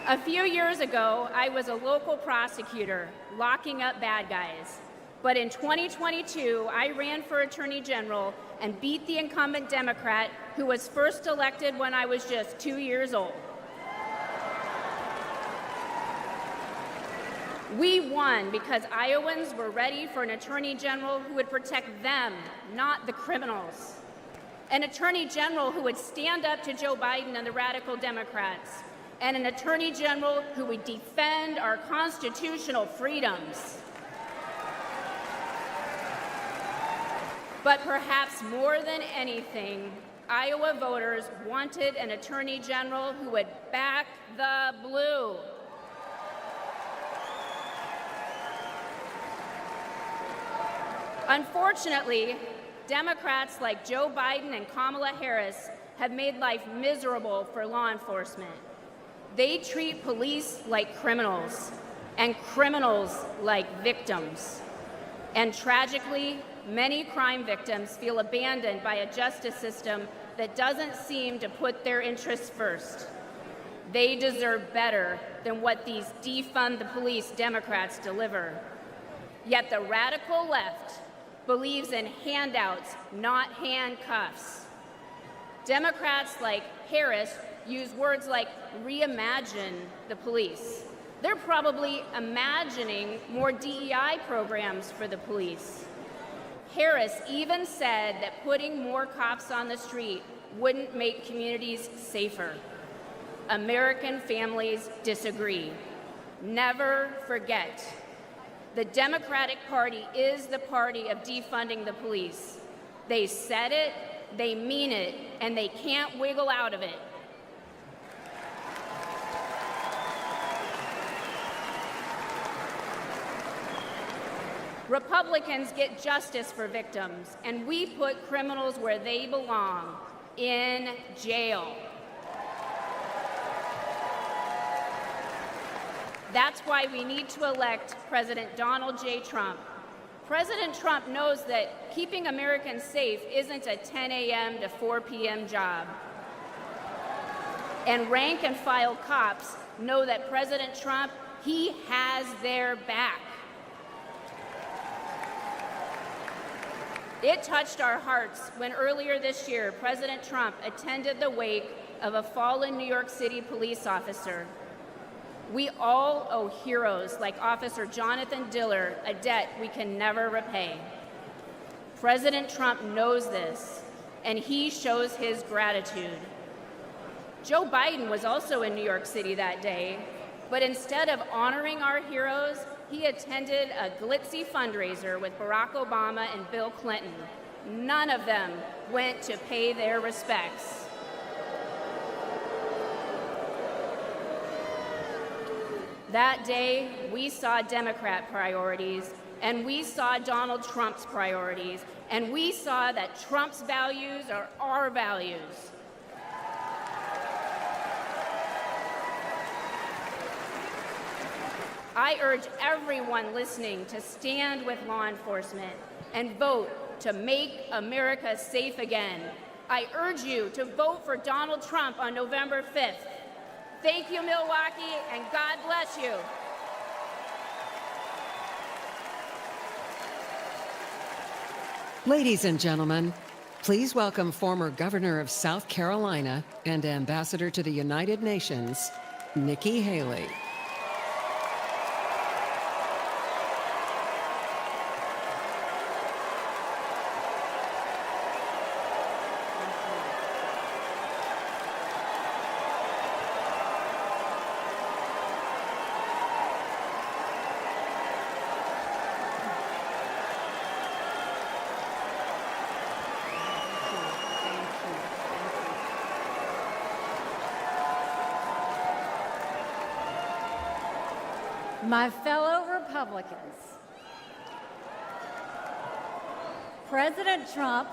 A few years ago, I was a local prosecutor locking up bad guys. But in 2022, I ran for Attorney General and beat the incumbent Democrat who was first elected when I was just 2 years old. We won because Iowans were ready for an Attorney General who would protect them, not the criminals. An Attorney General who would stand up to Joe Biden and the radical Democrats. And an Attorney General who would defend our constitutional freedoms. But perhaps more than anything, Iowa voters wanted an Attorney General who would back the blue. Unfortunately, Democrats like Joe Biden and Kamala Harris have made life miserable for law enforcement. They treat police like criminals, and criminals like victims. And tragically, many crime victims feel abandoned by a justice system that doesn't seem to put their interests first. They deserve better than what these defund the police Democrats deliver. Yet the radical left believes in handouts, not handcuffs. Democrats like Harris use words like reimagine the police. They're probably imagining more DEI programs for the police. Harris even said that putting more cops on the street wouldn't make communities safer. American families disagree. Never forget. The Democratic Party is the party of defunding the police. They said it, they mean it, and they can't wiggle out of it. Republicans get justice for victims, and we put criminals where they belong, in jail. That's why we need to elect President Donald J. Trump. President Trump knows that keeping Americans safe isn't a 10 a.m. to 4 p.m. job. And rank and file cops know that President Trump, he has their back. It touched our hearts when earlier this year, President Trump attended the wake of a fallen New York City police officer. We all owe heroes like Officer Jonathan Diller a debt we can never repay. President Trump knows this, and he shows his gratitude. Joe Biden was also in New York City that day, but instead of honoring our heroes, he attended a glitzy fundraiser with Barack Obama and Bill Clinton. None of them went to pay their respects. That day, we saw Democrat priorities, and we saw Donald Trump's priorities, and we saw that Trump's values are our values. I urge everyone listening to stand with law enforcement and vote to make America safe again. I urge you to vote for Donald Trump on November 5th. Thank you, Milwaukee, and God bless you. Ladies and gentlemen, please welcome former Governor of South Carolina and Ambassador to the United Nations, Nikki Haley. My fellow Republicans, President Trump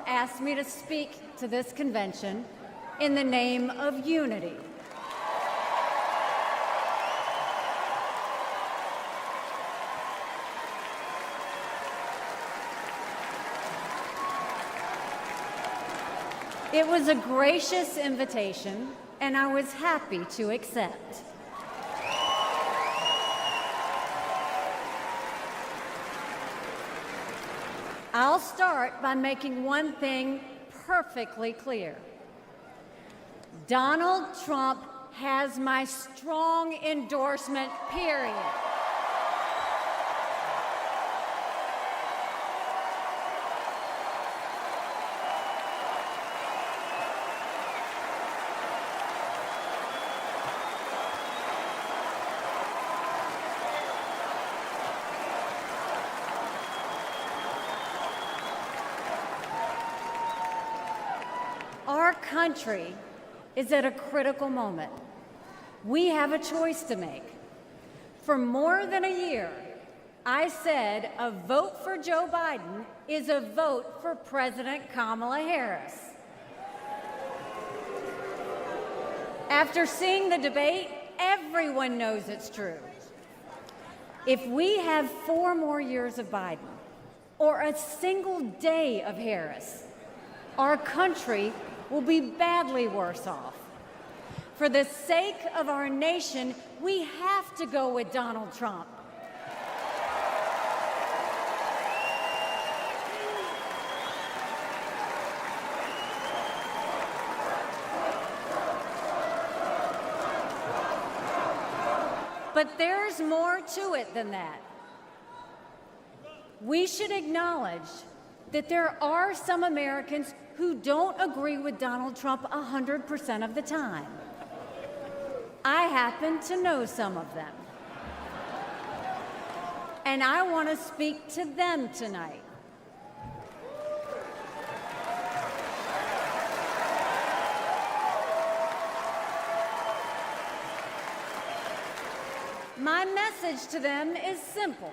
asked me to speak to this convention in the name of unity. It was a gracious invitation, and I was happy to accept. I'll start by making one thing perfectly clear. Donald Trump has my strong endorsement, period. Our country is at a critical moment. We have a choice to make. For more than a year, I said a vote for Joe Biden is a vote for President Kamala Harris. After seeing the debate, everyone knows it's true. If we have 4 more years of Biden or a single day of Harris, our country will be badly worse off. For the sake of our nation, we have to go with Donald Trump. But there's more to it than that. We should acknowledge that there are some Americans who don't agree with Donald Trump 100% of the time. I happen to know some of them. And I want to speak to them tonight. My message to them is simple.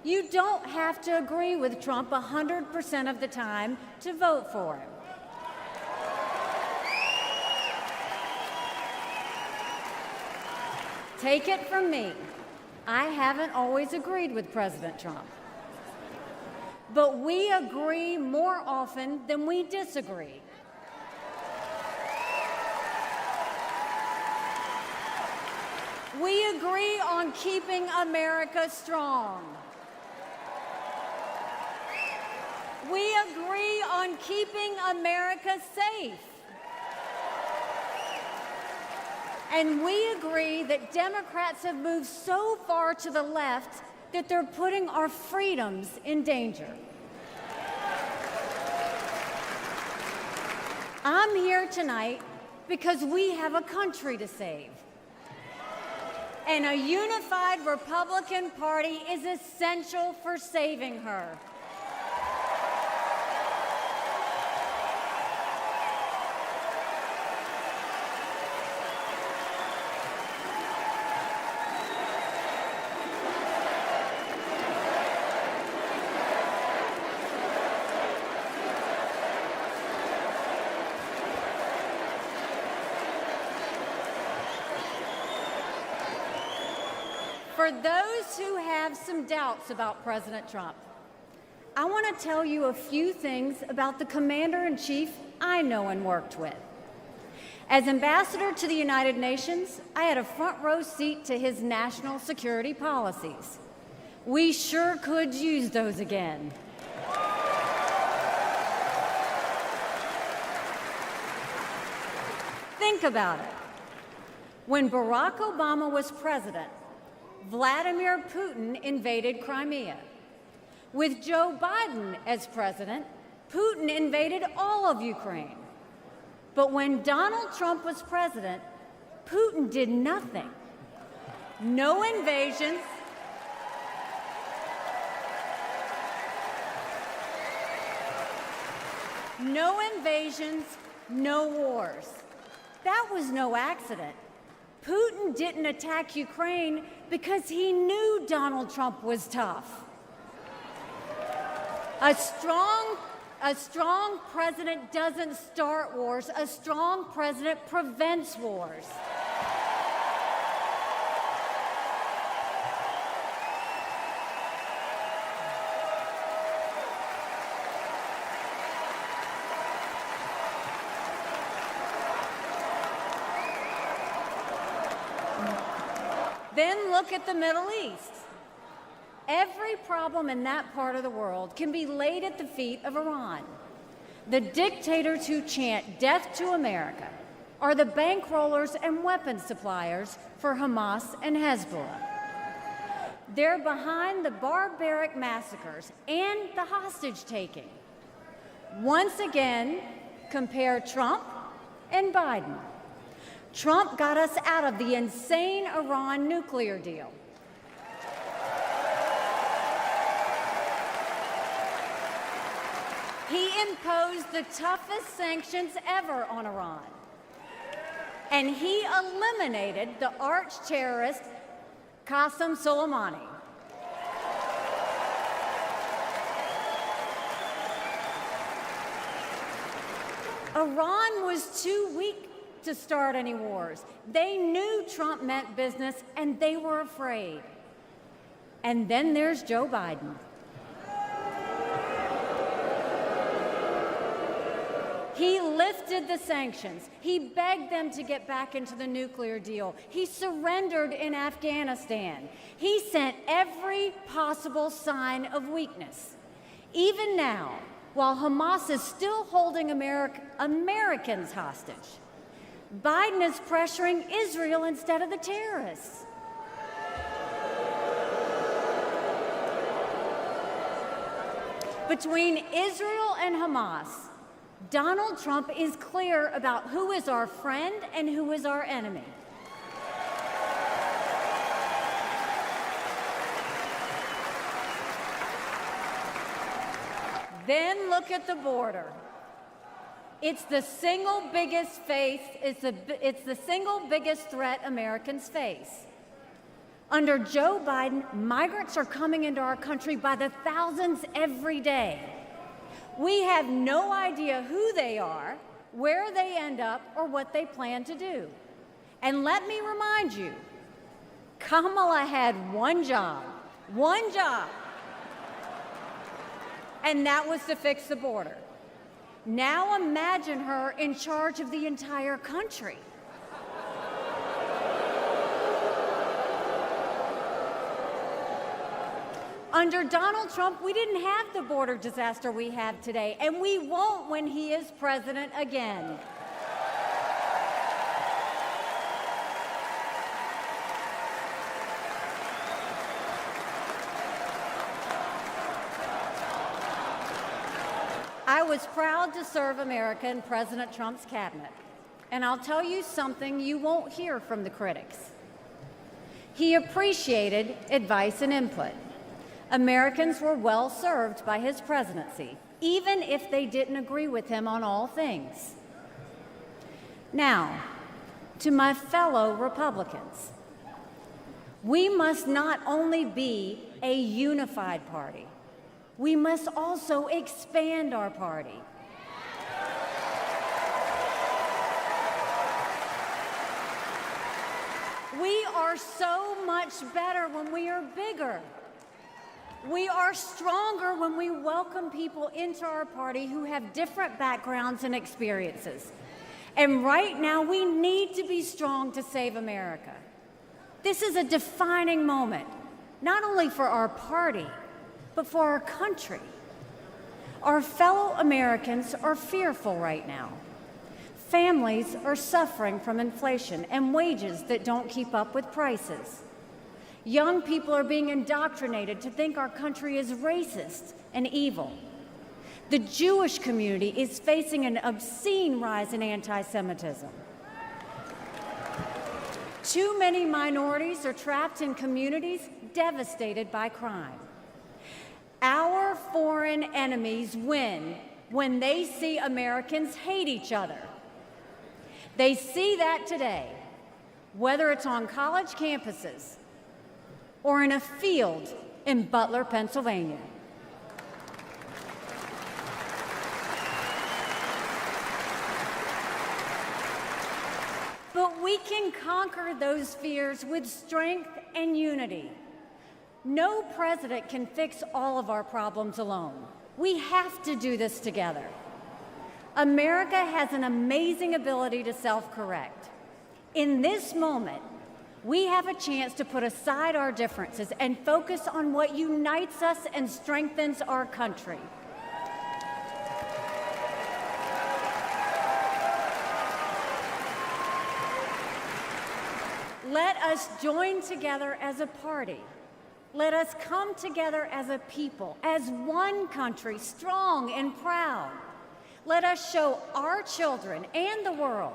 You don't have to agree with Trump 100% of the time to vote for him. Take it from me, I haven't always agreed with President Trump. But we agree more often than we disagree. We agree on keeping America strong. We agree on keeping America safe. And we agree that Democrats have moved so far to the left that they're putting our freedoms in danger. I'm here tonight because we have a country to save. And a unified Republican Party is essential for saving her. For those who have some doubts about President Trump, I want to tell you a few things about the commander-in-chief I know and worked with. As ambassador to the United Nations, I had a front row seat to his national security policies. We sure could use those again. Think about it. When Barack Obama was president, Vladimir Putin invaded Crimea. With Joe Biden as president, Putin invaded all of Ukraine. But when Donald Trump was president, Putin did nothing. No invasions. No invasions, no wars. That was no accident. Putin didn't attack Ukraine because he knew Donald Trump was tough. A strong president doesn't start wars. A strong president prevents wars. Then look at the Middle East. Every problem in that part of the world can be laid at the feet of Iran. The dictators who chant death to America are the bankrollers and weapons suppliers for Hamas and Hezbollah. They're behind the barbaric massacres and the hostage-taking. Once again, compare Trump and Biden. Trump got us out of the insane Iran nuclear deal. He imposed the toughest sanctions ever on Iran. And he eliminated the arch-terrorist Qasem Soleimani. Iran was too weak to start any wars. They knew Trump meant business, and they were afraid. And then there's Joe Biden. He lifted the sanctions. He begged them to get back into the nuclear deal. He surrendered in Afghanistan. He sent every possible sign of weakness. Even now, while Hamas is still holding Americans hostage, Biden is pressuring Israel instead of the terrorists. Between Israel and Hamas, Donald Trump is clear about who is our friend and who is our enemy. Then look at the border. It's the single biggest threat Americans face. Under Joe Biden, migrants are coming into our country by the thousands every day. We have no idea who they are, where they end up, or what they plan to do. And let me remind you, Kamala had one job, and that was to fix the border. Now imagine her in charge of the entire country. Under Donald Trump, we didn't have the border disaster we have today, and we won't when he is president again. I was proud to serve America in President Trump's cabinet, and I'll tell you something you won't hear from the critics. He appreciated advice and input. Americans were well served by his presidency, even if they didn't agree with him on all things. Now, to my fellow Republicans, we must not only be a unified party, we must also expand our party. We are so much better when we are bigger. We are stronger when we welcome people into our party who have different backgrounds and experiences. And right now, we need to be strong to save America. This is a defining moment, not only for our party, but for our country. Our fellow Americans are fearful right now. Families are suffering from inflation and wages that don't keep up with prices. Young people are being indoctrinated to think our country is racist and evil. The Jewish community is facing an obscene rise in anti-Semitism. Too many minorities are trapped in communities devastated by crime. Our foreign enemies win when they see Americans hate each other. They see that today, whether it's on college campuses or in a field in Butler, Pennsylvania. But we can conquer those fears with strength and unity. No president can fix all of our problems alone. We have to do this together. America has an amazing ability to self-correct. In this moment, we have a chance to put aside our differences and focus on what unites us and strengthens our country. Let us join together as a party. Let us come together as a people, as one country, strong and proud. Let us show our children and the world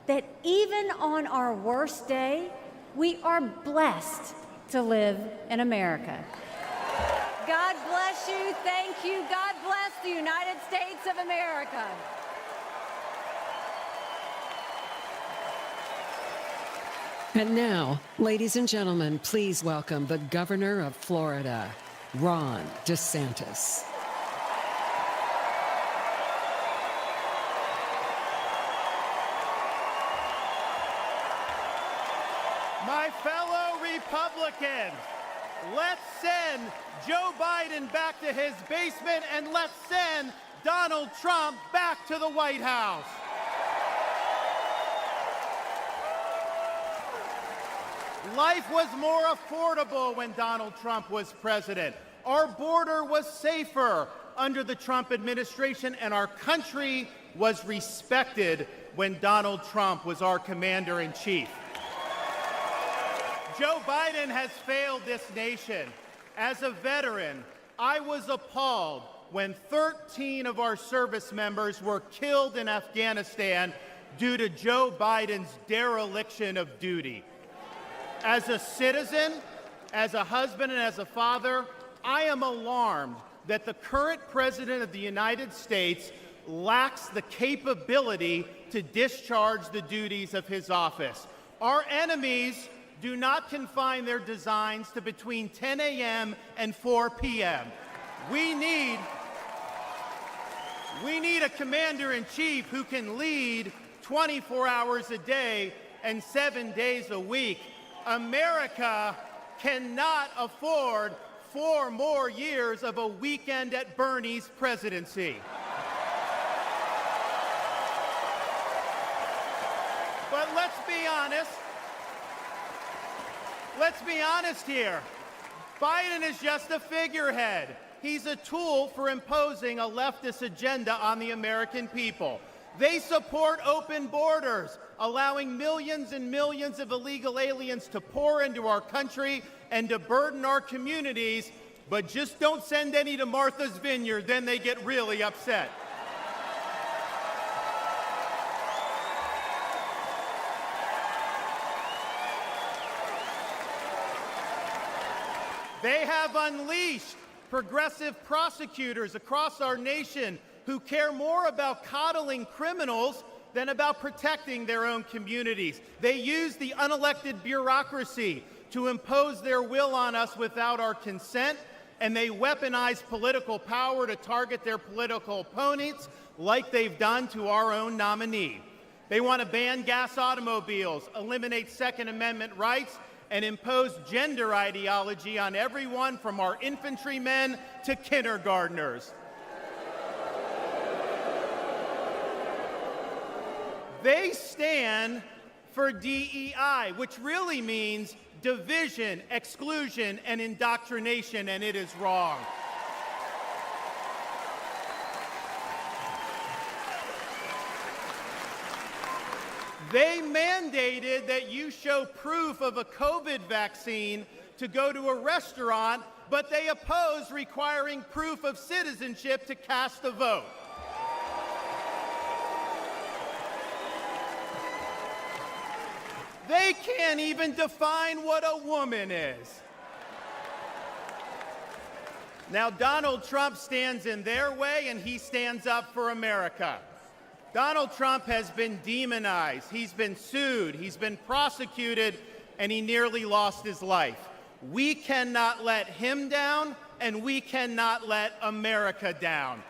that even on our worst day, we are blessed to live in America. God bless you. Thank you. God bless the United States of America. And now, ladies and gentlemen, please welcome the Governor of Florida, Ron DeSantis. My fellow Republicans, let's send Joe Biden back to his basement and let's send Donald Trump back to the White House. Life was more affordable when Donald Trump was president. Our border was safer under the Trump administration, and our country was respected when Donald Trump was our commander-in-chief. Joe Biden has failed this nation. As a veteran, I was appalled when 13 of our service members were killed in Afghanistan due to Joe Biden's dereliction of duty. As a citizen, as a husband, and as a father, I am alarmed that the current President of the United States lacks the capability to discharge the duties of his office. Our enemies do not confine their designs to between 10 a.m. and 4 p.m. We need a commander-in-chief who can lead 24 hours a day and 7 days a week. America cannot afford 4 more years of a weekend at Bernie's presidency. But let's be honest. Let's be honest here. Biden is just a figurehead. He's a tool for imposing a leftist agenda on the American people. They support open borders, allowing millions and millions of illegal aliens to pour into our country and to burden our communities, but just don't send any to Martha's Vineyard, then they get really upset. They have unleashed progressive prosecutors across our nation who care more about coddling criminals than about protecting their own communities. They use the unelected bureaucracy to impose their will on us without our consent, and they weaponize political power to target their political opponents like they've done to our own nominee. They want to ban gas automobiles, eliminate Second Amendment rights, and impose gender ideology on everyone from our infantrymen to kindergartners. They stand for DEI, which really means division, exclusion, and indoctrination, and it is wrong. They mandated that you show proof of a COVID vaccine to go to a restaurant, but they oppose requiring proof of citizenship to cast a vote. They can't even define what a woman is. Now, Donald Trump stands in their way, and he stands up for America. Donald Trump has been demonized, he's been sued, he's been prosecuted, and he nearly lost his life. We cannot let him down, and we cannot let America down.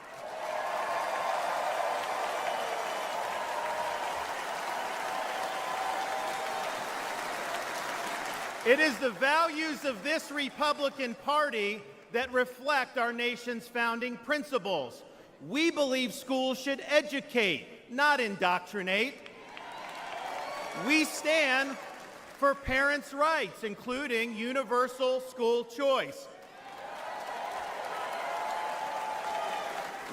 It is the values of this Republican Party that reflect our nation's founding principles. We believe schools should educate, not indoctrinate. We stand for parents' rights, including universal school choice.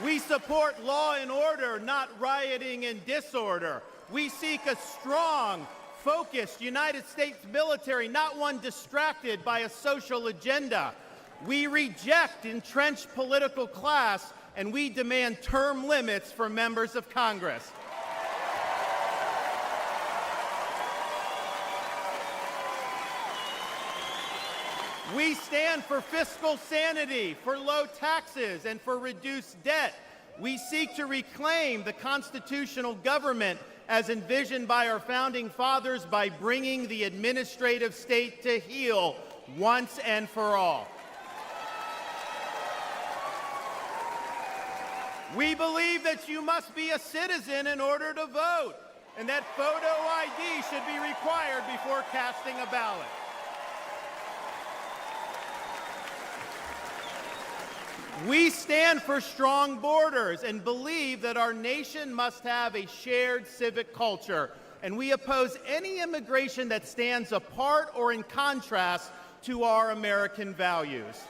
We support law and order, not rioting and disorder. We seek a strong, focused United States military, not one distracted by a social agenda. We reject entrenched political class, and we demand term limits for members of Congress. We stand for fiscal sanity, for low taxes, and for reduced debt. We seek to reclaim the constitutional government as envisioned by our founding fathers by bringing the administrative state to heel once and for all. We believe that you must be a citizen in order to vote, and that photo ID should be required before casting a ballot. We stand for strong borders and believe that our nation must have a shared civic culture, and we oppose any immigration that stands apart or in contrast to our American values.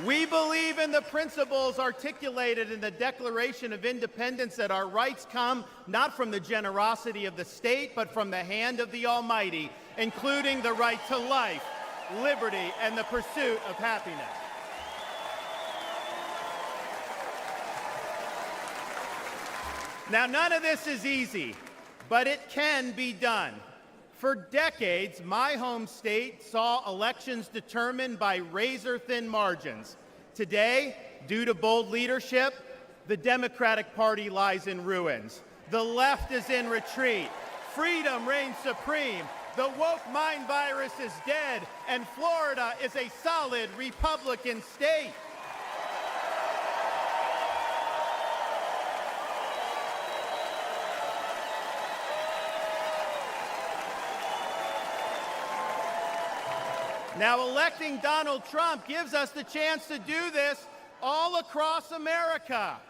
We believe in the principles articulated in the Declaration of Independence that our rights come not from the generosity of the state, but from the hand of the Almighty, including the right to life, liberty, and the pursuit of happiness. Now, none of this is easy, but it can be done. For decades, my home state saw elections determined by razor-thin margins. Today, due to bold leadership, the Democratic Party lies in ruins. The left is in retreat. Freedom reigns supreme. The woke mind virus is dead, and Florida is a solid Republican state. Now, electing Donald Trump gives us the chance to do this all across America.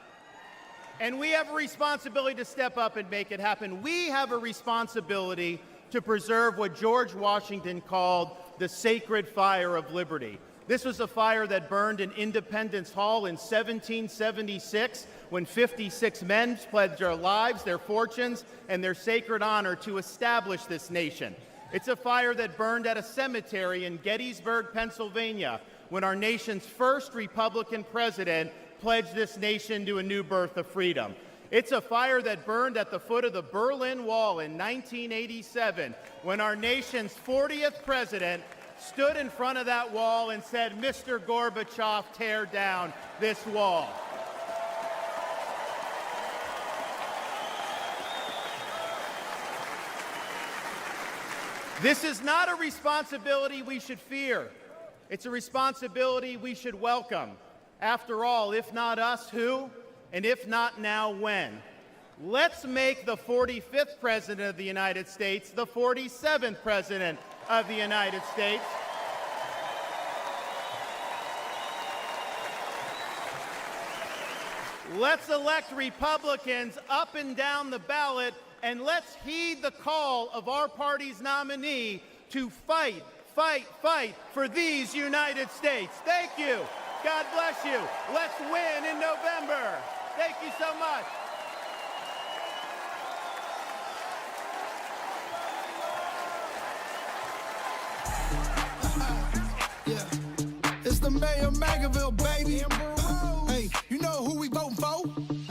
And we have a responsibility to step up and make it happen. We have a responsibility to preserve what George Washington called the sacred fire of liberty. This was a fire that burned in Independence Hall in 1776 when 56 men pledged their lives, their fortunes, and their sacred honor to establish this nation. It's a fire that burned at a cemetery in Gettysburg, Pennsylvania, when our nation's first Republican president pledged this nation to a new birth of freedom. It's a fire that burned at the foot of the Berlin Wall in 1987, when our nation's 40th president stood in front of that wall and said, "Mr. Gorbachev, tear down this wall." This is not a responsibility we should fear. It's a responsibility we should welcome. After all, if not us, who? And if not now, when? Let's make the 45th President of the United States the 47th President of the United States. Let's elect Republicans up and down the ballot, and let's heed the call of our party's nominee to fight, fight, fight for these United States. Thank you. God bless you. Let's win in November. Thank you so much. It's the mayor of Magaville, baby. Hey, you know who we voting for?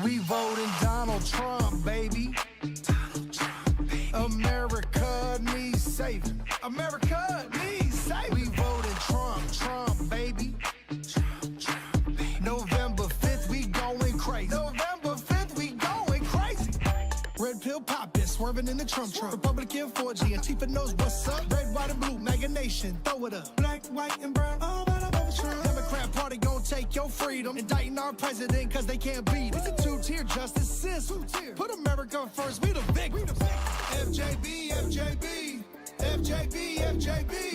We voting Donald Trump, baby. America needs saving. America needs saving. We voting Trump, baby. November 5th, we going crazy. November 5th, we going crazy. Red pill poppin', swerving in the Trump. Republican 4G, Antifa knows what's up. Red, white, and blue, MAGA nation, throw it up. Black, white, and brown, all about a Trump. Democrat party gon' take your freedom. Indicting our president cause they can't beat it. It's a two-tier justice system. Put America first, we the victims. FJB, FJB, FJB, FJB,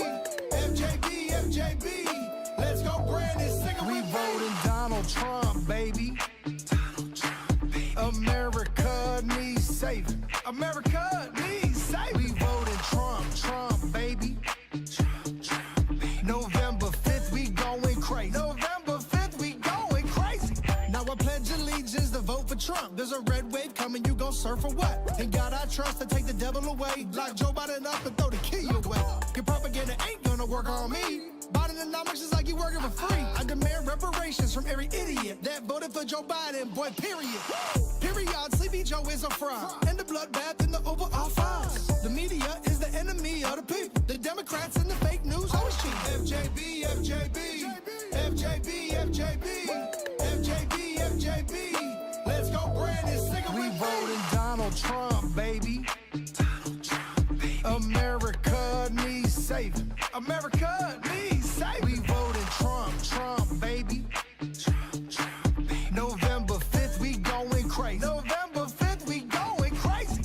FJB, FJB. Let's go, Brandon, sing it. We voting Donald Trump, baby. America needs saving. America needs saving. We voting Trump, baby. November 5th, we going crazy. November 5th, we going crazy. Now I pledge allegiance to vote for Trump. There's a red wave coming, you gon' surf for what? In God I trust to take the devil away. Lock Joe Biden up and throw the key away. Your propaganda ain't gonna work on me. Bidenomics is like you working for free. I demand reparations from every idiot that voted for Joe Biden, boy, period. Period, Sleepy Joe is a fraud. And the bloodbath in the Oval Office. The media is the enemy of the people. The Democrats and the fake news always cheat. FJB, FJB, FJB, FJB, FJB, FJB. Let's go, Brandon, sing it. We voting Donald Trump, baby. America needs saving. America needs saving. We voting Trump, baby. November 5th, we going crazy. November 5th, we going crazy.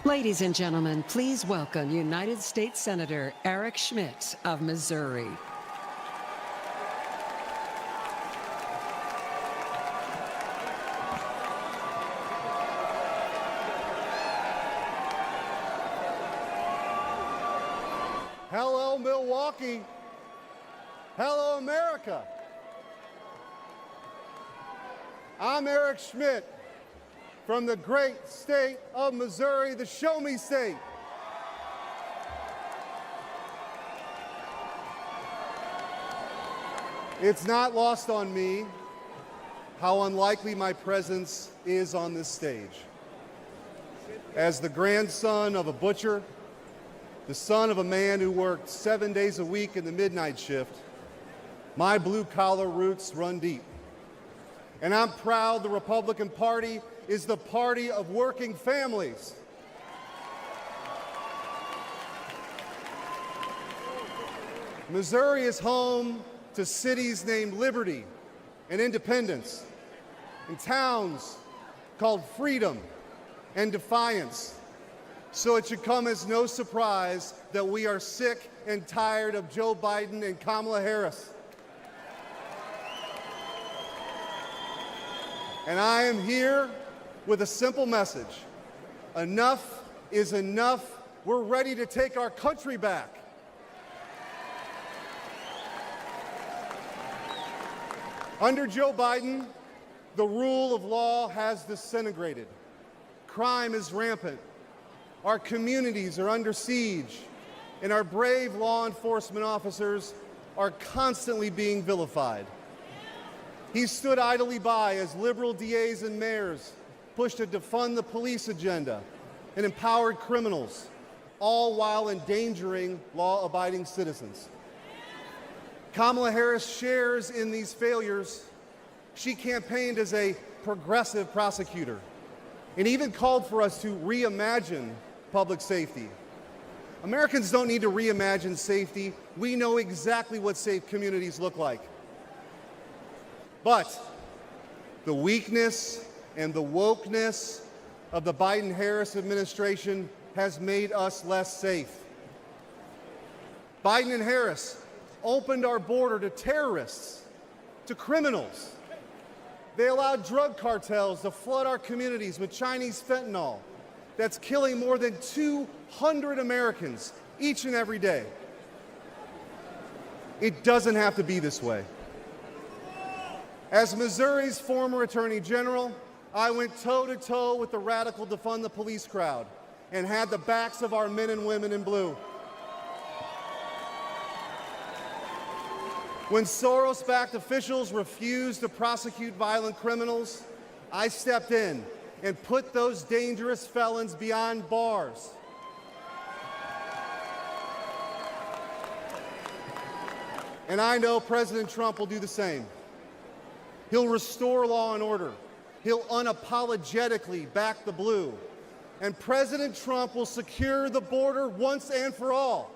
Ladies and gentlemen, please welcome United States Senator Eric Schmitt of Missouri. Hello, Milwaukee. Hello, America. I'm Eric Schmitt from the great state of Missouri, the Show Me State. It's not lost on me how unlikely my presence is on this stage. As the grandson of a butcher, the son of a man who worked 7 days a week in the midnight shift, my blue-collar roots run deep. And I'm proud the Republican Party is the party of working families. Missouri is home to cities named Liberty and Independence, and towns called Freedom and Defiance. So it should come as no surprise that we are sick and tired of Joe Biden and Kamala Harris. And I am here with a simple message. Enough is enough. We're ready to take our country back. Under Joe Biden, the rule of law has disintegrated. Crime is rampant. Our communities are under siege, and our brave law enforcement officers are constantly being vilified. He stood idly by as liberal DAs and mayors pushed a defund the police agenda and empowered criminals, all while endangering law-abiding citizens. Kamala Harris shares in these failures. She campaigned as a progressive prosecutor and even called for us to reimagine public safety. Americans don't need to reimagine safety. We know exactly what safe communities look like. But the weakness and the wokeness of the Biden-Harris administration has made us less safe. Biden and Harris opened our border to terrorists, to criminals. They allowed drug cartels to flood our communities with Chinese fentanyl that's killing more than 200 Americans each and every day. It doesn't have to be this way. As Missouri's former Attorney General, I went toe-to-toe with the radical defund the police crowd and had the backs of our men and women in blue. When Soros-backed officials refused to prosecute violent criminals, I stepped in and put those dangerous felons behind bars. And I know President Trump will do the same. He'll restore law and order. He'll unapologetically back the blue. And President Trump will secure the border once and for all.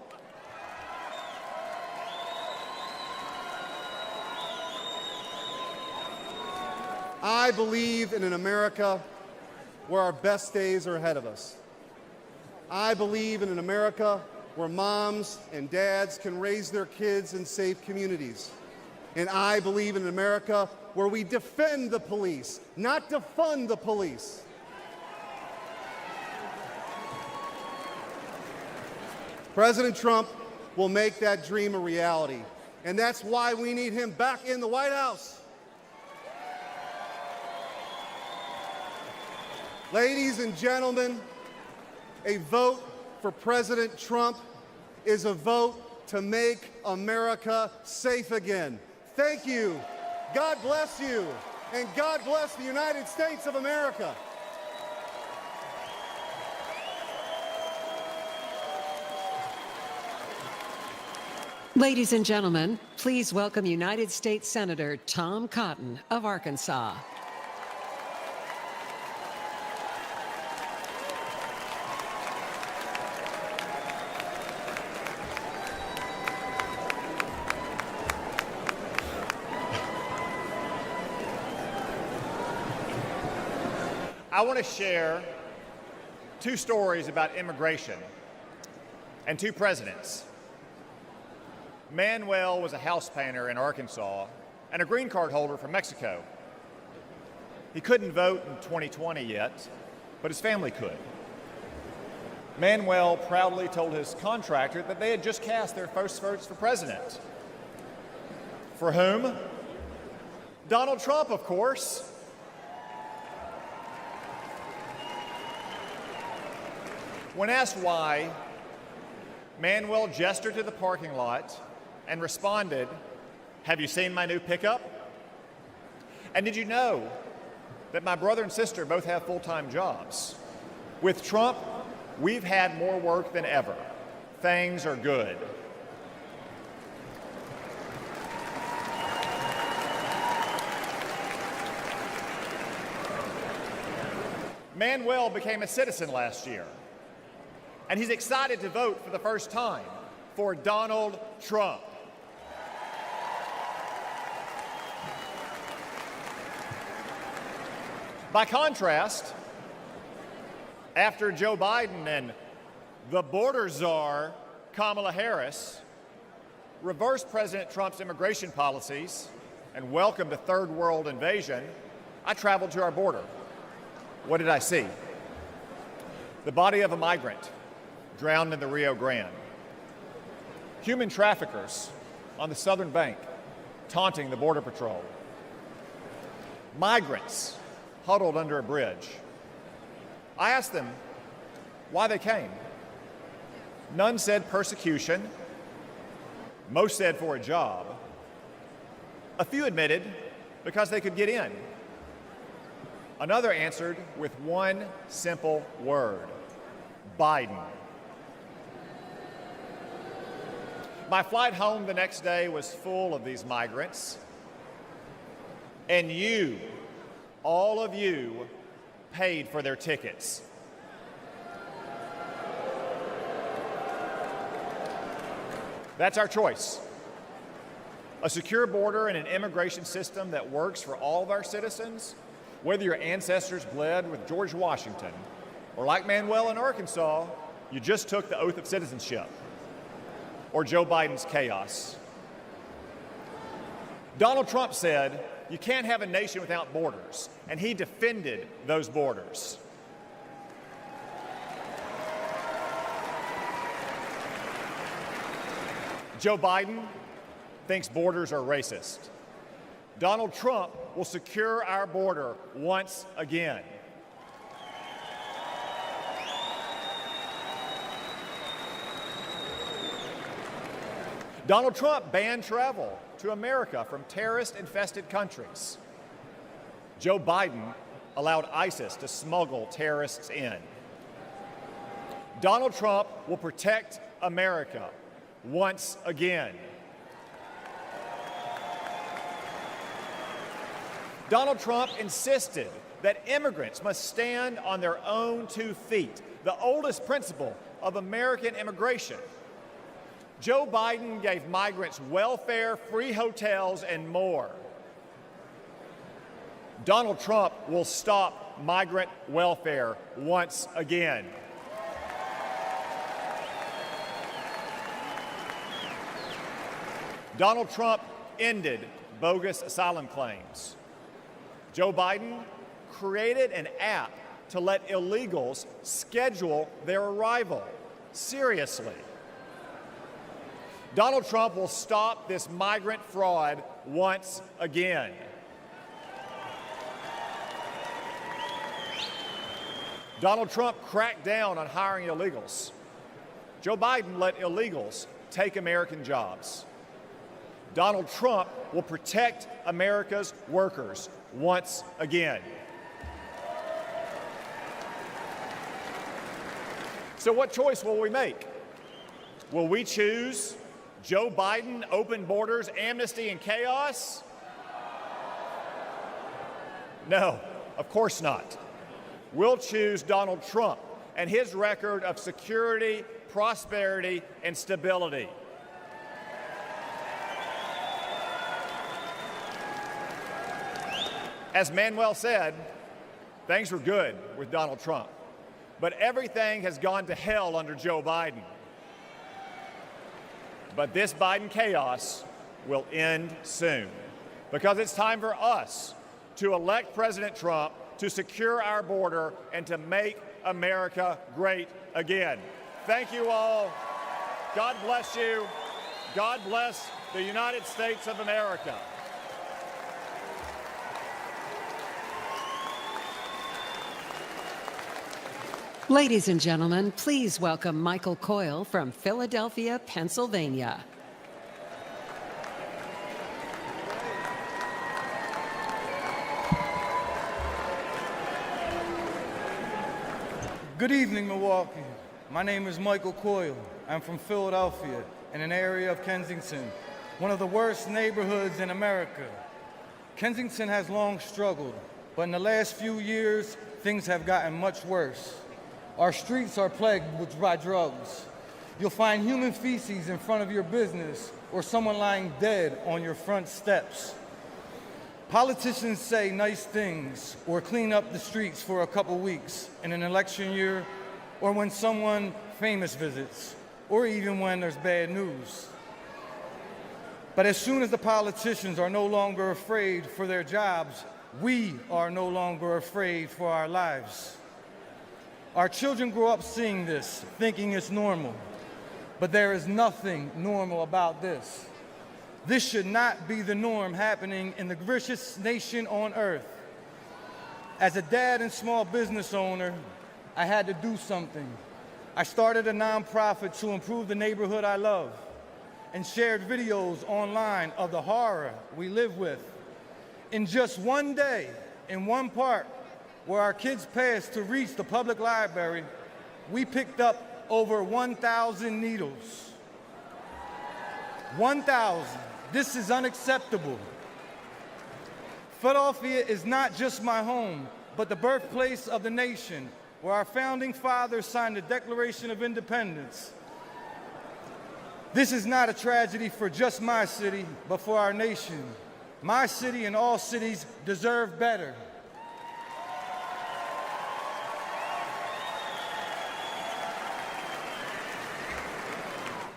I believe in an America where our best days are ahead of us. I believe in an America where moms and dads can raise their kids in safe communities. And I believe in an America where we defend the police, not defund the police. President Trump will make that dream a reality. And that's why we need him back in the White House. Ladies and gentlemen, a vote for President Trump is a vote to make America safe again. Thank you. God bless you. And God bless the United States of America. Ladies and gentlemen, please welcome United States Senator Tom Cotton of Arkansas. I want to share two stories about immigration and two presidents. Manuel was a house painter in Arkansas and a green card holder from Mexico. He couldn't vote in 2020 yet, but his family could. Manuel proudly told his contractor that they had just cast their first votes for president. For whom? Donald Trump, of course. When asked why, Manuel gestured to the parking lot and responded, "Have you seen my new pickup? And did you know that my brother and sister both have full-time jobs? With Trump, we've had more work than ever. Things are good." Manuel became a citizen last year, and he's excited to vote for the first time for Donald Trump. By contrast, after Joe Biden and the border czar, Kamala Harris, reversed President Trump's immigration policies and welcomed a third world invasion, I traveled to our border. What did I see? The body of a migrant drowned in the Rio Grande. Human traffickers on the southern bank taunting the Border Patrol. Migrants huddled under a bridge. I asked them why they came. None said persecution. Most said for a job. A few admitted because they could get in. Another answered with one simple word: Biden. My flight home the next day was full of these migrants. And you, all of you, paid for their tickets. That's our choice. A secure border and an immigration system that works for all of our citizens, whether your ancestors bled with George Washington or like Manuel in Arkansas, you just took the oath of citizenship, or Joe Biden's chaos. Donald Trump said, you can't have a nation without borders, and he defended those borders. Joe Biden thinks borders are racist. Donald Trump will secure our border once again. Donald Trump banned travel to America from terrorist-infested countries. Joe Biden allowed ISIS to smuggle terrorists in. Donald Trump will protect America once again. Donald Trump insisted that immigrants must stand on their own 2 feet, the oldest principle of American immigration. Joe Biden gave migrants welfare, free hotels, and more. Donald Trump will stop migrant welfare once again. Donald Trump ended bogus asylum claims. Joe Biden created an app to let illegals schedule their arrival. Seriously. Donald Trump will stop this migrant fraud once again. Donald Trump cracked down on hiring illegals. Joe Biden let illegals take American jobs. Donald Trump will protect America's workers once again. So what choice will we make? Will we choose Joe Biden, open borders, amnesty, and chaos? No, of course not. We'll choose Donald Trump and his record of security, prosperity, and stability. As Manuel said, things were good with Donald Trump, but everything has gone to hell under Joe Biden. But this Biden chaos will end soon, because it's time for us to elect President Trump to secure our border and to make America great again. Thank you all. God bless you. God bless the United States of America. Ladies and gentlemen, please welcome Michael Coyle from Philadelphia, Pennsylvania. Good evening, Milwaukee. My name is Michael Coyle. I'm from Philadelphia, in an area of Kensington, one of the worst neighborhoods in America. Kensington has long struggled, but in the last few years, things have gotten much worse. Our streets are plagued by drugs. You'll find human feces in front of your business or someone lying dead on your front steps. Politicians say nice things or clean up the streets for a couple weeks in an election year, or when someone famous visits, or even when there's bad news. But as soon as the politicians are no longer afraid for their jobs, we are no longer afraid for our lives. Our children grow up seeing this, thinking it's normal. But there is nothing normal about this. This should not be the norm happening in the richest nation on earth. As a dad and small business owner, I had to do something. I started a nonprofit to improve the neighborhood I love and shared videos online of the horror we live with. In just one day, in one park, where our kids passed to reach the public library, we picked up over 1,000 needles. 1,000. This is unacceptable. Philadelphia is not just my home, but the birthplace of the nation, where our founding fathers signed the Declaration of Independence. This is not a tragedy for just my city, but for our nation. My city and all cities deserve better.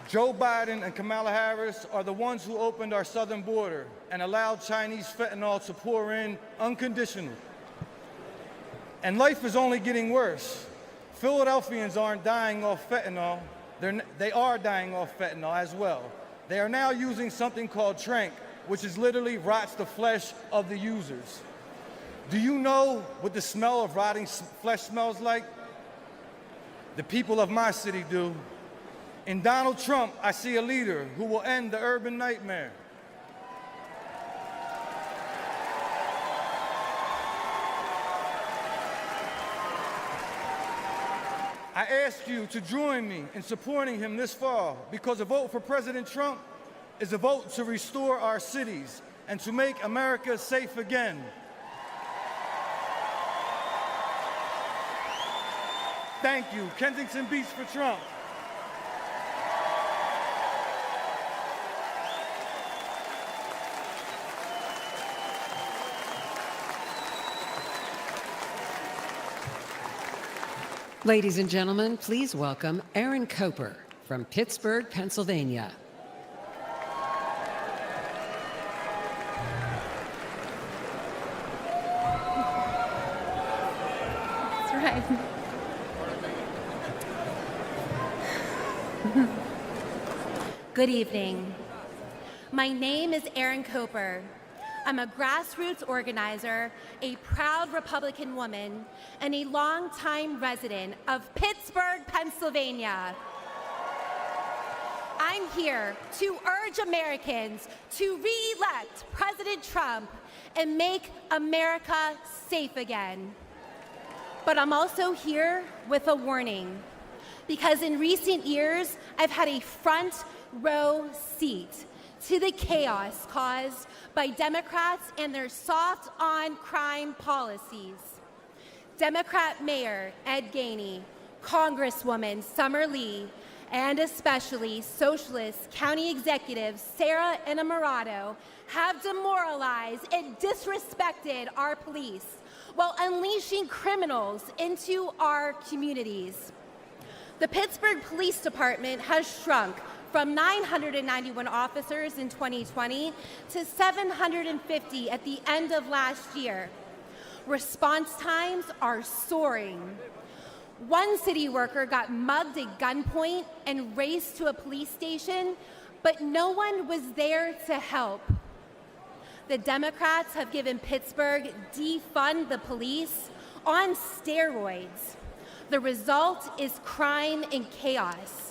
Joe Biden and Kamala Harris are the ones who opened our southern border and allowed Chinese fentanyl to pour in unconditionally. And life is only getting worse. Philadelphians aren't dying off fentanyl. They are dying off fentanyl as well. They are now using something called tranq, which is literally rots the flesh of the users. Do you know what the smell of rotting flesh smells like? The people of my city do. In Donald Trump, I see a leader who will end the urban nightmare. I ask you to join me in supporting him this fall, because a vote for President Trump is a vote to restore our cities and to make America safe again. Thank you. Kensington beats for Trump. Ladies and gentlemen, please welcome Aaron Koper from Pittsburgh, Pennsylvania. That's right. Good evening. My name is Aaron Koper. I'm a grassroots organizer, a proud Republican woman, and a longtime resident of Pittsburgh, Pennsylvania. I'm here to urge Americans to re-elect President Trump and make America safe again. But I'm also here with a warning, because in recent years, I've had a front row seat to the chaos caused by Democrats and their soft on crime policies. Democrat Mayor Ed Gainey, Congresswoman Summer Lee, and especially Socialist County Executive Sarah Innamorato have demoralized and disrespected our police while unleashing criminals into our communities. The Pittsburgh Police Department has shrunk from 991 officers in 2020 to 750 at the end of last year. Response times are soaring. One city worker got mugged at gunpoint and raced to a police station, but no one was there to help. The Democrats have given Pittsburgh defund the police on steroids. The result is crime and chaos.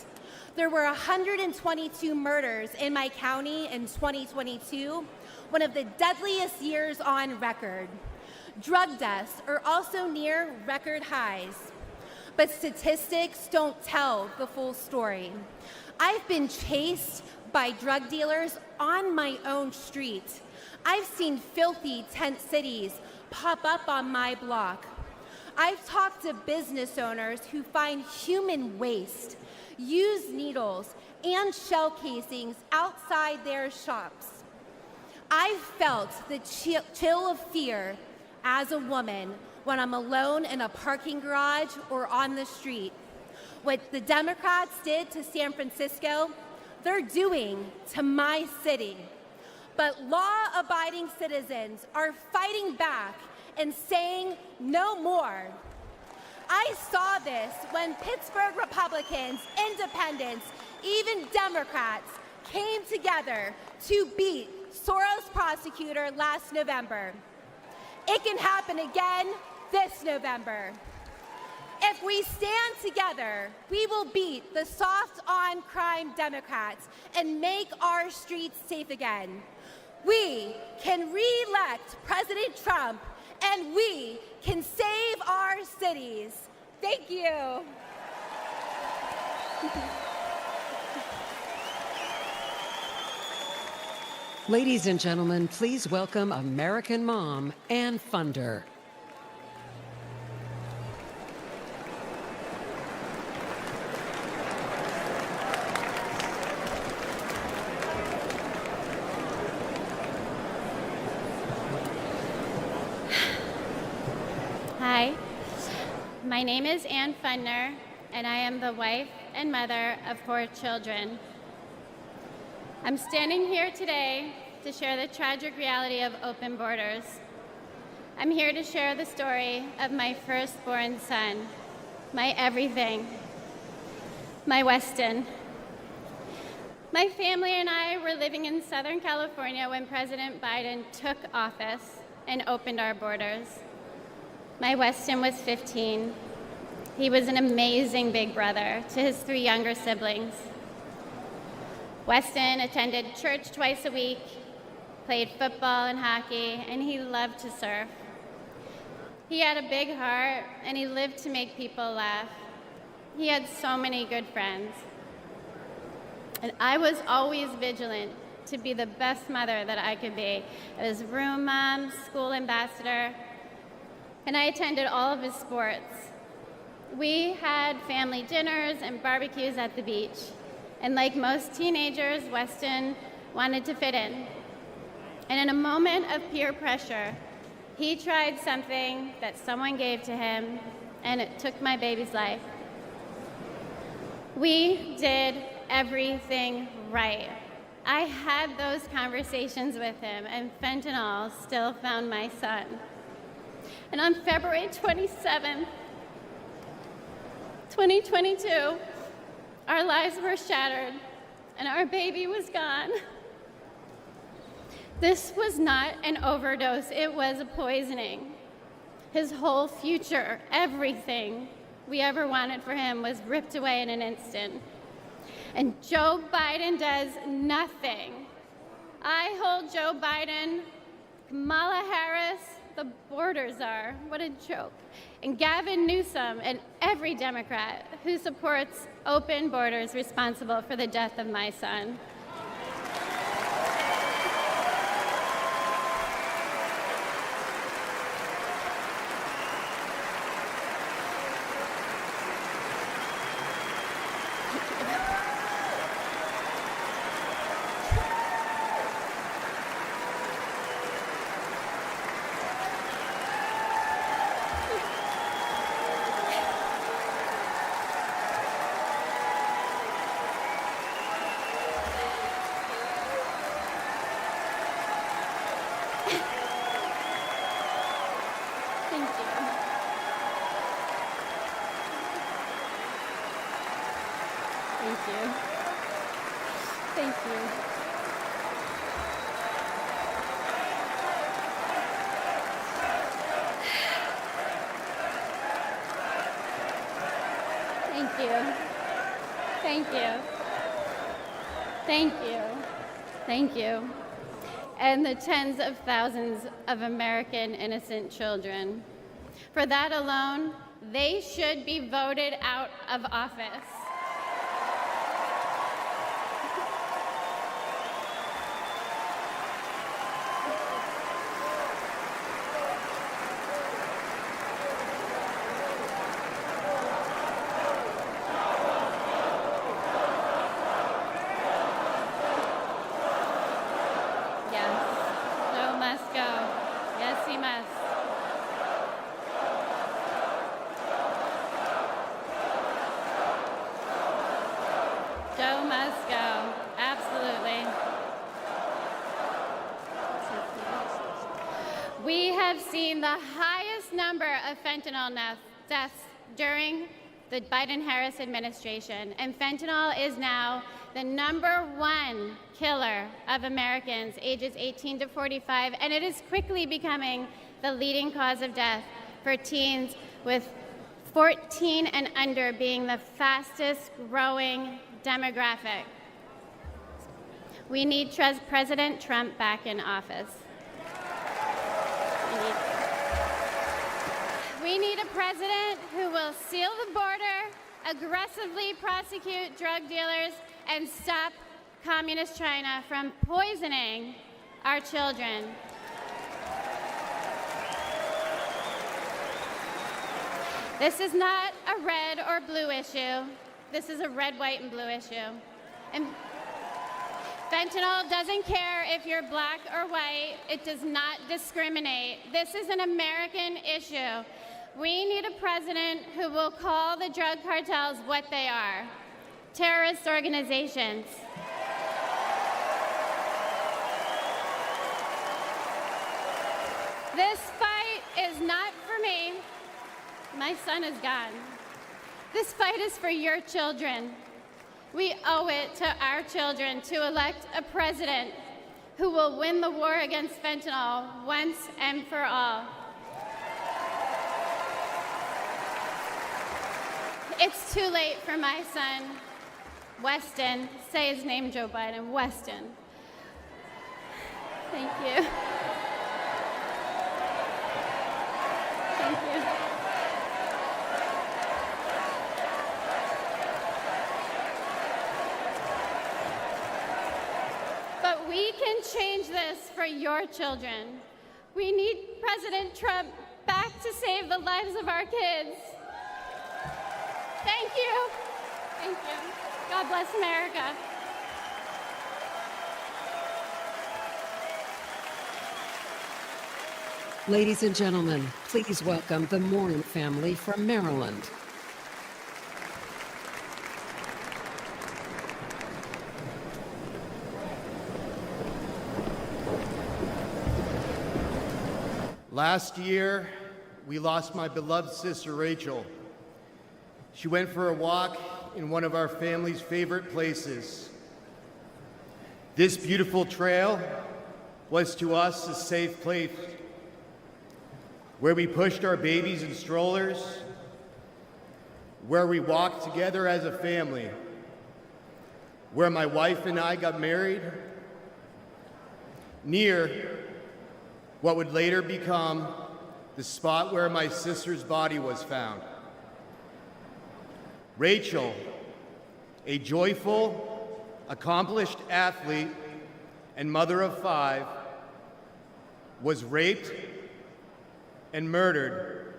There were 122 murders in my county in 2022, one of the deadliest years on record. Drug deaths are also near record highs. But statistics don't tell the full story. I've been chased by drug dealers on my own street. I've seen filthy tent cities pop up on my block. I've talked to business owners who find human waste, used needles, and shell casings outside their shops. I've felt the chill of fear as a woman when I'm alone in a parking garage or on the street. What the Democrats did to San Francisco, they're doing to my city. But law-abiding citizens are fighting back and saying no more. I saw this when Pittsburgh Republicans, independents, even Democrats came together to beat Soros prosecutor last November. It can happen again this November. If we stand together, we will beat the soft on crime Democrats and make our streets safe again. We can re-elect President Trump, and we can save our cities. Thank you. Ladies and gentlemen, please welcome American mom and funder. My name is Ann Fundner, and I am the wife and mother of 4 children. I'm standing here today to share the tragic reality of open borders. I'm here to share the story of my firstborn son, my everything, my Weston. My family and I were living in Southern California when President Biden took office and opened our borders. My Weston was 15. He was an amazing big brother to his 3 younger siblings. Weston attended church twice a week, played football and hockey, and he loved to surf. He had a big heart, and he lived to make people laugh. He had so many good friends. And I was always vigilant to be the best mother that I could be. I was room mom, school ambassador, and I attended all of his sports. We had family dinners and barbecues at the beach. And like most teenagers, Weston wanted to fit in. And in a moment of peer pressure, he tried something that someone gave to him, and it took my baby's life. We did everything right. I had those conversations with him, and fentanyl still found my son. And on February 27th, 2022, our lives were shattered, and our baby was gone. This was not an overdose, it was a poisoning. His whole future, everything we ever wanted for him, was ripped away in an instant. And Joe Biden does nothing. I hold Joe Biden, Kamala Harris, the border czar, what a joke, and Gavin Newsom and every Democrat who supports open borders responsible for the death of my son. Thank you. Thank you. Thank you. Thank you. Thank you. And the tens of thousands of American innocent children. For that alone, they should be voted out of office. Joe must go. Absolutely. We have seen the highest number of fentanyl deaths during the Biden-Harris administration, and fentanyl is now the #1 killer of Americans ages 18 to 45, and it is quickly becoming the leading cause of death for teens, with 14 and under being the fastest growing demographic. We need President Trump back in office. We need a president who will seal the border, aggressively prosecute drug dealers, and stop Communist China from poisoning our children. This is not a red or blue issue. This is a red, white, and blue issue. And fentanyl doesn't care if you're black or white. It does not discriminate. This is an American issue. We need a president who will call the drug cartels what they are: terrorist organizations. This fight is not for me. My son is gone. This fight is for your children. We owe it to our children to elect a president who will win the war against fentanyl once and for all. It's too late for my son, Weston. Say his name, Joe Biden. Weston. Thank you. Thank you. But we can change this for your children. We need President Trump back to save the lives of our kids. Thank you. Thank you. God bless America. Ladies and gentlemen, please welcome the Morin family from Maryland. Last year, we lost my beloved sister, Rachel. She went for a walk in one of our family's favorite places. This beautiful trail was to us a safe place where we pushed our babies in strollers, where we walked together as a family, where my wife and I got married, near what would later become the spot where my sister's body was found. Rachel, a joyful, accomplished athlete and mother of 5, was raped and murdered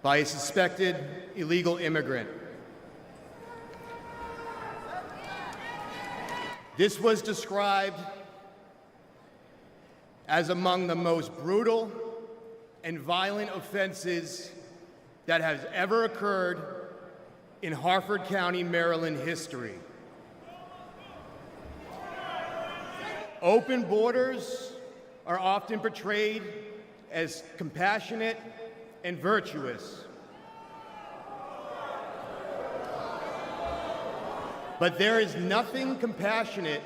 by a suspected illegal immigrant. This was described as among the most brutal and violent offenses that has ever occurred in Harford County, Maryland history. Open borders are often portrayed as compassionate and virtuous. But there is nothing compassionate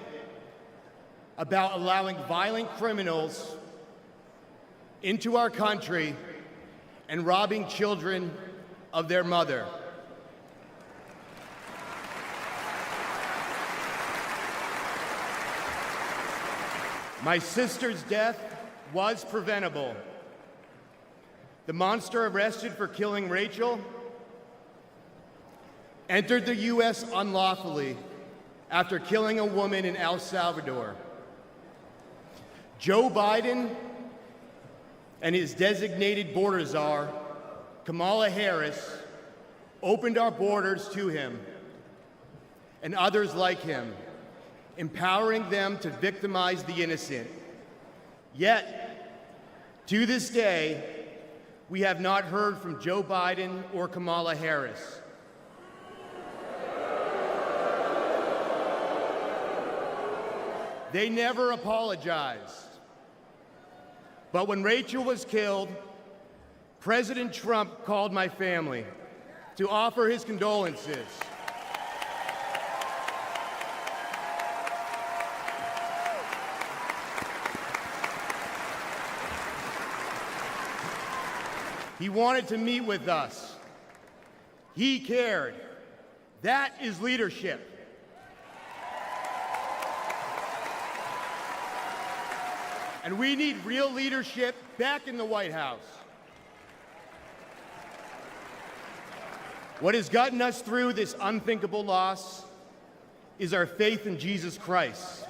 about allowing violent criminals into our country and robbing children of their mother. My sister's death was preventable. The monster arrested for killing Rachel entered the U.S. unlawfully after killing a woman in El Salvador. Joe Biden and his designated border czar, Kamala Harris, opened our borders to him and others like him, empowering them to victimize the innocent. Yet, to this day, we have not heard from Joe Biden or Kamala Harris. They never apologized. But when Rachel was killed, President Trump called my family to offer his condolences. He wanted to meet with us. He cared. That is leadership. And we need real leadership back in the White House. What has gotten us through this unthinkable loss is our faith in Jesus Christ.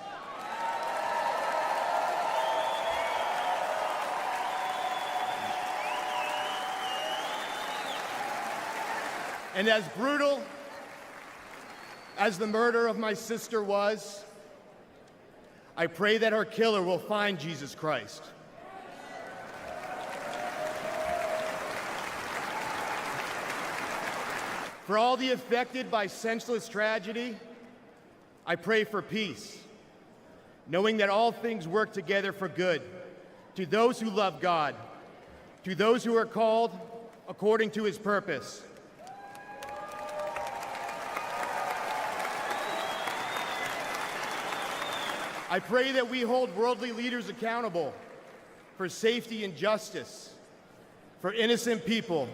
And as brutal as the murder of my sister was, I pray that our killer will find Jesus Christ. For all the affected by senseless tragedy, I pray for peace, knowing that all things work together for good to those who love God, to those who are called according to his purpose. I pray that we hold worldly leaders accountable for safety and justice for innocent people.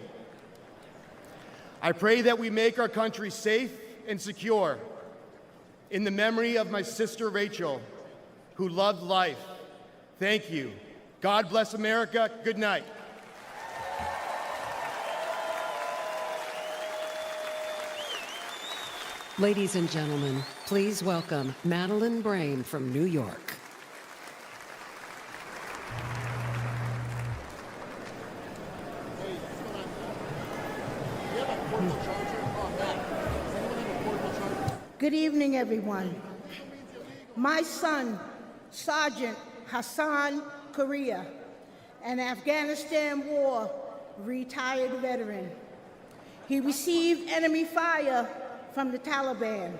I pray that we make our country safe and secure in the memory of my sister Rachel, who loved life. Thank you. God bless America. Good night. Ladies and gentlemen, please welcome Madeleine Brain from New York. Good evening, everyone. My son, Sergeant Hassan Korea, an Afghanistan War retired veteran. He received enemy fire from the Taliban,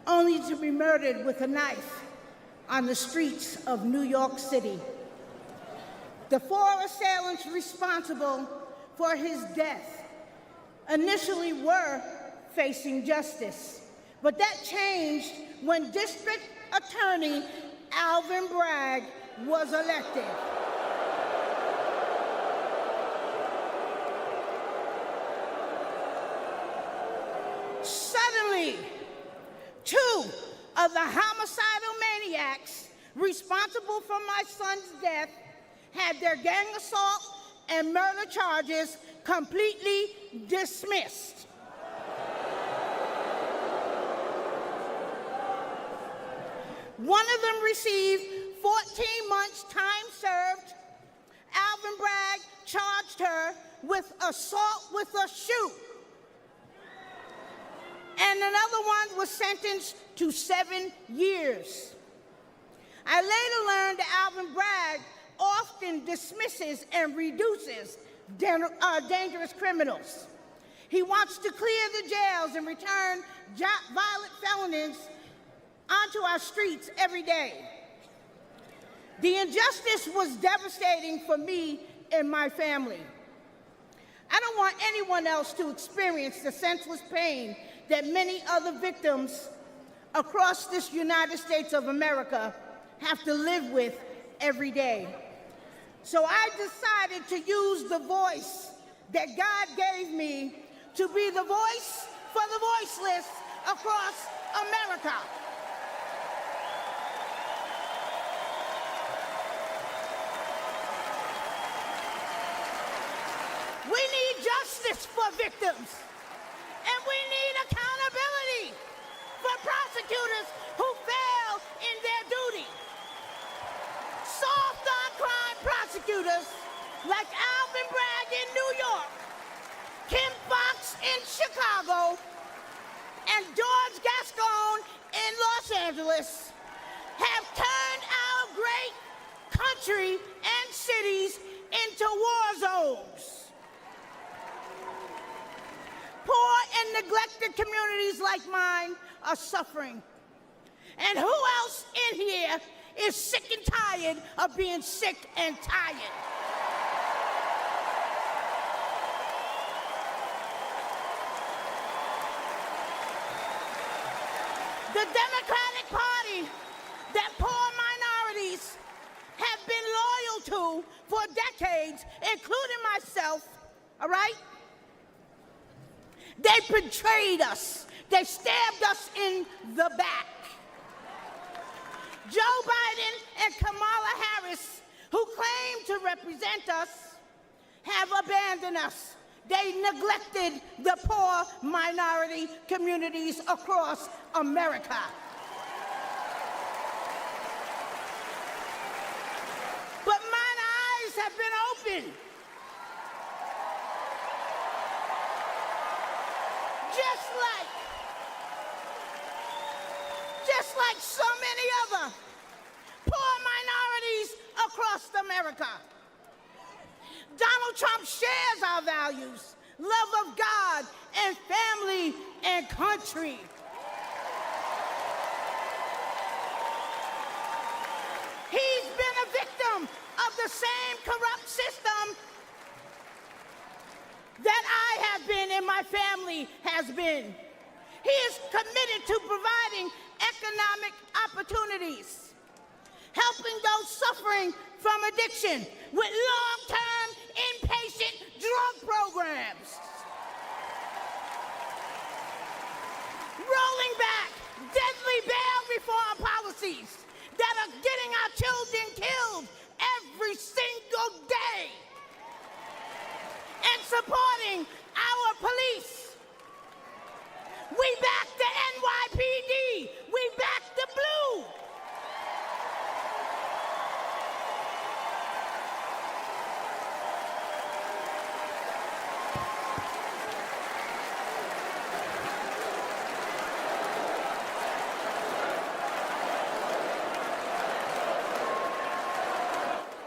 only to be murdered with a knife on the streets of New York City. The 4 assailants responsible for his death initially were facing justice, but that changed when District Attorney Alvin Bragg was elected. Suddenly, 2 of the homicidal maniacs responsible for my son's death had their gang assault and murder charges completely dismissed. One of them received 14 months time served. Alvin Bragg charged her with assault with a shoe. And another one was sentenced to 7 years. I later learned that Alvin Bragg often dismisses and reduces dangerous criminals. He wants to clear the jails and return violent felons onto our streets every day. The injustice was devastating for me and my family. I don't want anyone else to experience the senseless pain that many other victims across this United States of America have to live with every day. So I decided to use the voice that God gave me to be the voice for the voiceless across America. We need justice for victims, and we need accountability for prosecutors who fail in their duty. Soft on crime prosecutors like Alvin Bragg in New York, Kim Foxx in Chicago, and George Gascon in Los Angeles have turned our great country and cities into war zones. Poor and neglected communities like mine are suffering. And who else in here is sick and tired of being sick and tired? The Democratic Party that poor minorities have been loyal to for decades, including myself, all right? They betrayed us. They stabbed us in the back. Joe Biden and Kamala Harris, who claim to represent us, have abandoned us. They neglected the poor minority communities across America. But mine eyes have been opened. Just like so many other poor minorities across America. Donald Trump shares our values, love of God and family and country. He's been a victim of the same corrupt system that I have been and my family has been. He is committed to providing economic opportunities, helping those suffering from addiction with long-term inpatient drug programs, rolling back deadly bail reform policies that are getting our children killed every single day, and supporting our police. We back the NYPD. We back the blue.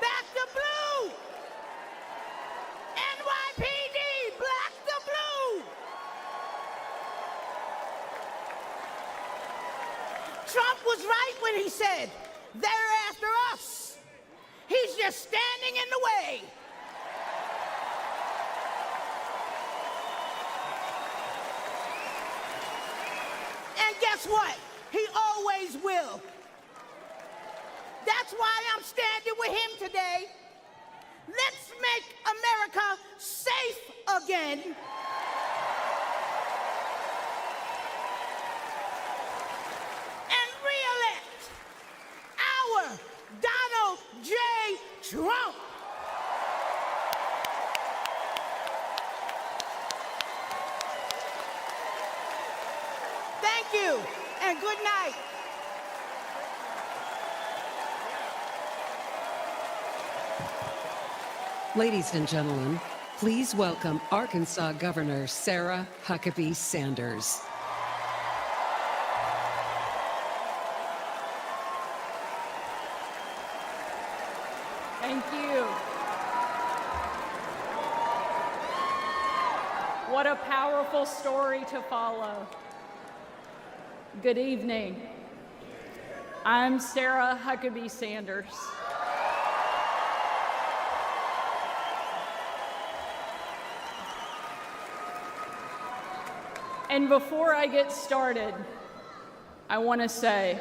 Back the blue. NYPD, black the blue. Trump was right when he said, they're after us. He's just standing in the way. And guess what? He always will. That's why I'm standing with him today. Let's make America safe again. Donald J. Trump. Thank you, and good night. Ladies and gentlemen, please welcome Arkansas Governor Sarah Huckabee Sanders. Thank you. What a powerful story to follow. Good evening. I'm Sarah Huckabee Sanders. And before I get started, I want to say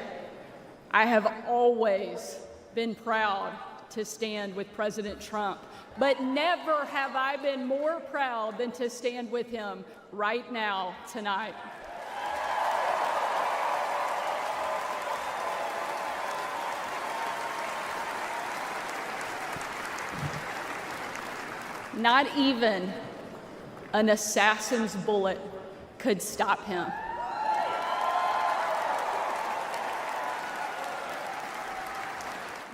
I have always been proud to stand with President Trump, but never have I been more proud than to stand with him right now, tonight. Not even an assassin's bullet could stop him.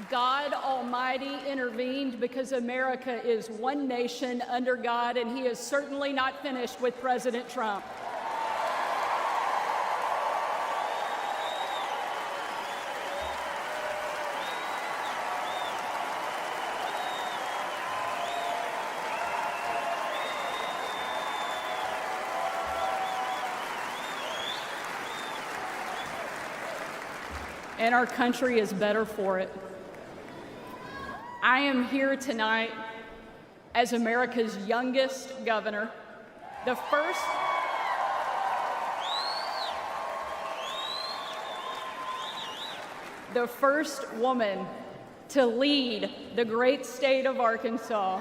God Almighty intervened because America is one nation under God, and he is certainly not finished with President Trump. And our country is better for it. I am here tonight as America's youngest governor, the first woman to lead the great state of Arkansas.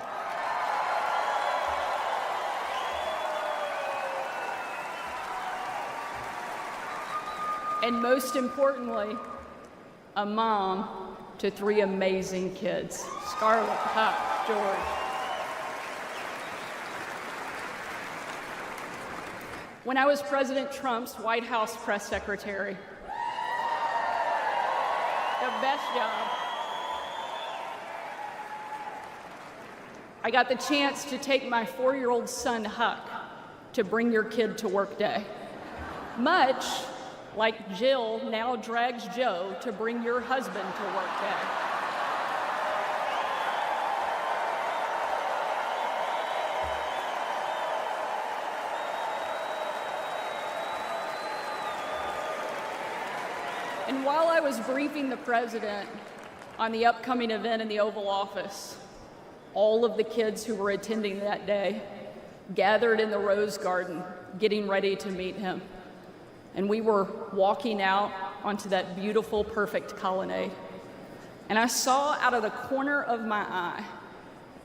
And most importantly, a mom to 3 amazing kids, Scarlett, Huck, George. When I was President Trump's White House press secretary, the best job, I got the chance to take my 4-year-old son, Huck, to Bring Your Kid to Work Day. Much like Jill now drags Joe to Bring Your Husband to Work Day. was briefing the president on the upcoming event in the Oval Office, all of the kids who were attending that day gathered in the Rose Garden, getting ready to meet him. And we were walking out onto that beautiful, perfect colonnade. And I saw out of the corner of my eye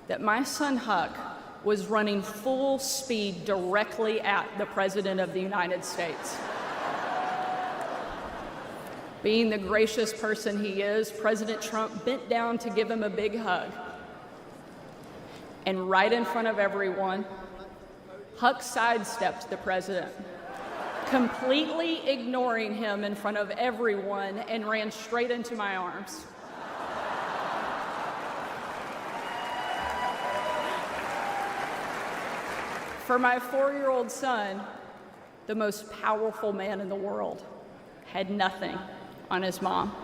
that my son Huck was running full speed directly at the President of the United States. Being the gracious person he is, President Trump bent down to give him a big hug. And right in front of everyone, Huck sidestepped the president, completely ignoring him in front of everyone, and ran straight into my arms. For my 4-year-old son, the most powerful man in the world had nothing on his mom.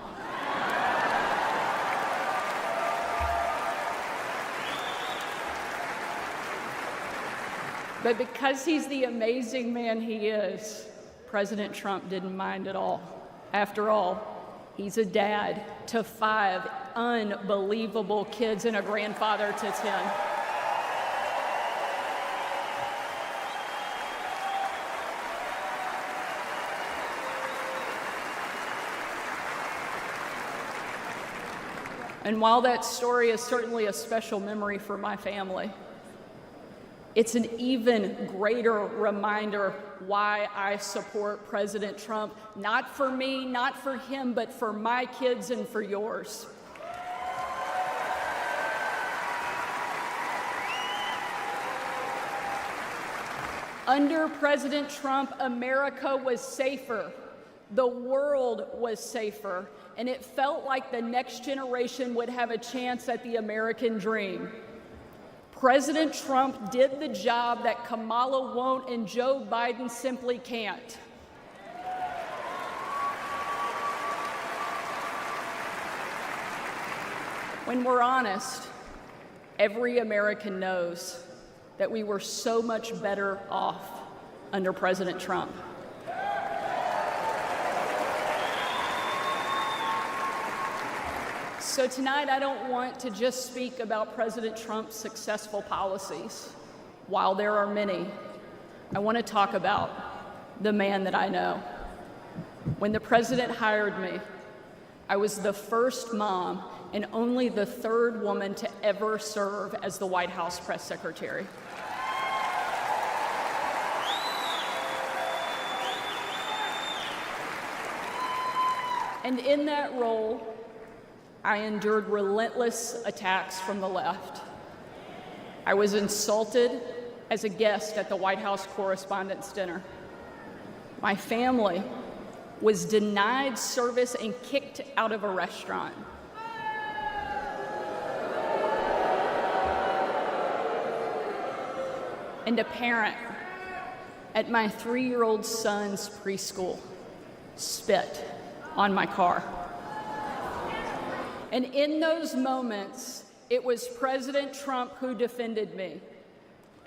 But because he's the amazing man he is, President Trump didn't mind at all. After all, he's a dad to 5 unbelievable kids and a grandfather to 10. And while that story is certainly a special memory for my family, it's an even greater reminder why I support President Trump, not for me, not for him, but for my kids and for yours. Under President Trump, America was safer, the world was safer, and it felt like the next generation would have a chance at the American dream. President Trump did the job that Kamala won't and Joe Biden simply can't. When we're honest, every American knows that we were so much better off under President Trump. So tonight, I don't want to just speak about President Trump's successful policies. While there are many, I want to talk about the man that I know. When the president hired me, I was the first mom and only the 3rd woman to ever serve as the White House press secretary. And in that role, I endured relentless attacks from the left. I was insulted as a guest at the White House Correspondents' Dinner. My family was denied service and kicked out of a restaurant. And a parent at my 3-year-old son's preschool spit on my car. And in those moments, it was President Trump who defended me.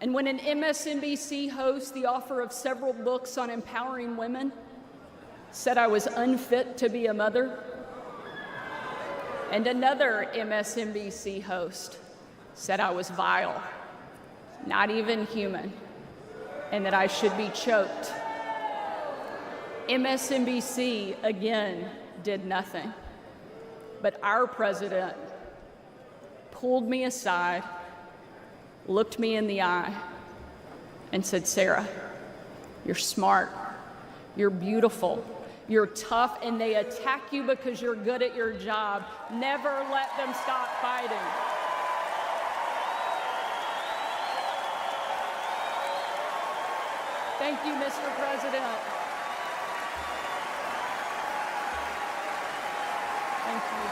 And when an MSNBC host, the author of several books on empowering women, said I was unfit to be a mother, and another MSNBC host said I was vile, not even human, and that I should be choked, MSNBC again did nothing. But our president pulled me aside, looked me in the eye, and said, "Sarah, you're smart, you're beautiful, you're tough, and they attack you because you're good at your job. Never let them stop fighting." Thank you, Mr. President. Thank you.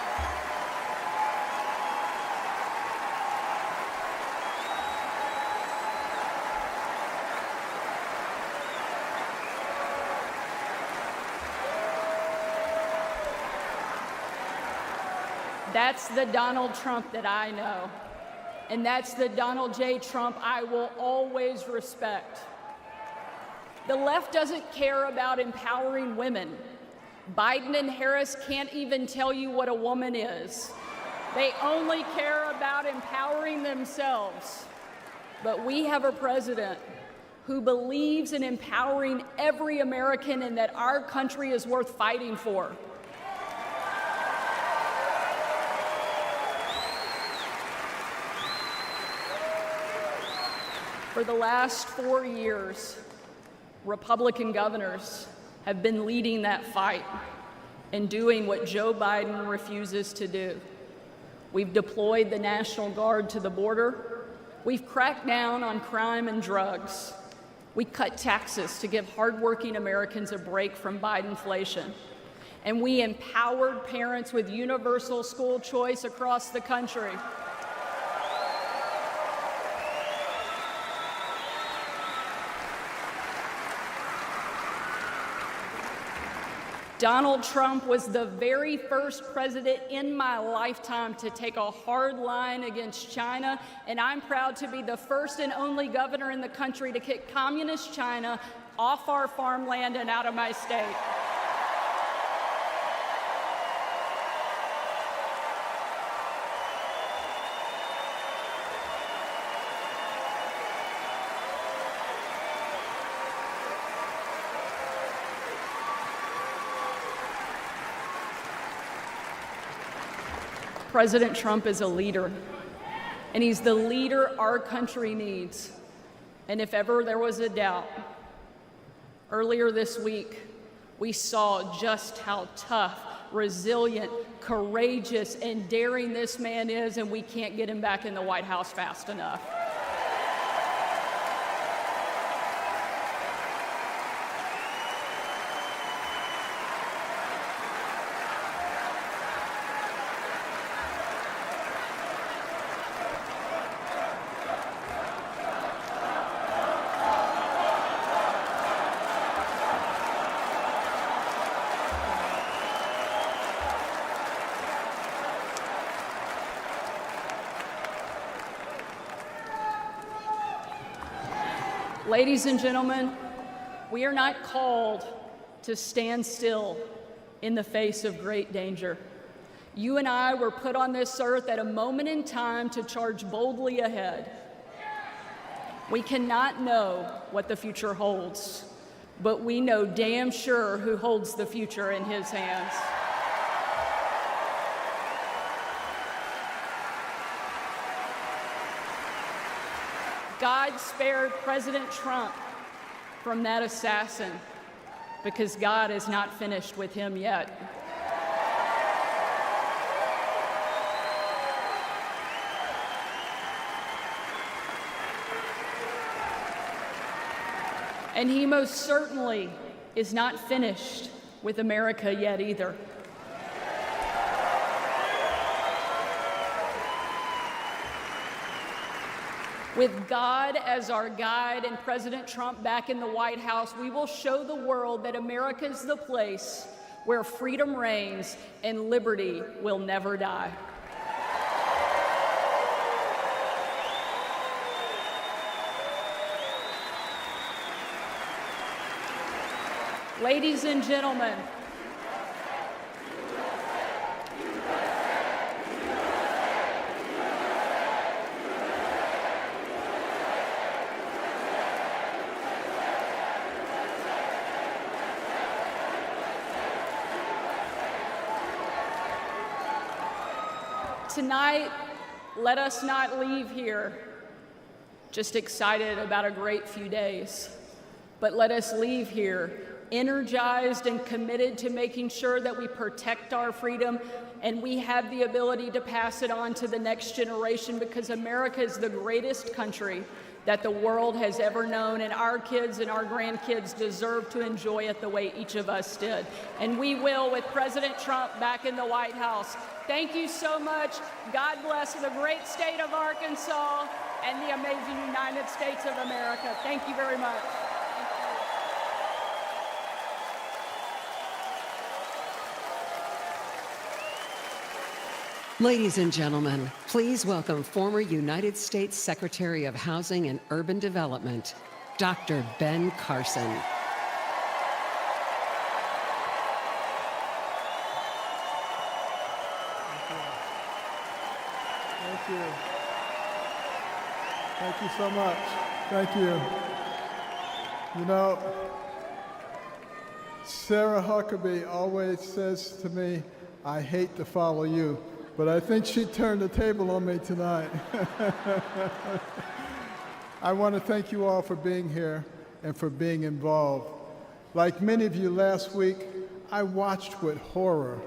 That's the Donald Trump that I know. And that's the Donald J. Trump I will always respect. The left doesn't care about empowering women. Biden and Harris can't even tell you what a woman is. They only care about empowering themselves. But we have a president who believes in empowering every American and that our country is worth fighting for. For the last 4 years, Republican governors have been leading that fight and doing what Joe Biden refuses to do. We've deployed the National Guard to the border. We've cracked down on crime and drugs. We cut taxes to give hardworking Americans a break from Bidenflation. And we empowered parents with universal school choice across the country. Donald Trump was the very first president in my lifetime to take a hard line against China, and I'm proud to be the first and only governor in the country to kick communist China off our farmland and out of my state. President Trump is a leader, and he's the leader our country needs. And if ever there was a doubt, earlier this week, we saw just how tough, resilient, courageous, and daring this man is, and we can't get him back in the White House fast enough. Ladies and gentlemen, we are not called to stand still in the face of great danger. You and I were put on this earth at a moment in time to charge boldly ahead. We cannot know what the future holds, but we know damn sure who holds the future in his hands. God spared President Trump from that assassin because God is not finished with him yet. And he most certainly is not finished with America yet either. With God as our guide and President Trump back in the White House, we will show the world that America is the place where freedom reigns and liberty will never die. Ladies and gentlemen, tonight, let us not leave here just excited about a great few days, but let us leave here energized and committed to making sure that we protect our freedom and we have the ability to pass it on to the next generation, because America is the greatest country that the world has ever known, and our kids and our grandkids deserve to enjoy it the way each of us did. And we will with President Trump back in the White House. Thank you so much. God bless the great state of Arkansas and the amazing United States of America. Thank you very much. Ladies and gentlemen, please welcome former United States Secretary of Housing and Urban Development, Dr. Ben Carson. Thank you. Thank you so much. Thank you. You know, Sarah Huckabee always says to me, I hate to follow you, but I think she turned the table on me tonight. I want to thank you all for being here and for being involved. Like many of you last week, I watched with horror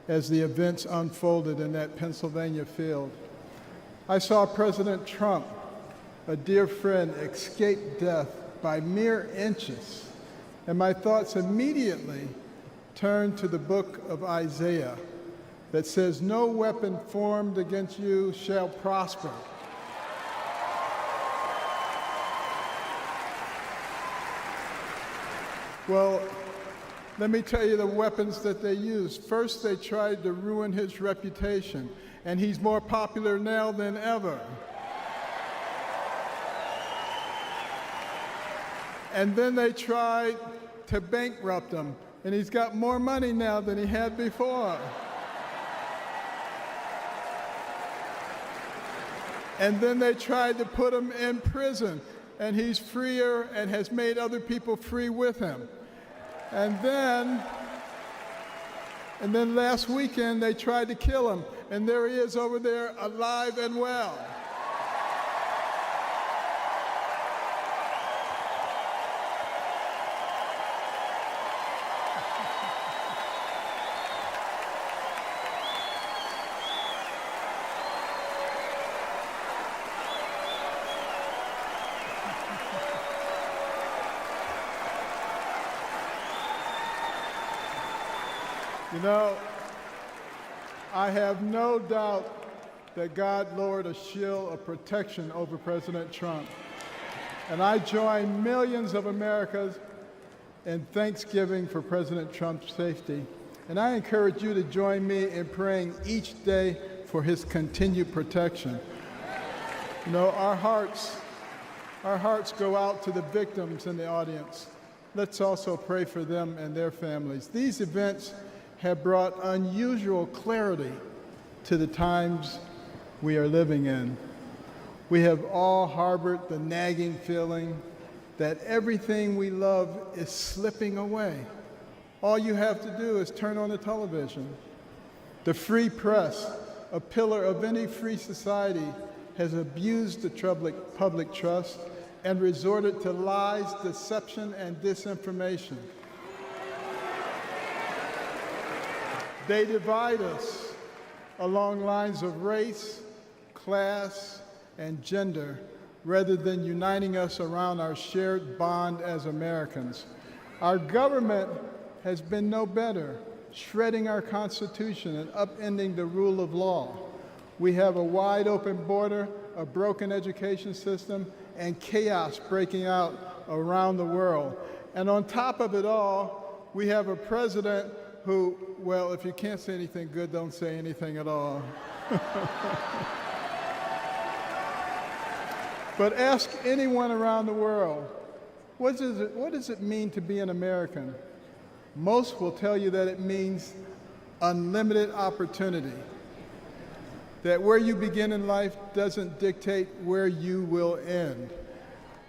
as the events unfolded in that Pennsylvania field. I saw President Trump, a dear friend, escape death by mere inches, and my thoughts immediately turned to the book of Isaiah that says, "No weapon formed against you shall prosper." Well, let me tell you the weapons that they used. First, they tried to ruin his reputation, and he's more popular now than ever. And then they tried to bankrupt him, and he's got more money now than he had before. And then they tried to put him in prison, and he's freer and has made other people free with him. And then last weekend, they tried to kill him, and there he is over there, alive and well. You know, I have no doubt that God lowered a shield of protection over President Trump. And I join millions of Americans in thanksgiving for President Trump's safety. And I encourage you to join me in praying each day for his continued protection. You know, our hearts go out to the victims in the audience. Let's also pray for them and their families. These events have brought unusual clarity to the times we are living in. We have all harbored the nagging feeling that everything we love is slipping away. All you have to do is turn on the television. The free press, a pillar of any free society, has abused the public trust and resorted to lies, deception, and disinformation. They divide us along lines of race, class, and gender, rather than uniting us around our shared bond as Americans. Our government has been no better, shredding our Constitution and upending the rule of law. We have a wide open border, a broken education system, and chaos breaking out around the world. And on top of it all, we have a president who, well, if you can't say anything good, don't say anything at all. But ask anyone around the world, what does it mean to be an American? Most will tell you that it means unlimited opportunity, that where you begin in life doesn't dictate where you will end.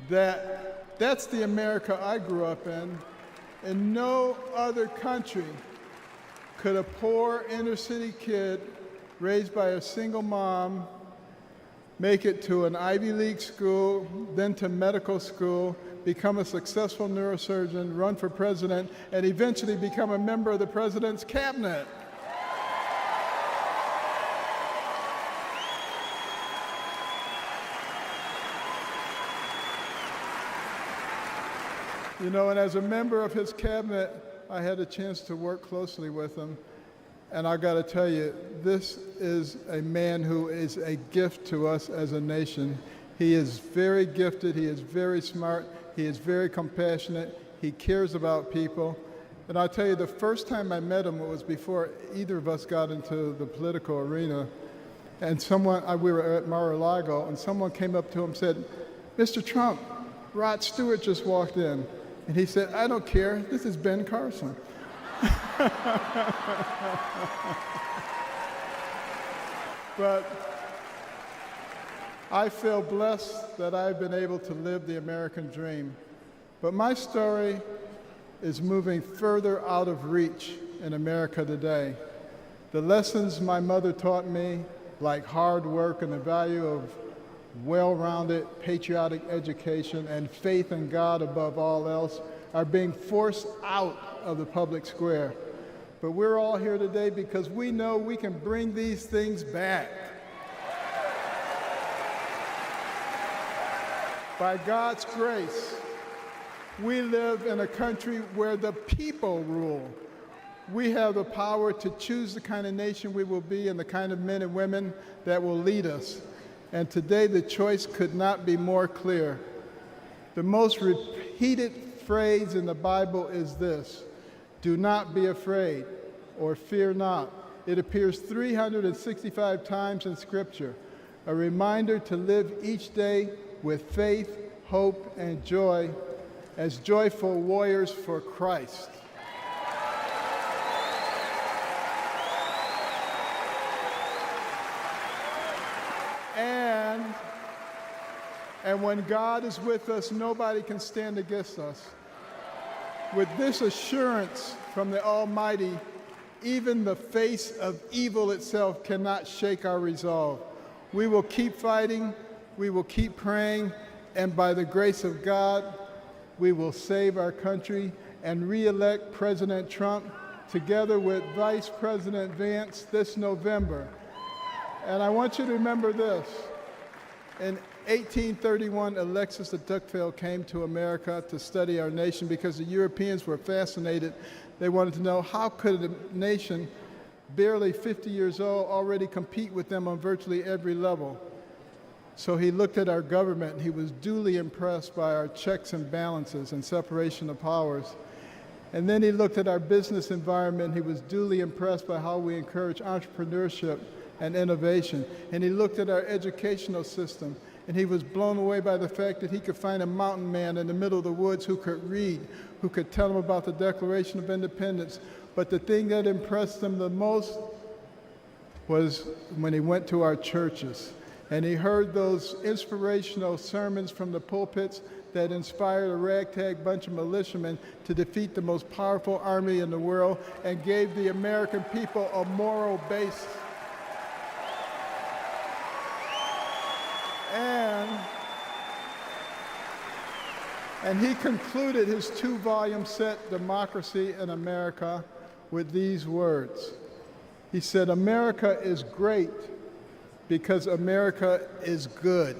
That's the America I grew up in. In no other country could a poor inner-city kid raised by a single mom make it to an Ivy League school, then to medical school, become a successful neurosurgeon, run for president, and eventually become a member of the president's cabinet. You know, and as a member of his cabinet, I had a chance to work closely with him. And I got to tell you, this is a man who is a gift to us as a nation. He is very gifted, he is very smart, he is very compassionate, he cares about people. And I'll tell you, the first time I met him, it was before either of us got into the political arena. And we were at Mar-a-Lago, and someone came up to him and said, "Mr. Trump, Rod Stewart just walked in." And he said, "I don't care, this is Ben Carson." I feel blessed that I've been able to live the American dream. But my story is moving further out of reach in America today. The lessons my mother taught me, like hard work and the value of well-rounded patriotic education and faith in God above all else, are being forced out of the public square. But we're all here today because we know we can bring these things back. By God's grace, we live in a country where the people rule. We have the power to choose the kind of nation we will be and the kind of men and women that will lead us. And today the choice could not be more clear. The most repeated phrase in the Bible is this: do not be afraid, or fear not. It appears 365 times in Scripture, a reminder to live each day with faith, hope, and joy as joyful warriors for Christ. And when God is with us, nobody can stand against us. With this assurance from the Almighty, even the face of evil itself cannot shake our resolve. We will keep fighting, we will keep praying, and by the grace of God, we will save our country and re-elect President Trump together with Vice President Vance this November. And I want you to remember this. In 1831, Alexis de Tocqueville came to America to study our nation because the Europeans were fascinated. They wanted to know how could a nation barely 50 years old already compete with them on virtually every level. So he looked at our government and he was duly impressed by our checks and balances and separation of powers. And then he looked at our business environment. He was duly impressed by how we encourage entrepreneurship and innovation. And he looked at our educational system, and he was blown away by the fact that he could find a mountain man in the middle of the woods who could read, who could tell him about the Declaration of Independence. But the thing that impressed him the most was when he went to our churches, and he heard those inspirational sermons from the pulpits that inspired a ragtag bunch of militiamen to defeat the most powerful army in the world and gave the American people a moral base. And he concluded his 2-volume set, Democracy in America, with these words. He said, "America is great because America is good.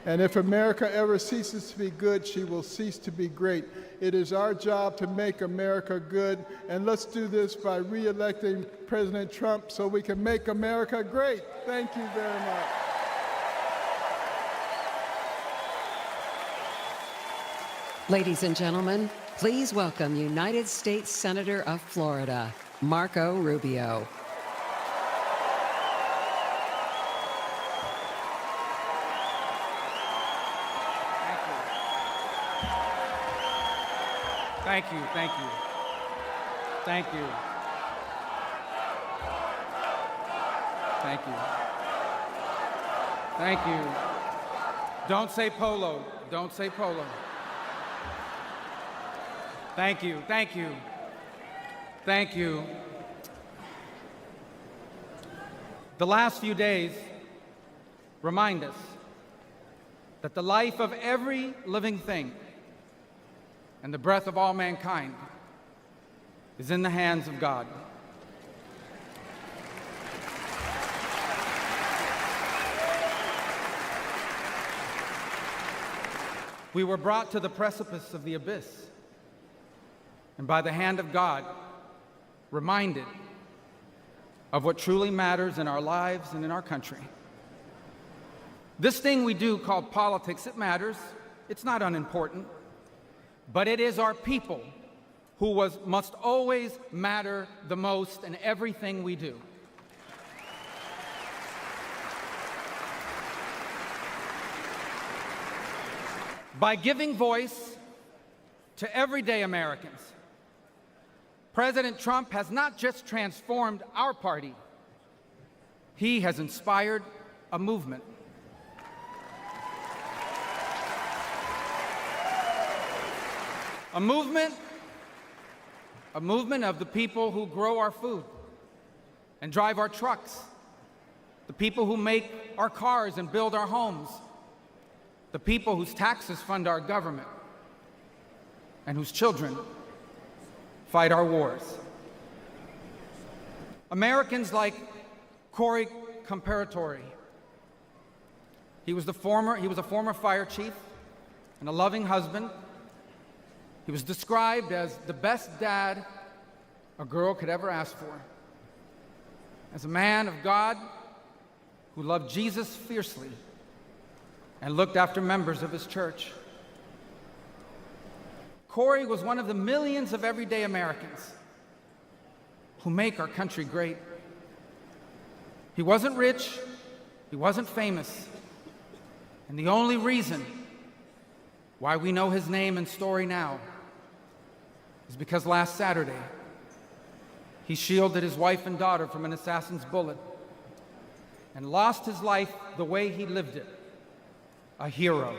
And if America ever ceases to be good, she will cease to be great. It is our job to make America good, and let's do this by re-electing President Trump so we can make America great." Thank you very much. Ladies and gentlemen, please welcome United States Senator of Florida, Marco Rubio. Thank you, thank you. Thank you. Thank you. Thank you. Don't say polo. Don't say polo. Thank you, thank you. Thank you. The last few days remind us that the life of every living thing and the breath of all mankind is in the hands of God. We were brought to the precipice of the abyss, and by the hand of God, reminded of what truly matters in our lives and in our country. This thing we do called politics, it matters. It's not unimportant. But it is our people who must always matter the most in everything we do. By giving voice to everyday Americans, President Trump has not just transformed our party, he has inspired a movement. A movement of the people who grow our food and drive our trucks, the people who make our cars and build our homes, the people whose taxes fund our government, and whose children fight our wars. Americans like Corey Comparatori. He was a former fire chief and a loving husband. He was described as the best dad a girl could ever ask for. As a man of God who loved Jesus fiercely and looked after members of his church. Corey was one of the millions of everyday Americans who make our country great. He wasn't rich, he wasn't famous, and the only reason why we know his name and story now is because last Saturday, he shielded his wife and daughter from an assassin's bullet and lost his life the way he lived it, a hero.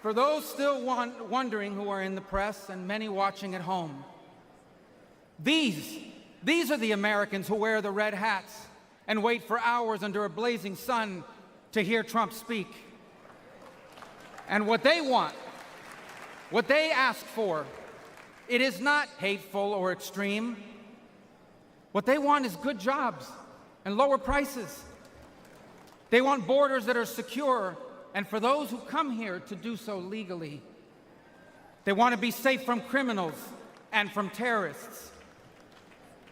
For those still wondering who are in the press and many watching at home, these are the Americans who wear the red hats and wait for hours under a blazing sun to hear Trump speak. And what they want, what they ask for, it is not hateful or extreme. What they want is good jobs and lower prices. They want borders that are secure, and for those who come here to do so legally. They want to be safe from criminals and from terrorists.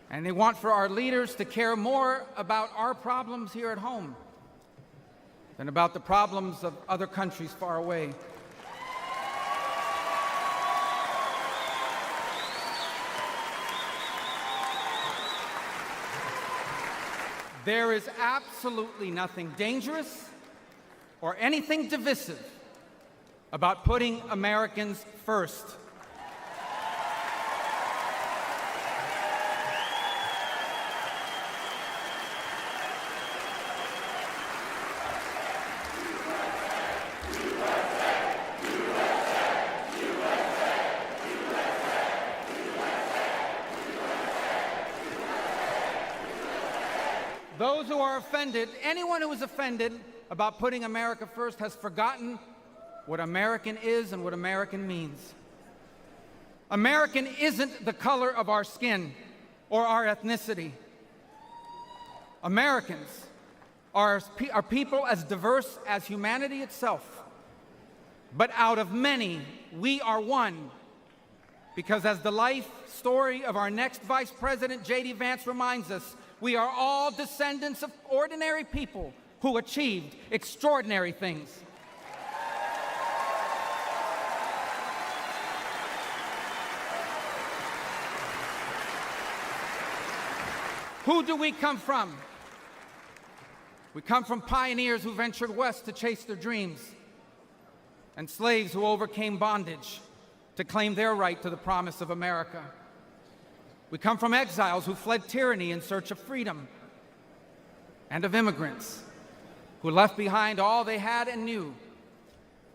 And they want for our leaders to care more about our problems here at home than about the problems of other countries far away. There is absolutely nothing dangerous or anything divisive about putting Americans first. Those who are offended, anyone who is offended about putting America first has forgotten what American is and what American means. American isn't the color of our skin or our ethnicity. Americans are people as diverse as humanity itself. But out of many, we are one. Because as the life story of our next Vice President, J.D. Vance, reminds us, we are all descendants of ordinary people who achieved extraordinary things. Who do we come from? We come from pioneers who ventured west to chase their dreams, and slaves who overcame bondage to claim their right to the promise of America. We come from exiles who fled tyranny in search of freedom, and of immigrants who left behind all they had and knew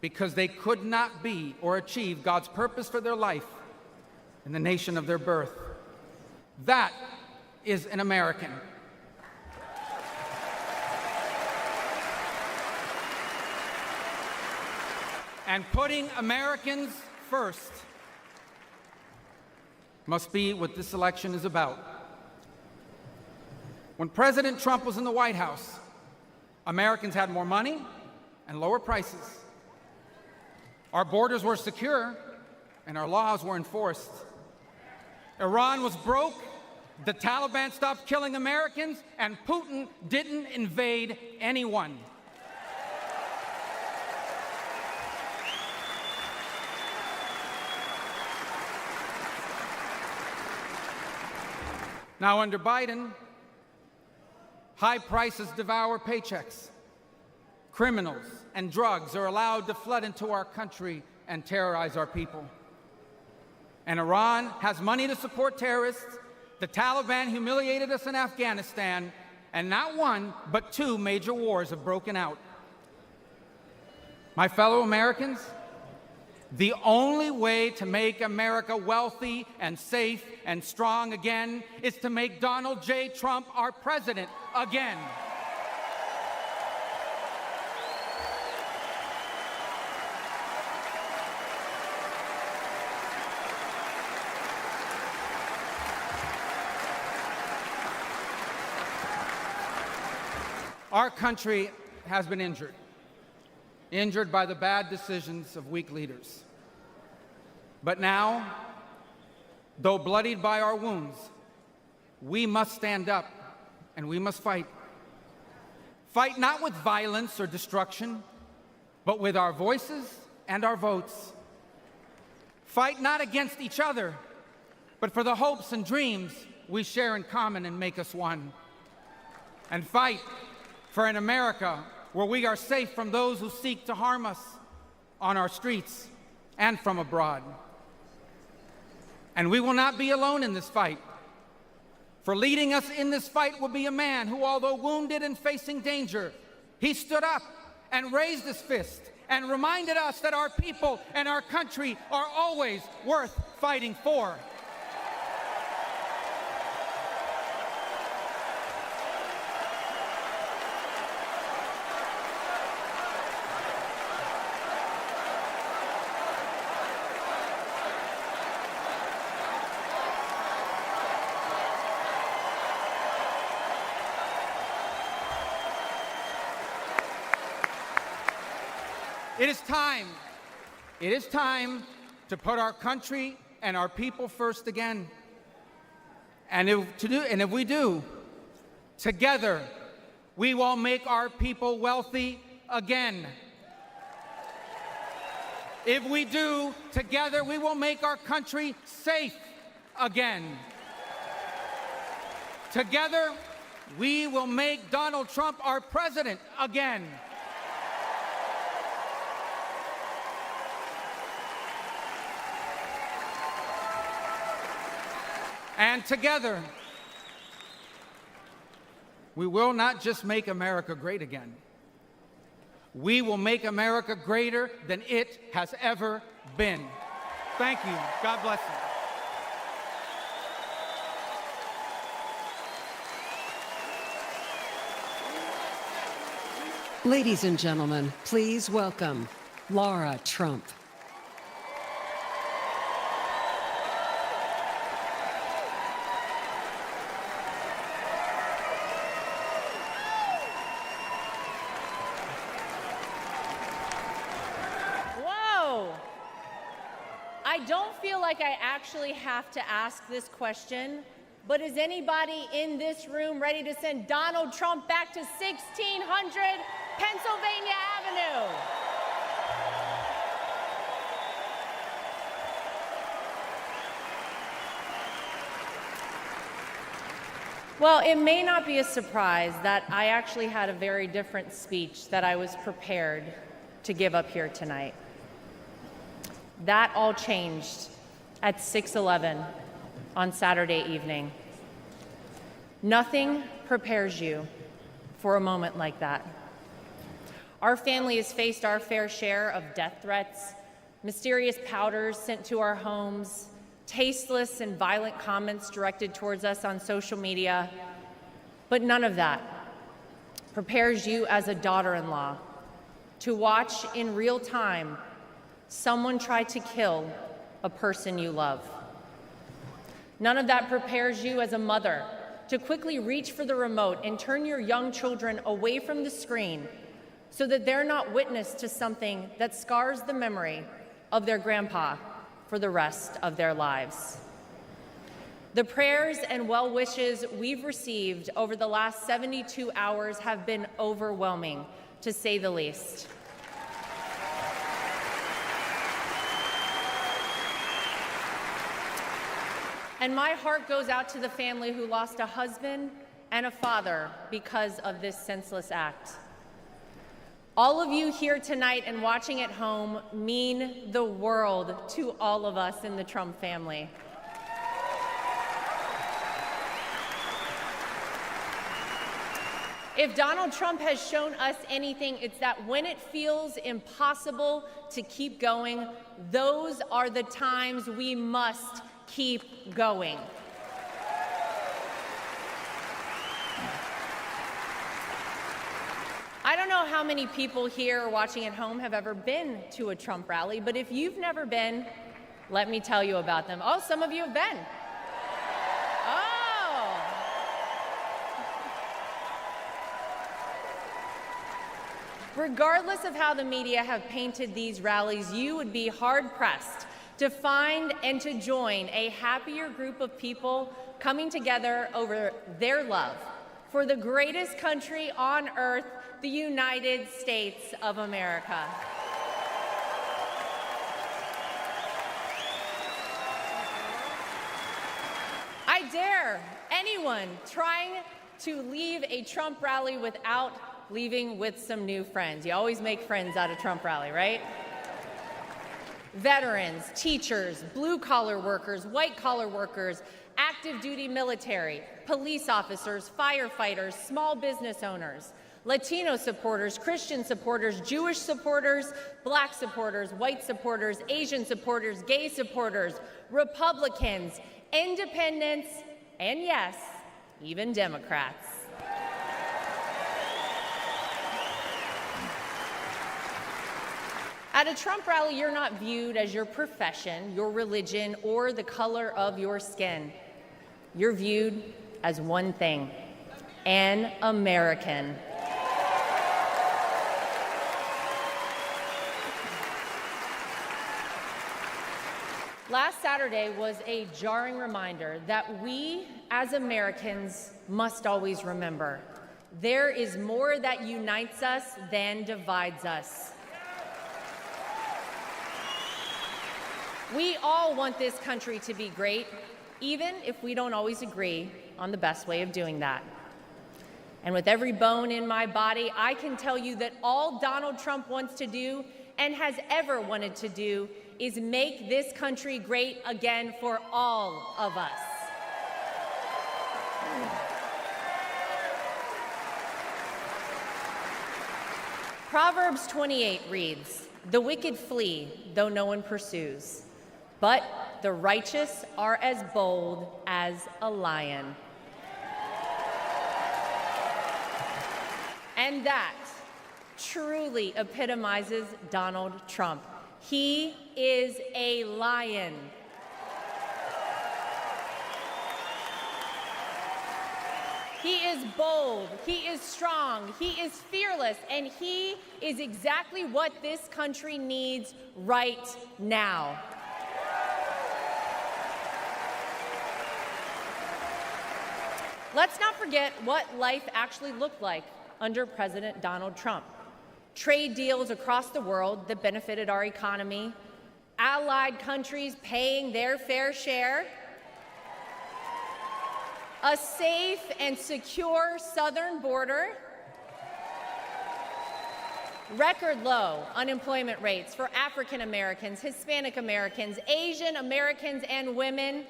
because they could not be or achieve God's purpose for their life in the nation of their birth. That is an American. And putting Americans first must be what this election is about. When President Trump was in the White House, Americans had more money and lower prices. Our borders were secure and our laws were enforced. Iran was broke, the Taliban stopped killing Americans, and Putin didn't invade anyone. Now, under Biden, high prices devour paychecks. Criminals and drugs are allowed to flood into our country and terrorize our people. And Iran has money to support terrorists. The Taliban humiliated us in Afghanistan, and not one, but two major wars have broken out. My fellow Americans, the only way to make America wealthy and safe and strong again is to make Donald J. Trump our president again. Our country has been injured by the bad decisions of weak leaders. But now, though bloodied by our wounds, we must stand up and we must fight. Fight not with violence or destruction, but with our voices and our votes. Fight not against each other, but for the hopes and dreams we share in common and make us one. And fight for an America where we are safe from those who seek to harm us on our streets and from abroad. And we will not be alone in this fight. For leading us in this fight will be a man who, although wounded and facing danger, he stood up and raised his fist and reminded us that our people and our country are always worth fighting for. It is time to put our country and our people first again. And if we do, together, we will make our people wealthy again. If we do, together, we will make our country safe again. Together, we will make Donald Trump our president again. And together, we will not just make America great again. We will make America greater than it has ever been. Thank you. God bless you. Ladies and gentlemen, please welcome Laura Trump. I don't feel like I actually have to ask this question, but is anybody in this room ready to send Donald Trump back to 1600 Pennsylvania Avenue? Well, it may not be a surprise that I actually had a very different speech that I was prepared to give up here tonight. That all changed at 6:11 on Saturday evening. Nothing prepares you for a moment like that. Our family has faced our fair share of death threats, mysterious powders sent to our homes, tasteless and violent comments directed towards us on social media, but none of that prepares you as a daughter-in-law to watch in real time someone try to kill a person you love. None of that prepares you as a mother to quickly reach for the remote and turn your young children away from the screen so that they're not witness to something that scars the memory of their grandpa for the rest of their lives. The prayers and well wishes we've received over the last 72 hours have been overwhelming, to say the least. And my heart goes out to the family who lost a husband and a father because of this senseless act. All of you here tonight and watching at home mean the world to all of us in the Trump family. If Donald Trump has shown us anything, it's that when it feels impossible to keep going, those are the times we must keep going. I don't know how many people here watching at home have ever been to a Trump rally, but if you've never been, let me tell you about them. Oh, some of you have been. Oh. Regardless of how the media have painted these rallies, you would be hard-pressed to find and to join a happier group of people coming together over their love for the greatest country on earth, the United States of America. I dare anyone trying to leave a Trump rally without leaving with some new friends. You always make friends at a Trump rally, right? Veterans, teachers, blue-collar workers, white-collar workers, active duty military, police officers, firefighters, small business owners, Latino supporters, Christian supporters, Jewish supporters, black supporters, white supporters, Asian supporters, gay supporters, Republicans, independents, and yes, even Democrats. At a Trump rally, you're not viewed as your profession, your religion, or the color of your skin. You're viewed as one thing: an American. Last Saturday was a jarring reminder that we, as Americans, must always remember: there is more that unites us than divides us. We all want this country to be great, even if we don't always agree on the best way of doing that. And with every bone in my body, I can tell you that all Donald Trump wants to do and has ever wanted to do is make this country great again for all of us. Proverbs 28 reads, "The wicked flee, though no one pursues, but the righteous are as bold as a lion." And that truly epitomizes Donald Trump. He is a lion. He is bold, he is strong, he is fearless, and he is exactly what this country needs right now. Let's not forget what life actually looked like under President Donald Trump. Trade deals across the world that benefited our economy, allied countries paying their fair share, a safe and secure southern border, record low unemployment rates for African Americans, Hispanic Americans, Asian Americans, and women,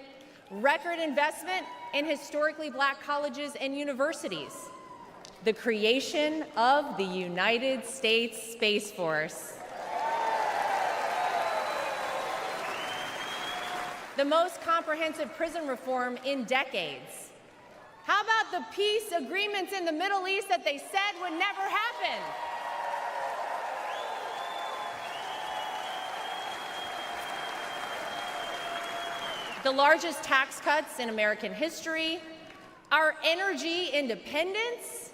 record investment in historically black colleges and universities, the creation of the United States Space Force, the most comprehensive prison reform in decades. How about the peace agreements in the Middle East that they said would never happen? The largest tax cuts in American history, our energy independence,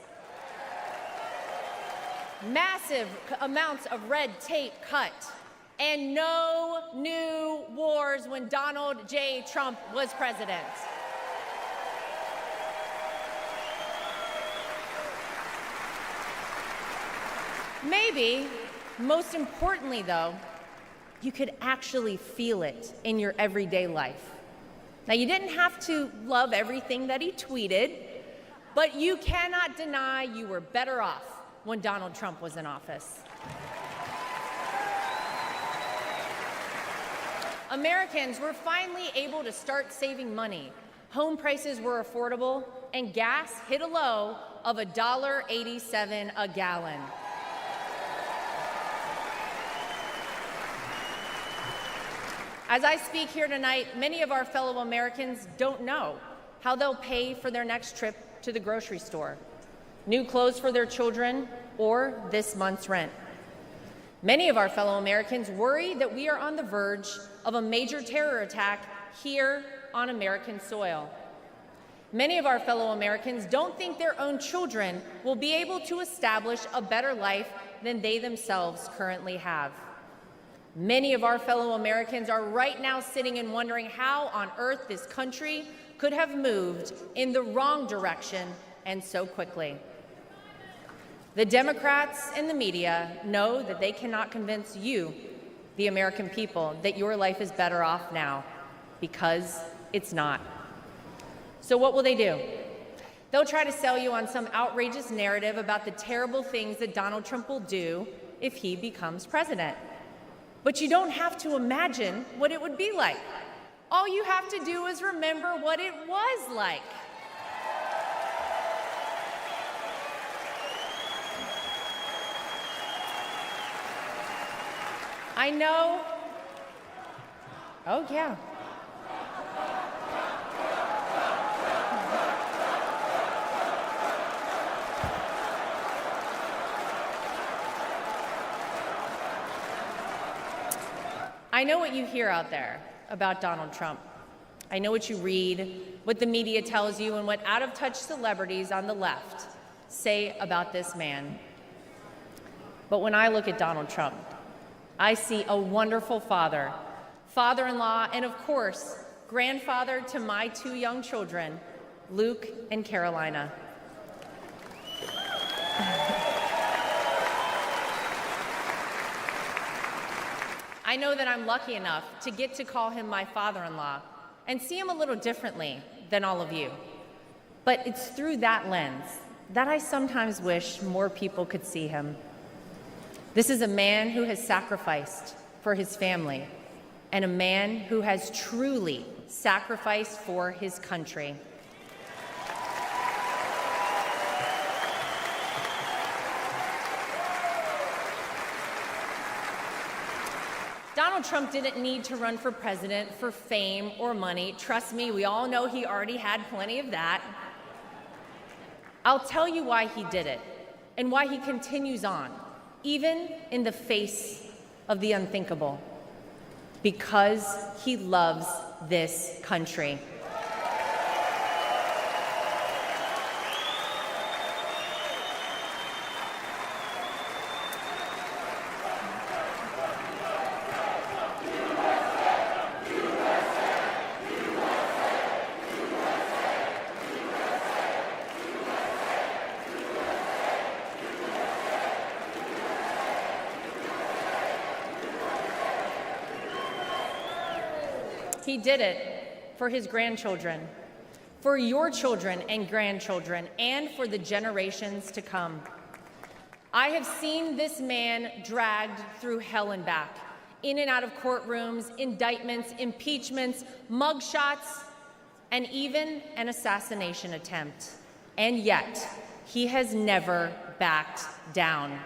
massive amounts of red tape cut, and no new wars when Donald J. Trump was president. Maybe, most importantly though, you could actually feel it in your everyday life. Now, you didn't have to love everything that he tweeted, but you cannot deny you were better off when Donald Trump was in office. Americans were finally able to start saving money. Home prices were affordable, and gas hit a low of $1.87 a gallon. As I speak here tonight, many of our fellow Americans don't know how they'll pay for their next trip to the grocery store, new clothes for their children, or this month's rent. Many of our fellow Americans worry that we are on the verge of a major terror attack here on American soil. Many of our fellow Americans don't think their own children will be able to establish a better life than they themselves currently have. Many of our fellow Americans are right now sitting and wondering how on earth this country could have moved in the wrong direction and so quickly. The Democrats and the media know that they cannot convince you, the American people, that your life is better off now, because it's not. So what will they do? They'll try to sell you on some outrageous narrative about the terrible things that Donald Trump will do if he becomes president. But you don't have to imagine what it would be like. All you have to do is remember what it was like. I know. Oh, yeah. I know what you hear out there about Donald Trump. I know what you read, what the media tells you, and what out-of-touch celebrities on the left say about this man. But when I look at Donald Trump, I see a wonderful father, father-in-law, and of course, grandfather to my 2 young children, Luke and Carolina. I know that I'm lucky enough to get to call him my father-in-law and see him a little differently than all of you. But it's through that lens that I sometimes wish more people could see him. This is a man who has sacrificed for his family and a man who has truly sacrificed for his country. Donald Trump didn't need to run for president for fame or money. Trust me, we all know he already had plenty of that. I'll tell you why he did it and why he continues on, even in the face of the unthinkable. Because he loves this country. He did it for his grandchildren, for your children and grandchildren, and for the generations to come. I have seen this man dragged through hell and back, in and out of courtrooms, indictments, impeachments, mugshots, and even an assassination attempt. And yet, he has never backed down.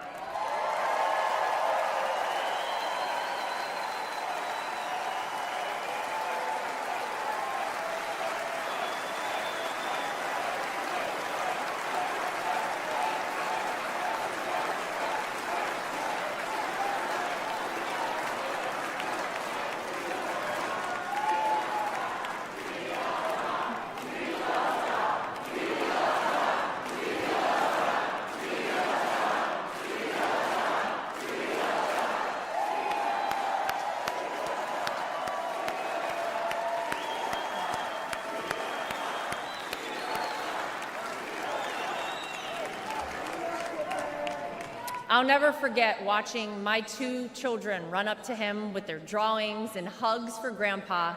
I'll never forget watching my 2 children run up to him with their drawings and hugs for Grandpa,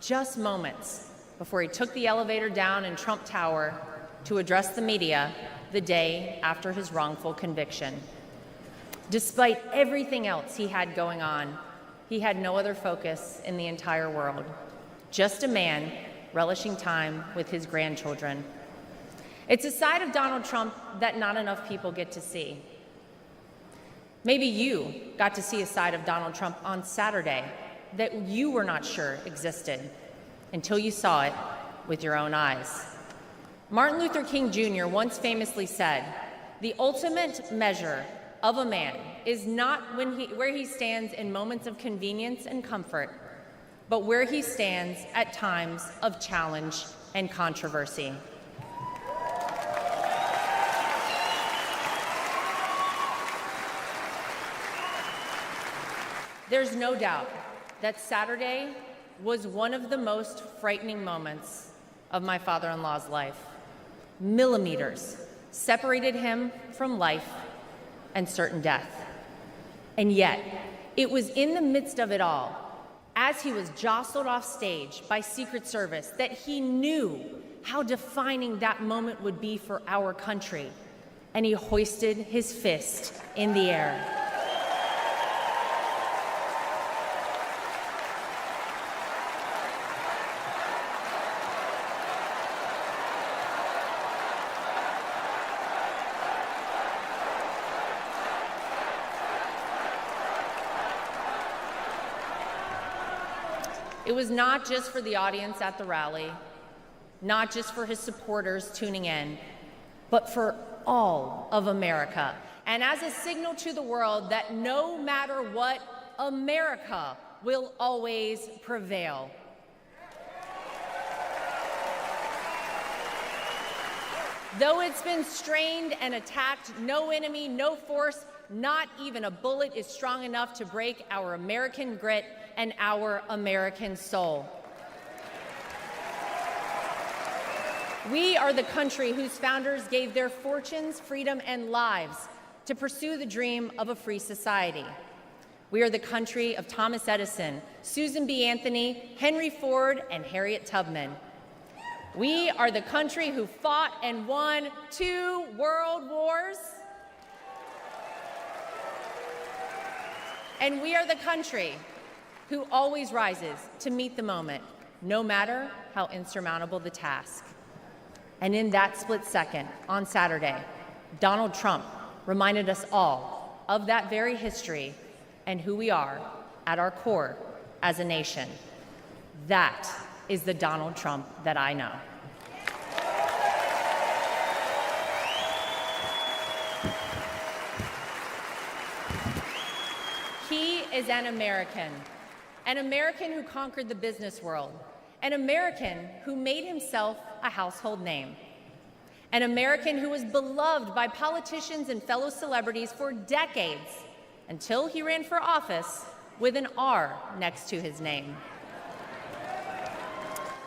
just moments before he took the elevator down in Trump Tower to address the media the day after his wrongful conviction. Despite everything else he had going on, he had no other focus in the entire world, just a man relishing time with his grandchildren. It's a side of Donald Trump that not enough people get to see. Maybe you got to see a side of Donald Trump on Saturday that you were not sure existed until you saw it with your own eyes. Martin Luther King Jr. once famously said, "The ultimate measure of a man is not where he stands in moments of convenience and comfort, but where he stands at times of challenge and controversy." There's no doubt that Saturday was one of the most frightening moments of my father-in-law's life. Millimeters separated him from life and certain death. And yet, it was in the midst of it all, as he was jostled off stage by Secret Service, that he knew how defining that moment would be for our country, and he hoisted his fist in the air. It was not just for the audience at the rally, not just for his supporters tuning in, but for all of America. And as a signal to the world that no matter what, America will always prevail. Though it's been strained and attacked, no enemy, no force, not even a bullet is strong enough to break our American grit and our American soul. We are the country whose founders gave their fortunes, freedom, and lives to pursue the dream of a free society. We are the country of Thomas Edison, Susan B. Anthony, Henry Ford, and Harriet Tubman. We are the country who fought and won 2 world wars. And we are the country who always rises to meet the moment, no matter how insurmountable the task. And in that split second, on Saturday, Donald Trump reminded us all of that very history and who we are at our core as a nation. That is the Donald Trump that I know. He is an American who conquered the business world, an American who made himself a household name, an American who was beloved by politicians and fellow celebrities for decades until he ran for office with an R next to his name.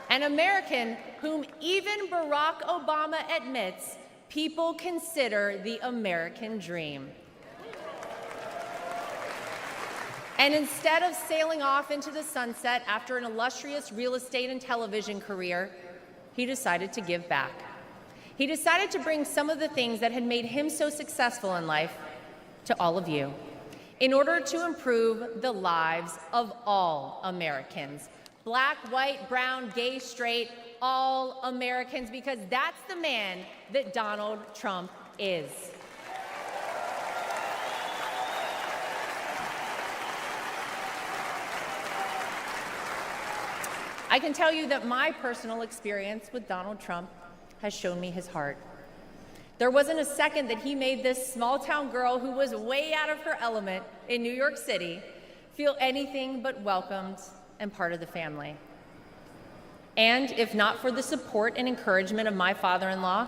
An American whom even Barack Obama admits people consider the American dream. And instead of sailing off into the sunset after an illustrious real estate and television career, he decided to give back. He decided to bring some of the things that had made him so successful in life to all of you in order to improve the lives of all Americans. Black, white, brown, gay, straight, all Americans, because that's the man that Donald Trump is. I can tell you that my personal experience with Donald Trump has shown me his heart. There wasn't a second that he made this small-town girl who was way out of her element in New York City feel anything but welcomed and part of the family. And if not for the support and encouragement of my father-in-law,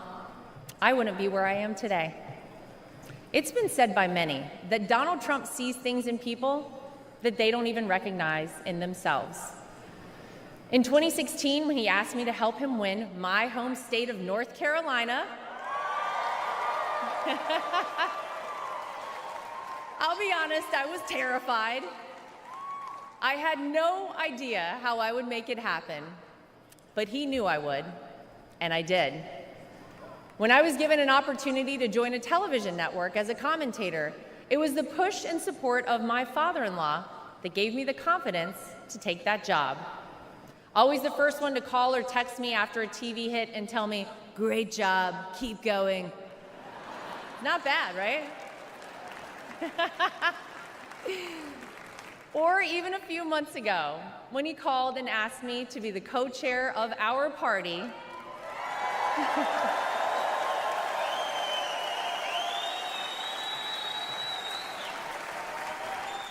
I wouldn't be where I am today. It's been said by many that Donald Trump sees things in people that they don't even recognize in themselves. In 2016, when he asked me to help him win my home state of North Carolina, I'll be honest, I was terrified. I had no idea how I would make it happen, but he knew I would, and I did. When I was given an opportunity to join a television network as a commentator, it was the push and support of my father-in-law that gave me the confidence to take that job. Always the first one to call or text me after a TV hit and tell me, "Great job, keep going." Not bad, right? Or even a few months ago, when he called and asked me to be the co-chair of our party.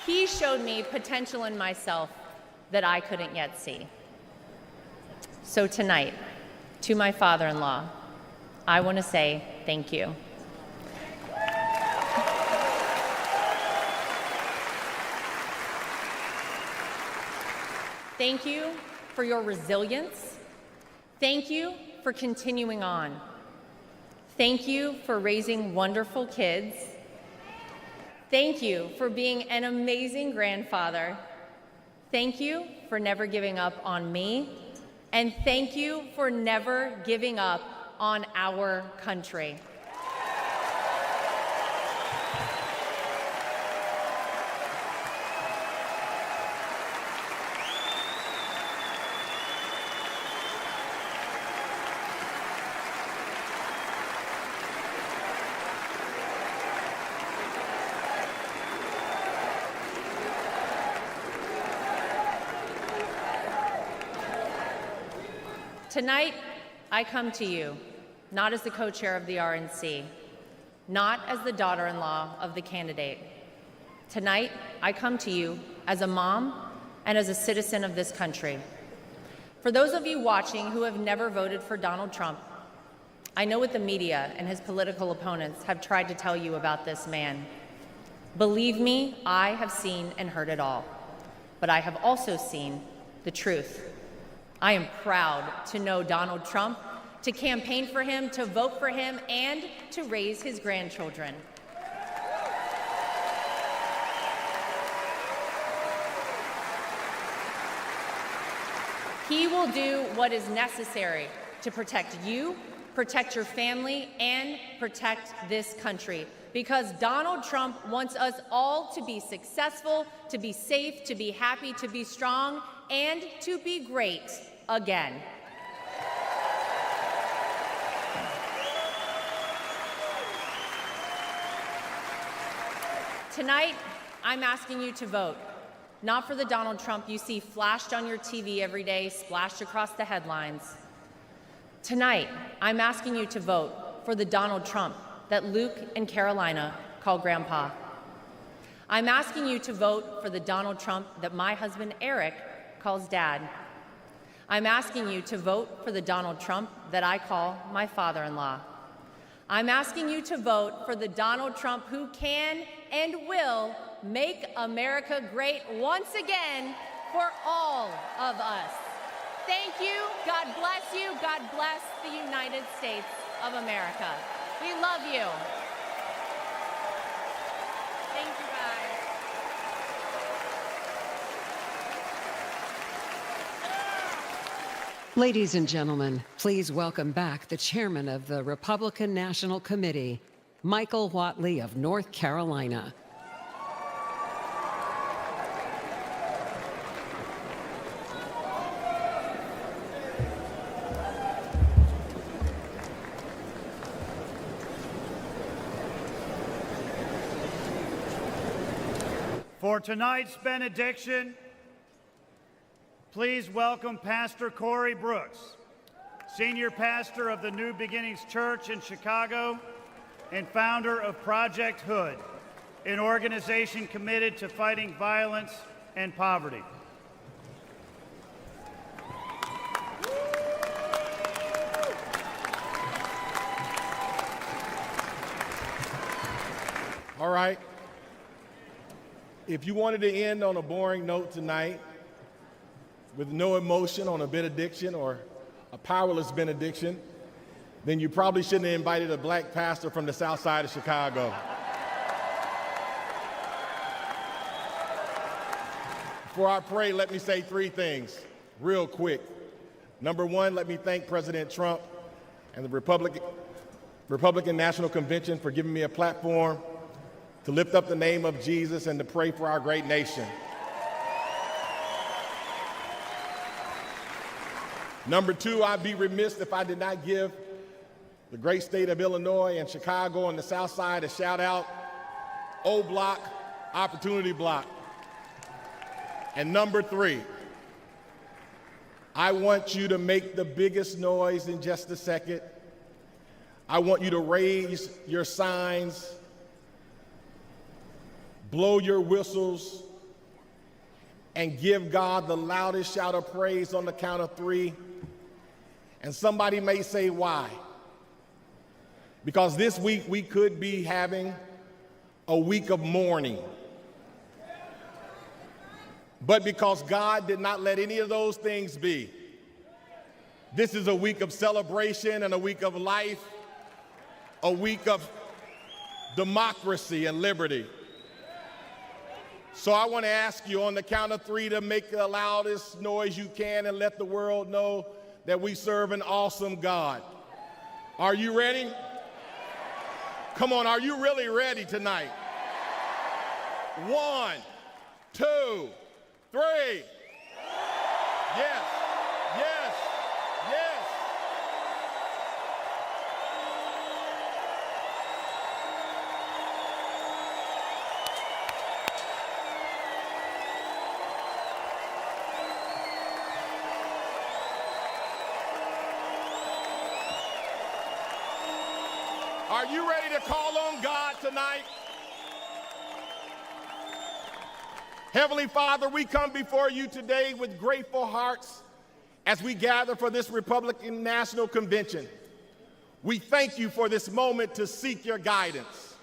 He showed me potential in myself that I couldn't yet see. So tonight, to my father-in-law, I want to say thank you. Thank you for your resilience. Thank you for continuing on. Thank you for raising wonderful kids. Thank you for being an amazing grandfather. Thank you for never giving up on me. And thank you for never giving up on our country. Tonight, I come to you, not as the co-chair of the RNC, not as the daughter-in-law of the candidate. Tonight, I come to you as a mom and as a citizen of this country. For those of you watching who have never voted for Donald Trump, I know what the media and his political opponents have tried to tell you about this man. Believe me, I have seen and heard it all, but I have also seen the truth. I am proud to know Donald Trump, to campaign for him, to vote for him, and to raise his grandchildren. He will do what is necessary to protect you, protect your family, and protect this country. Because Donald Trump wants us all to be successful, to be safe, to be happy, to be strong, and to be great again. Tonight, I'm asking you to vote, not for the Donald Trump you see flashed on your TV every day, splashed across the headlines. Tonight, I'm asking you to vote for the Donald Trump that Luke and Carolina call Grandpa. I'm asking you to vote for the Donald Trump that my husband Eric calls Dad. I'm asking you to vote for the Donald Trump that I call my father-in-law. I'm asking you to vote for the Donald Trump who can and will make America great once again for all of us. Thank you. God bless you. God bless the United States of America. We love you. Thank you, guys. Ladies and gentlemen, please welcome back the chairman of the Republican National Committee, Michael Whatley of North Carolina. For tonight's benediction, please welcome Pastor Corey Brooks, senior pastor of the New Beginnings Church in Chicago and founder of Project Hood, an organization committed to fighting violence and poverty. All right. If you wanted to end on a boring note tonight, with no emotion on a benediction or a powerless benediction, then you probably shouldn't have invited a black pastor from the south side of Chicago. Before I pray, let me say three things real quick. Number one, let me thank President Trump and the Republican National Convention for giving me a platform to lift up the name of Jesus and to pray for our great nation. Number two, I'd be remiss if I did not give the great state of Illinois and Chicago and the South Side a shout out. O Block, Opportunity Block. And number three, I want you to make the biggest noise in just a second. I want you to raise your signs, blow your whistles, and give God the loudest shout of praise on the count of three. And somebody may say, why? Because this week we could be having a week of mourning. But because God did not let any of those things be, this is a week of celebration and a week of life, a week of democracy and liberty. So I want to ask you on the count of three to make the loudest noise you can and let the world know that we serve an awesome God. Are you ready? Come on, are you really ready tonight? 1, 2, 3. Yes, yes, yes. Are you ready to call on God tonight? Heavenly Father, we come before you today with grateful hearts as we gather for this Republican National Convention. We thank you for this moment to seek your guidance.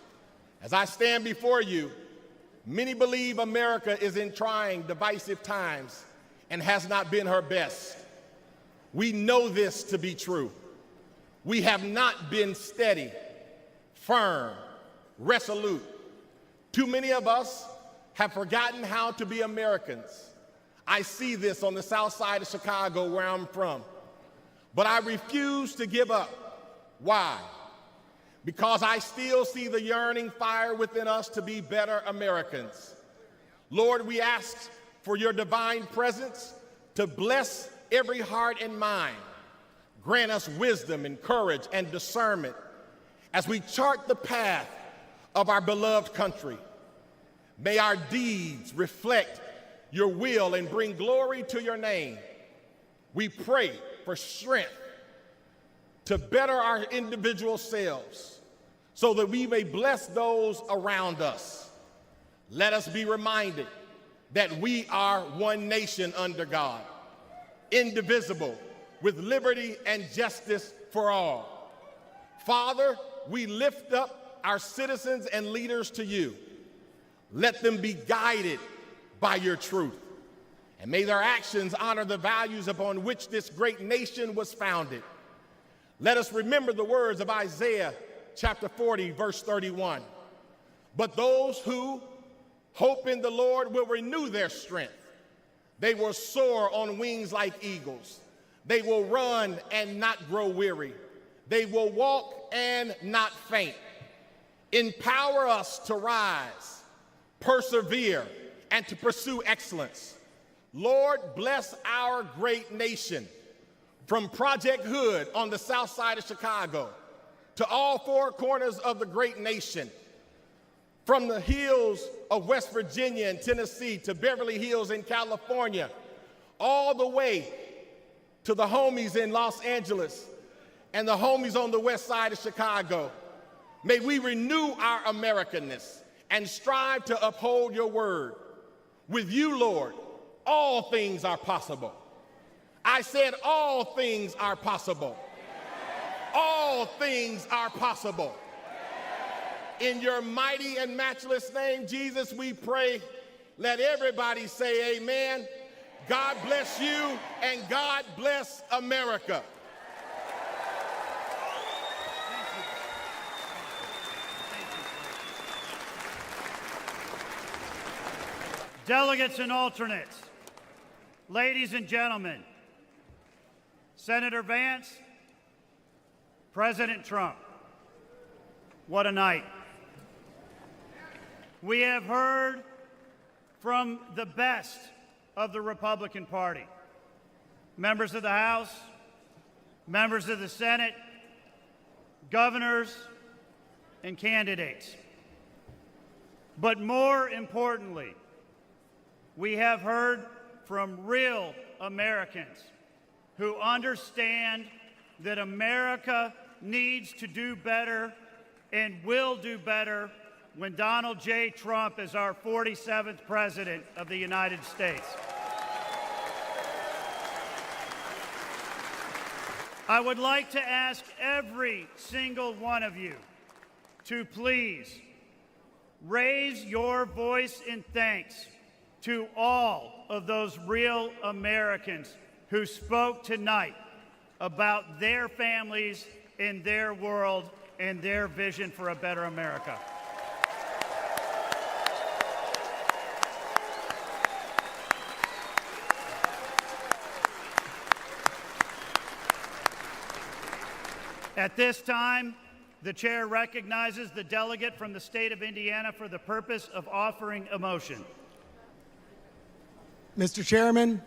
As I stand before you, many believe America is in trying, divisive times and has not been her best. We know this to be true. We have not been steady, firm, resolute. Too many of us have forgotten how to be Americans. I see this on the south side of Chicago where I'm from. But I refuse to give up. Why? Because I still see the yearning fire within us to be better Americans. Lord, we ask for your divine presence to bless every heart and mind. Grant us wisdom and courage and discernment as we chart the path of our beloved country. May our deeds reflect your will and bring glory to your name. We pray for strength to better our individual selves so that we may bless those around us. Let us be reminded that we are one nation under God, indivisible, with liberty and justice for all. Father, we lift up our citizens and leaders to you. Let them be guided by your truth. And may their actions honor the values upon which this great nation was founded. Let us remember the words of Isaiah chapter 40, verse 31. But those who hope in the Lord will renew their strength. They will soar on wings like eagles. They will run and not grow weary. They will walk and not faint. Empower us to rise, persevere, and to pursue excellence. Lord, bless our great nation, from Project Hood on the south side of Chicago to all four corners of the great nation, from the hills of West Virginia and Tennessee to Beverly Hills in California, all the way to the homies in Los Angeles and the homies on the west side of Chicago. May we renew our Americanness and strive to uphold your word. With you, Lord, all things are possible. I said all things are possible. All things are possible. In your mighty and matchless name, Jesus, we pray. Let everybody say amen. God bless you and God bless America. Delegates and alternates. Ladies and gentlemen, Senator Vance, President Trump, what a night. We have heard from the best of the Republican Party, members of the House, members of the Senate, governors, and candidates. But more importantly, we have heard from real Americans who understand that America needs to do better and will do better when Donald J. Trump is our 47th President of the United States. I would like to ask every single one of you to please raise your voice in thanks to all of those real Americans who spoke tonight about their families and their world and their vision for a better America. At this time, the chair recognizes the delegate from the state of Indiana for the purpose of offering a motion. Mr. Chairman,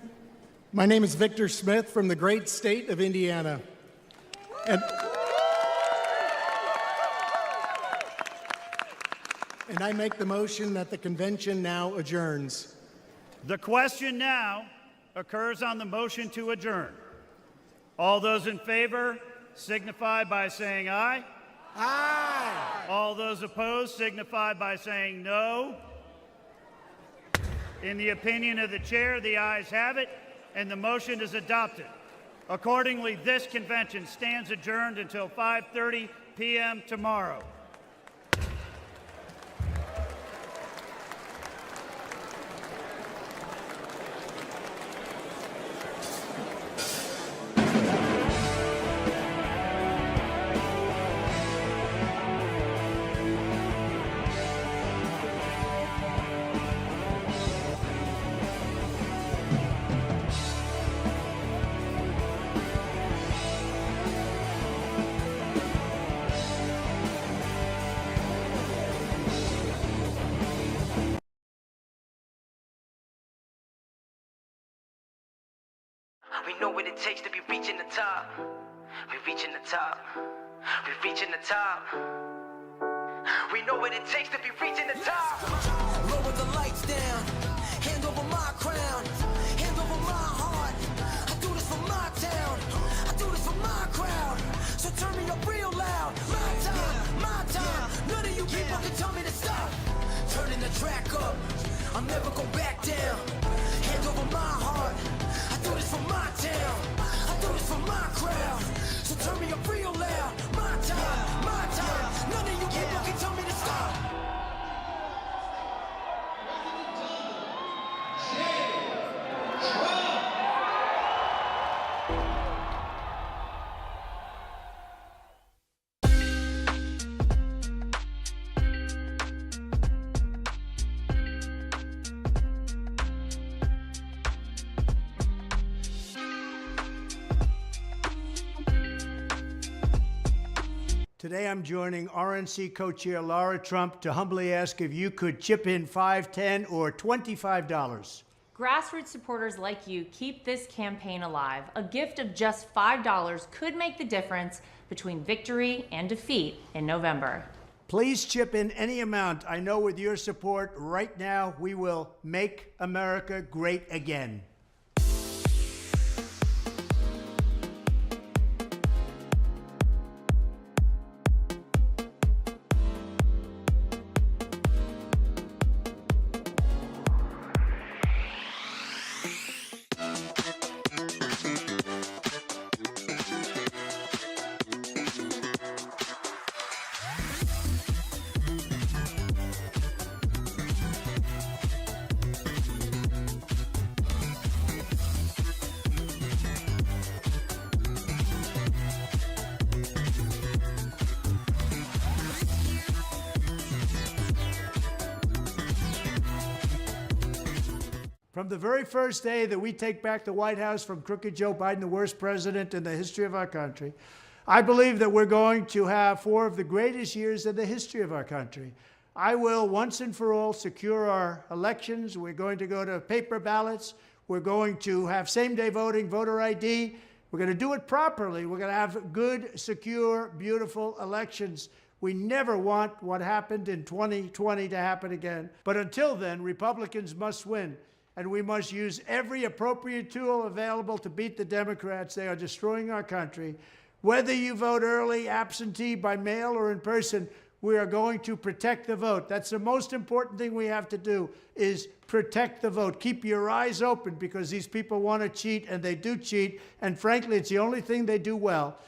my name is Victor Smith from the great state of Indiana. And I make the motion that the convention now adjourns. The question now occurs on the motion to adjourn. All those in favor signify by saying aye. Aye. All those opposed signify by saying no. In the opinion of the chair, the ayes have it, and the motion is adopted. Accordingly, this convention stands adjourned until 5:30 p.m. tomorrow. We know what it takes to be reaching the top. We're reaching the top. We're reaching the top. We know what it takes to be reaching the top. Lower the lights down. Hand over my crown. Hand over my heart. I do this for my town. I do this for my crowd. So turn me up real loud. My time, my time. None of you people can tell me to stop. Turning the track up. I'm never going back down. Hand over my heart. I do this for my town. I do this for my crowd. So turn me up real loud. My time, my time. None of you people can tell me to stop. Today I'm joining RNC co-chair Laura Trump to humbly ask if you could chip in $5, $10, or $25. Grassroots supporters like you keep this campaign alive. A gift of just $5 could make the difference between victory and defeat in November. Please chip in any amount. I know with your support right now, we will make America great again. From the very first day that we take back the White House from crooked Joe Biden, the worst president in the history of our country, I believe that we're going to have 4 of the greatest years in the history of our country. I will once and for all secure our elections. We're going to go to paper ballots. We're going to have same-day voting, voter ID. We're going to do it properly. We're going to have good, secure, beautiful elections. We never want what happened in 2020 to happen again. But until then, Republicans must win. And we must use every appropriate tool available to beat the Democrats. They are destroying our country. Whether you vote early, absentee, by mail, or in person, we are going to protect the vote. That's the most important thing we have to do, is protect the vote. Keep your eyes open, because these people want to cheat, and they do cheat. And frankly, it's the only thing they do well.